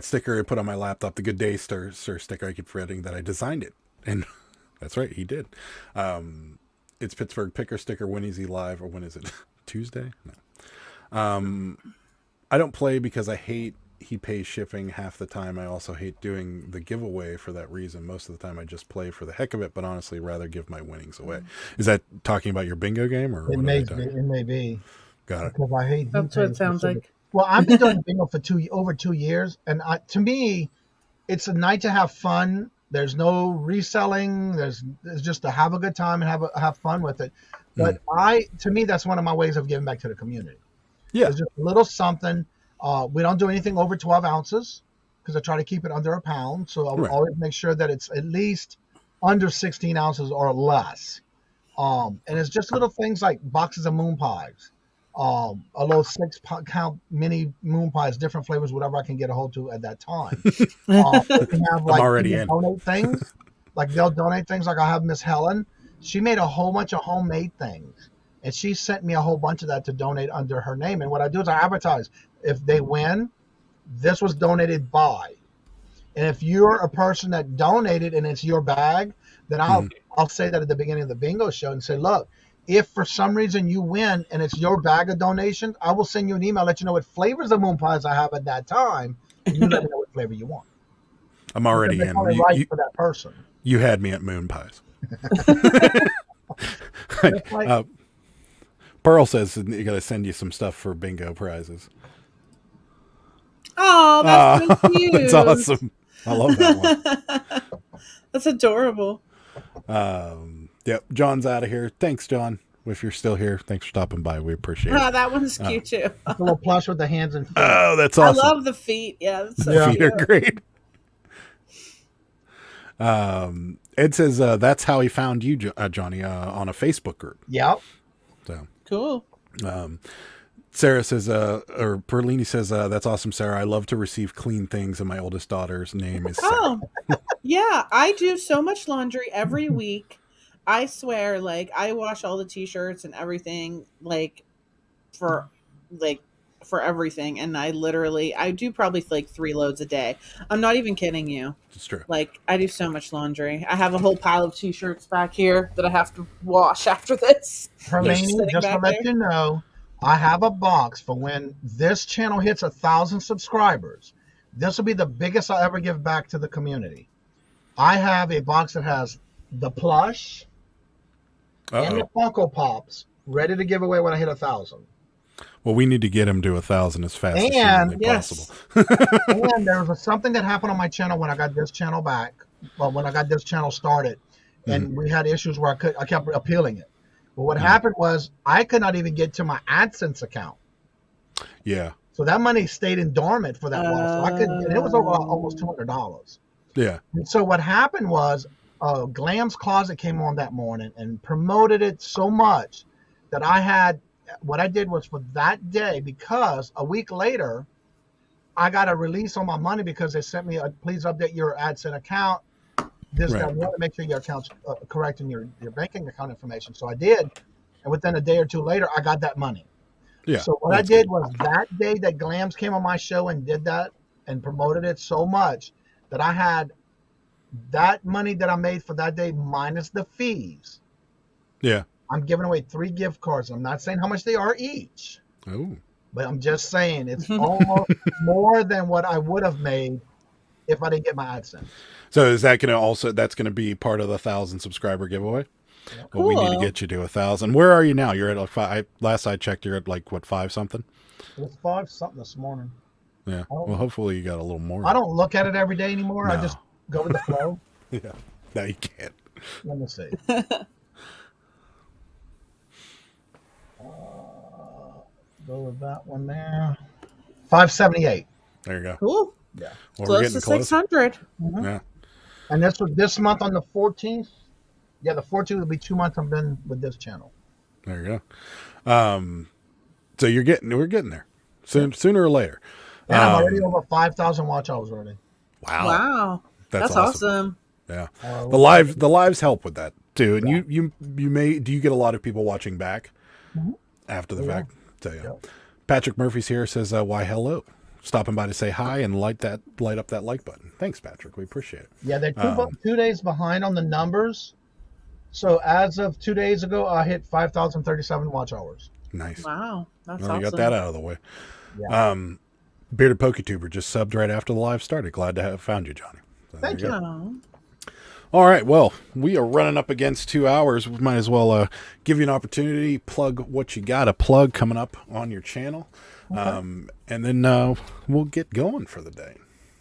sticker I put on my laptop, the Good Day Sir sticker. I keep forgetting that I designed it, and that's right, he did. It's Pittsburgh picker sticker. When is he live, or when is it? Tuesday? No. I don't play because I hate he pays shipping half the time. I also hate doing the giveaway for that reason. Most of the time I just play for the heck of it, but honestly rather give my winnings away. Is that talking about your bingo game, or it may be. Got it. Because I hate. That's what it sounds like. Well, I've been doing bingo for over 2 years, and to me, it's a night to have fun. There's no reselling. There's just to have a good time and have fun with it. But to me, that's one of my ways of giving back to the community. Yeah, it's just a little something. We don't do anything over 12 ounces because I try to keep it under a pound. So I always make sure that it's at least under 16 ounces or less. And it's just little things like boxes of moon pies, a little 6-count mini moon pies, different flavors, whatever I can get a hold to at that time. We have, like, I'm already in. Donate things. Like they'll donate things. Like I have Miss Helen. She made a whole bunch of homemade things, and she sent me a whole bunch of that to donate under her name. And what I do is I advertise. if they win, this was donated by. And if you're a person that donated and it's your bag, then I'll say that at the beginning of the bingo show and say, look, if for some reason you win and it's your bag of donations, I will send you an email, let you know what flavors of moon pies I have at that time, and you let me know what flavor you want. I'm already in. Right for that person. You had me at moon pies. Pearl says you got to send you some stuff for bingo prizes. Oh, that's so cute. That's awesome. I love that one. That's adorable. Yep. John's out of here. Thanks, John. If you're still here, thanks for stopping by. We appreciate it. That one's cute too. A little plush with the hands and feet. Oh, that's awesome. I love the feet. Yeah, that's so the feet are great. Ed says that's how he found you, Johnny, on a Facebook group. Yep. So cool. Sarah says, or Perlini says, that's awesome, Sarah. I love to receive clean things, and my oldest daughter's name is Sarah. Oh, yeah. I do so much laundry every week. I swear, like, I wash all the t-shirts and everything, for everything. And I do probably like 3 loads a day. I'm not even kidding you. It's true. Like, I do so much laundry. I have a whole pile of t-shirts back here that I have to wash after this. Perlini, just to let you know, I have a box for when this channel hits 1,000 subscribers. This will be the biggest I'll ever give back to the community. I have a box that has the plush and the Funko Pops ready to give away when I hit 1,000. Well, we need to get him to 1,000 as fast as humanly possible. And there was something that happened on my channel when I got this channel back. Well, when I got this channel started, and we had issues where I kept appealing it. But what happened was I could not even get to my AdSense account. Yeah. So that money stayed in dormant for that while. So and it was over almost $200. Yeah. And so what happened was Glam's Closet came on that morning and promoted it so much that what I did was for that day, because a week later, I got a release on my money because they sent me please update your AdSense account. I want to make sure your account's correct in your banking account information. So I did. And within a day or two later, I got that money. Yeah. So what I did was that day that Glams came on my show and did that and promoted it so much that I had that money that I made for that day minus the fees. Yeah. I'm giving away 3 gift cards. I'm not saying how much they are each. Oh. But I'm just saying it's almost more than what I would have made if I didn't get my AdSense. So is that going to that's going to be part of the 1,000 subscriber giveaway? Yeah. Well, we need to get you to 1,000. Where are you now? You're at like 5. Last I checked, you're at like what, 5 something? It was 5 something this morning. Yeah. Well, hopefully you got a little more. I don't look at it every day anymore. No. I just go with the flow. Yeah. No, you can't. Let me see. Go with that one there. 578. There you go. Cool. Yeah. Well, close to 600. Mm-hmm. Yeah. And this month on the 14th. Yeah, the 14th will be 2 months I've been with this channel. There you go. So we're getting there sooner or later. And I'm already over 5,000 watch hours already. Wow. That's awesome. Yeah. The lives help with that too. And you do you get a lot of people watching back after the fact? So yeah. Patrick Murphy's here, says why hello. Stopping by to say hi and light up that like button. Thanks, Patrick. We appreciate it. Yeah, they're 2 days behind on the numbers. So as of 2 days ago, I hit 5,037 watch hours. Nice. Wow. That's awesome. You got that out of the way. Yeah. Bearded Poketuber just subbed right after the live started. Glad to have found you, Johnny. So Thank you. All right. Well, we are running up against 2 hours. We might as well give you an opportunity, plug what you got to plug coming up on your channel. Okay. And then we'll get going for the day.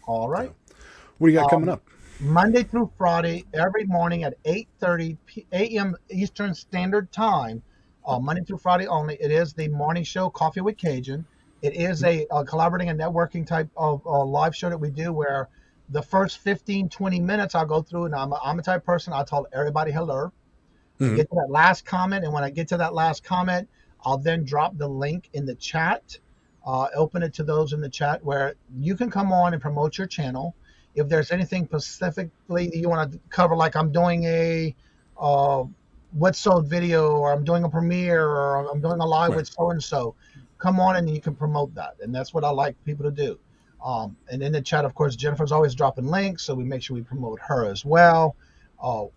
All right. So, what do you got coming up? Monday through Friday, every morning at 8:30 a.m. Eastern Standard Time. Monday through Friday only. It is the morning show, Coffee with Kajun. It is a collaborating and networking type of live show that we do where the first 15, 20 minutes I'll go through, and I'm a type of person, I'll tell everybody hello. Get to that last comment, and when I get to that last comment, I'll then drop the link in the chat, open it to those in the chat where you can come on and promote your channel. If there's anything specifically you want to cover, like I'm doing a what's sold video, or I'm doing a premiere, or I'm doing a live with so-and-so, come on and you can promote that. And that's what I like people to do. And in the chat, of course, Jennifer's always dropping links, so we make sure we promote her as well.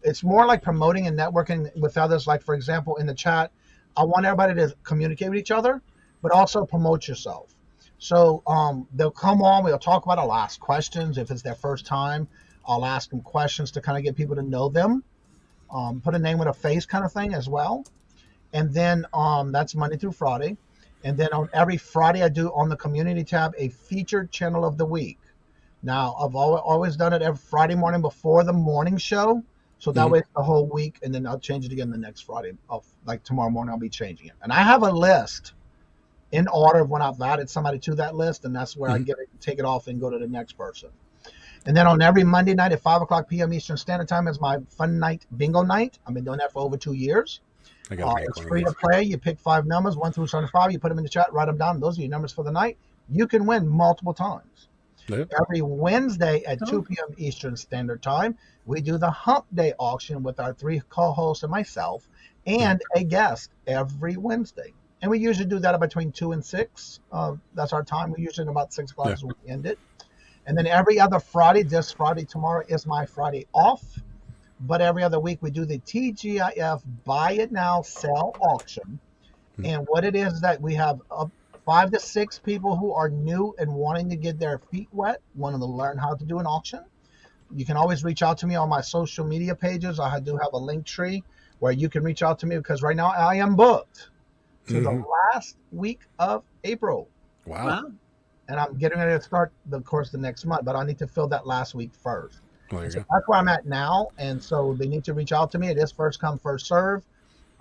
It's more like promoting and networking with others. Like, for example, in the chat, I want everybody to communicate with each other, but also promote yourself. So they'll come on, we'll talk about, I'll ask questions. If it's their first time, I'll ask them questions to kind of get people to know them. Put a name with a face kind of thing as well. And then that's Monday through Friday. And then on every Friday, I do on the community tab a featured channel of the week. Now, I've always done it every Friday morning before the morning show. So that way it's the whole week. And then I'll change it again the next Friday. Like tomorrow morning, I'll be changing it. And I have a list in order of when I've added somebody to that list. And that's where I take it off and go to the next person. And then on every Monday night at 5 o'clock p.m. Eastern Standard Time is my fun night bingo night. I've been doing that for over 2 years. It's free to play. You pick 5 numbers, 1 through 75. You put them in the chat, write them down. Those are your numbers for the night. You can win multiple times. Yep. Every Wednesday at 2 p.m. Eastern Standard Time, we do the Hump Day auction with our 3 co-hosts and myself and a guest every Wednesday. And we usually do that between 2 and 6. That's our time. We usually about 6 o'clock is when we end it. And then every other Friday, this Friday, tomorrow is my Friday off. But every other week we do the TGIF Buy It Now Sell Auction. And what it is that we have 5 to 6 people who are new and wanting to get their feet wet, wanting to learn how to do an auction. You can always reach out to me on my social media pages. I do have a link tree where you can reach out to me because right now I am booked to the last week of April. Wow. And I'm getting ready to start the course the next month, but I need to fill that last week first. So that's where I'm at now. And so they need to reach out to me. It is first come, first serve.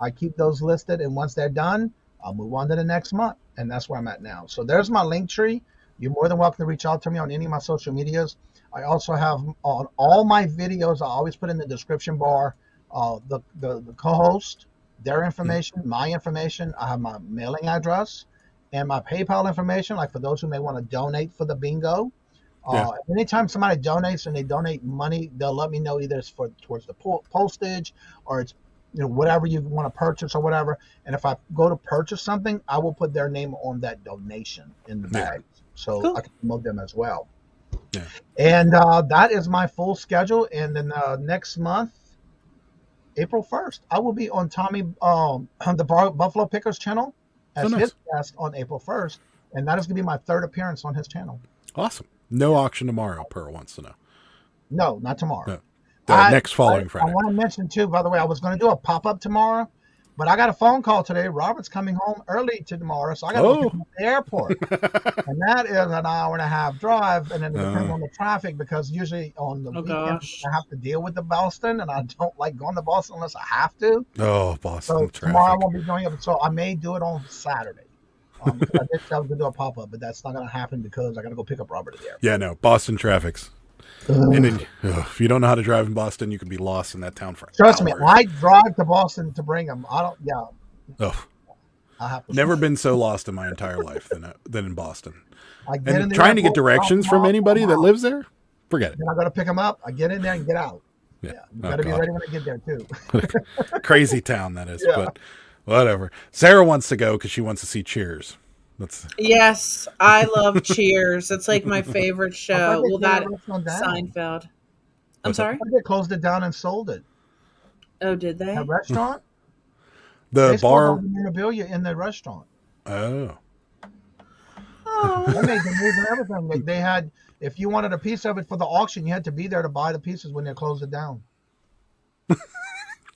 I keep those listed. And once they're done, I'll move on to the next month. And that's where I'm at now. So there's my link tree. You're more than welcome to reach out to me on any of my social medias. I also have on all my videos, I always put in the description bar, the co-host, their information, my information. I have my mailing address and my PayPal information, like for those who may want to donate for the bingo. Anytime somebody donates and they donate money, they'll let me know either it's towards the postage or it's whatever you want to purchase or whatever. And if I go to purchase something, I will put their name on that donation in the bag, so I can promote them as well. Yeah. And that is my full schedule. And then next month, April 1st, I will be on Tommy on the Buffalo Pickers channel as his guest on April 1st, and that is going to be my 3rd appearance on his channel. Awesome. No auction tomorrow, Pearl wants to know. No, not tomorrow. No. Next following Friday. I want to mention, too, by the way, I was going to do a pop-up tomorrow, but I got a phone call today. Robert's coming home early tomorrow, so I got to go to the airport. And that is an hour-and-a-half drive, and then it depends on the traffic, because usually on the weekends I have to deal with the Boston, and I don't like going to Boston unless I have to. Oh, Boston so traffic. Tomorrow I won't be doing it, so I may do it on Saturday. I did say I was going to do a pop-up, but that's not going to happen because I got to go pick up Robert at the airport. Yeah, no, Boston traffic's. And then, if you don't know how to drive in Boston, you could be lost in that town for Trust hours. me, I drive to Boston to bring him. I have to never been so lost in my entire life than in Boston. And trying to get directions from anybody that lives there, forget it. Then I got to pick him up. I get in there and get out. Yeah, you got to be ready when I get there too. Crazy town that is, but whatever. Sarah wants to go because she wants to see Cheers. Yes, I love Cheers. It's like my favorite show. Well, that Seinfeld. I'm sorry? They closed it down and sold it. Oh, did they? A restaurant? The bar. The memorabilia in the restaurant. Oh. They made the move and everything. They had, if you wanted a piece of it for the auction, you had to be there to buy the pieces when they closed it down.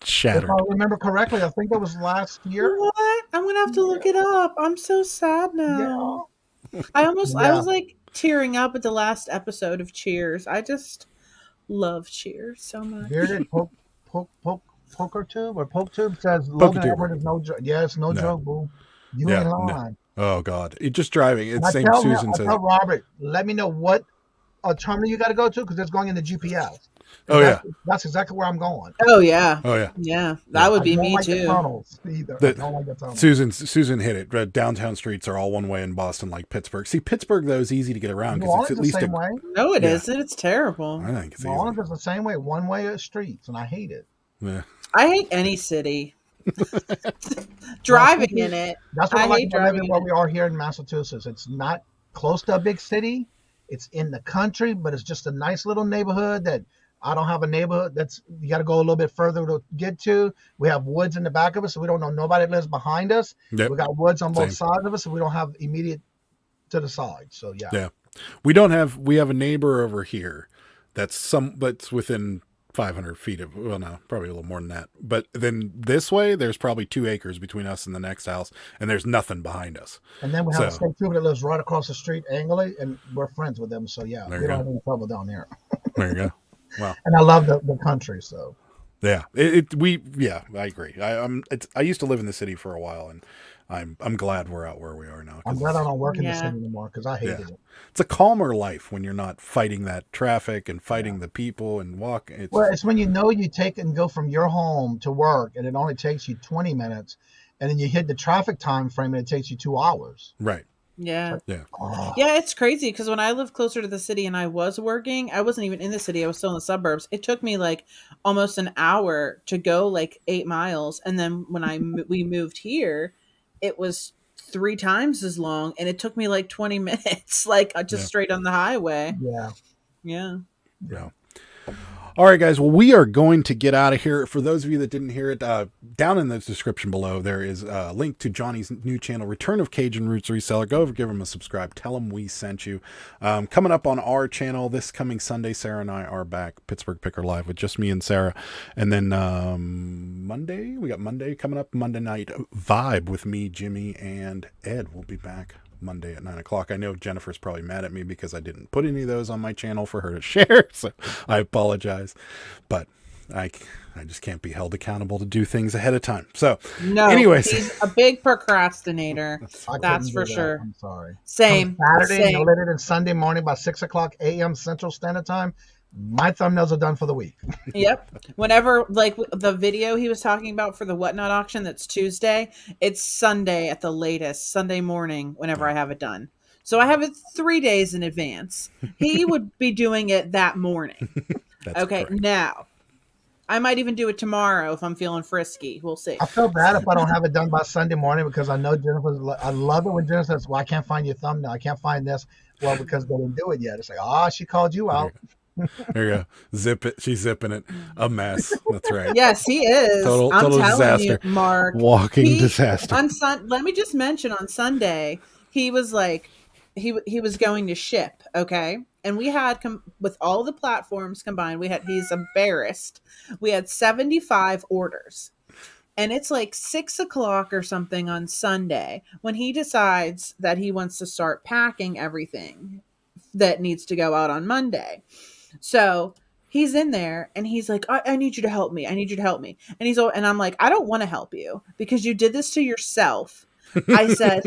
Shattered. If I remember correctly, I think that was last year. What? I'm gonna have to look it up. I'm so sad now. Yeah. I was like tearing up at the last episode of Cheers. I just love Cheers so much. Bearded poker tube or poke tube says Logan Edward is no joke. Yeah, it's no joke, boo. You ain't lying. No. Oh God, it's just driving. It's same Susan says. Tell Robert, let me know what terminal you got to go to because it's going in the GPS. That's exactly where I'm going. Oh yeah. Yeah. That would be me like too. The tunnels either. I don't like the tunnels. Susan hit it. Downtown streets are all one way in Boston, like Pittsburgh. See, Pittsburgh though is easy to get around because it's at least the same way. No, it isn't. It's terrible. I think it's New Orleans is the same way, one way streets, and I hate it. Yeah. I hate any city. Driving in it. That's what I I like hate about living driving where in we are here in Massachusetts. It's not close to a big city. It's in the country, but it's just a nice little neighborhood that I don't have a neighborhood that's you got to go a little bit further to get to. We have woods in the back of us, so we don't know nobody lives behind us. Yep. We got woods on both Same. sides of us, so we don't have immediate to the side. So yeah. We have a neighbor over here that's within 500 feet of, well, no, probably a little more than that. But then this way, there's probably 2 acres between us and the next house, and there's nothing behind us. And then we have a state trooper that lives right across the street, Angley, and we're friends with them. So yeah, we don't have any trouble down there. There you go. Wow. And I love the country. So yeah, I agree. I used to live in the city for a while, and I'm glad we're out where we are now. I'm glad I don't work in the city anymore because I hated it. It's a calmer life when you're not fighting that traffic and fighting the people and walking. It's when you take and go from your home to work, and it only takes you 20 minutes, and then you hit the traffic time frame, and it takes you 2 hours. Right. Yeah. Yeah. Yeah, it's crazy because when I lived closer to the city and I was working, I wasn't even in the city. I was still in the suburbs. It took me like almost an hour to go like 8 miles. And then when we moved here, it was 3 times as long, and it took me like 20 minutes, like just straight on the highway. Yeah. Yeah. Yeah. All right, guys. Well, we are going to get out of here. For those of you that didn't hear it, down in the description below, there is a link to Johnny's new channel, Return of Kajun Roots Reseller. Go over, give him a subscribe. Tell him we sent you. Coming up on our channel this coming Sunday, Sarah and I are back, Pittsburgh Picker Live, with just me and Sarah. And then Monday, we got Monday coming up, Monday night Vibe with me, Jimmy, and Ed. We'll be back Monday at 9:00. I know Jennifer's probably mad at me because I didn't put any of those on my channel for her to share, so I apologize, but I just can't be held accountable to do things ahead of time. So no, anyways, he's a big procrastinator. That's for sure. I'm sorry. Same. Saturday, no later than Sunday morning by 6:00 a.m. Central Standard Time. My thumbnails are done for the week. Yep. Whenever, like the video he was talking about for the Whatnot auction, that's Tuesday. It's Sunday at the latest, Sunday morning, whenever I have it done. So I have it 3 days in advance. He would be doing it that morning. Okay. Correct. Now, I might even do it tomorrow if I'm feeling frisky. We'll see. I feel bad if I don't have it done by Sunday morning because I know I love it when Jennifer says, well, I can't find your thumbnail. I can't find this. Well, because they didn't do it yet. It's like, she called you out. There you go. Zip it. She's zipping it. A mess. That's right. Yes, he is. Total disaster. You, Mark. Walking disaster. Let me just mention on Sunday, he was like, he was going to ship. Okay. And we had, with all the platforms combined, he's embarrassed. We had 75 orders. And it's like 6:00 or something on Sunday when he decides that he wants to start packing everything that needs to go out on Monday. So he's in there and he's like, I need you to help me. I need you to help me. And I'm like, I don't want to help you because you did this to yourself. I said,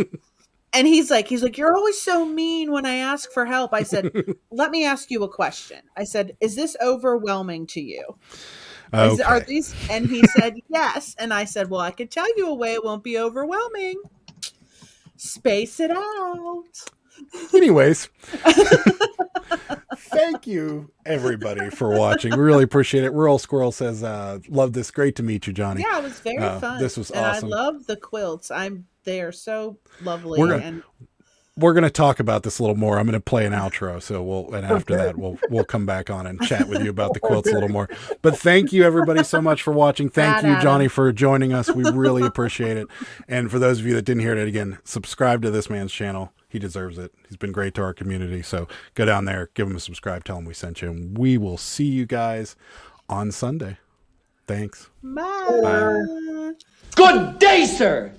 and he's like, you're always so mean when I ask for help. I said, let me ask you a question. I said, is this overwhelming to you? Okay. Are these? And he said, yes. And I said, well, I could tell you a way it won't be overwhelming. Space it out. Anyways, thank you everybody for watching. We really appreciate it. Rural Squirrel says, love this. Great to meet you, Johnny. Yeah, it was very fun. This was and awesome. I love the quilts. They are so lovely. We're gonna talk about this a little more. I'm gonna play an outro, so after that we'll come back on and chat with you about the quilts a little more. But thank you everybody so much for watching. Thank you, Johnny, for joining us. We really appreciate it. And for those of you that didn't hear it again, subscribe to this man's channel. He deserves it. He's been great to our community. So go down there, give him a subscribe, tell him we sent you, and we will see you guys on Sunday. Thanks. Bye. Good day, sir.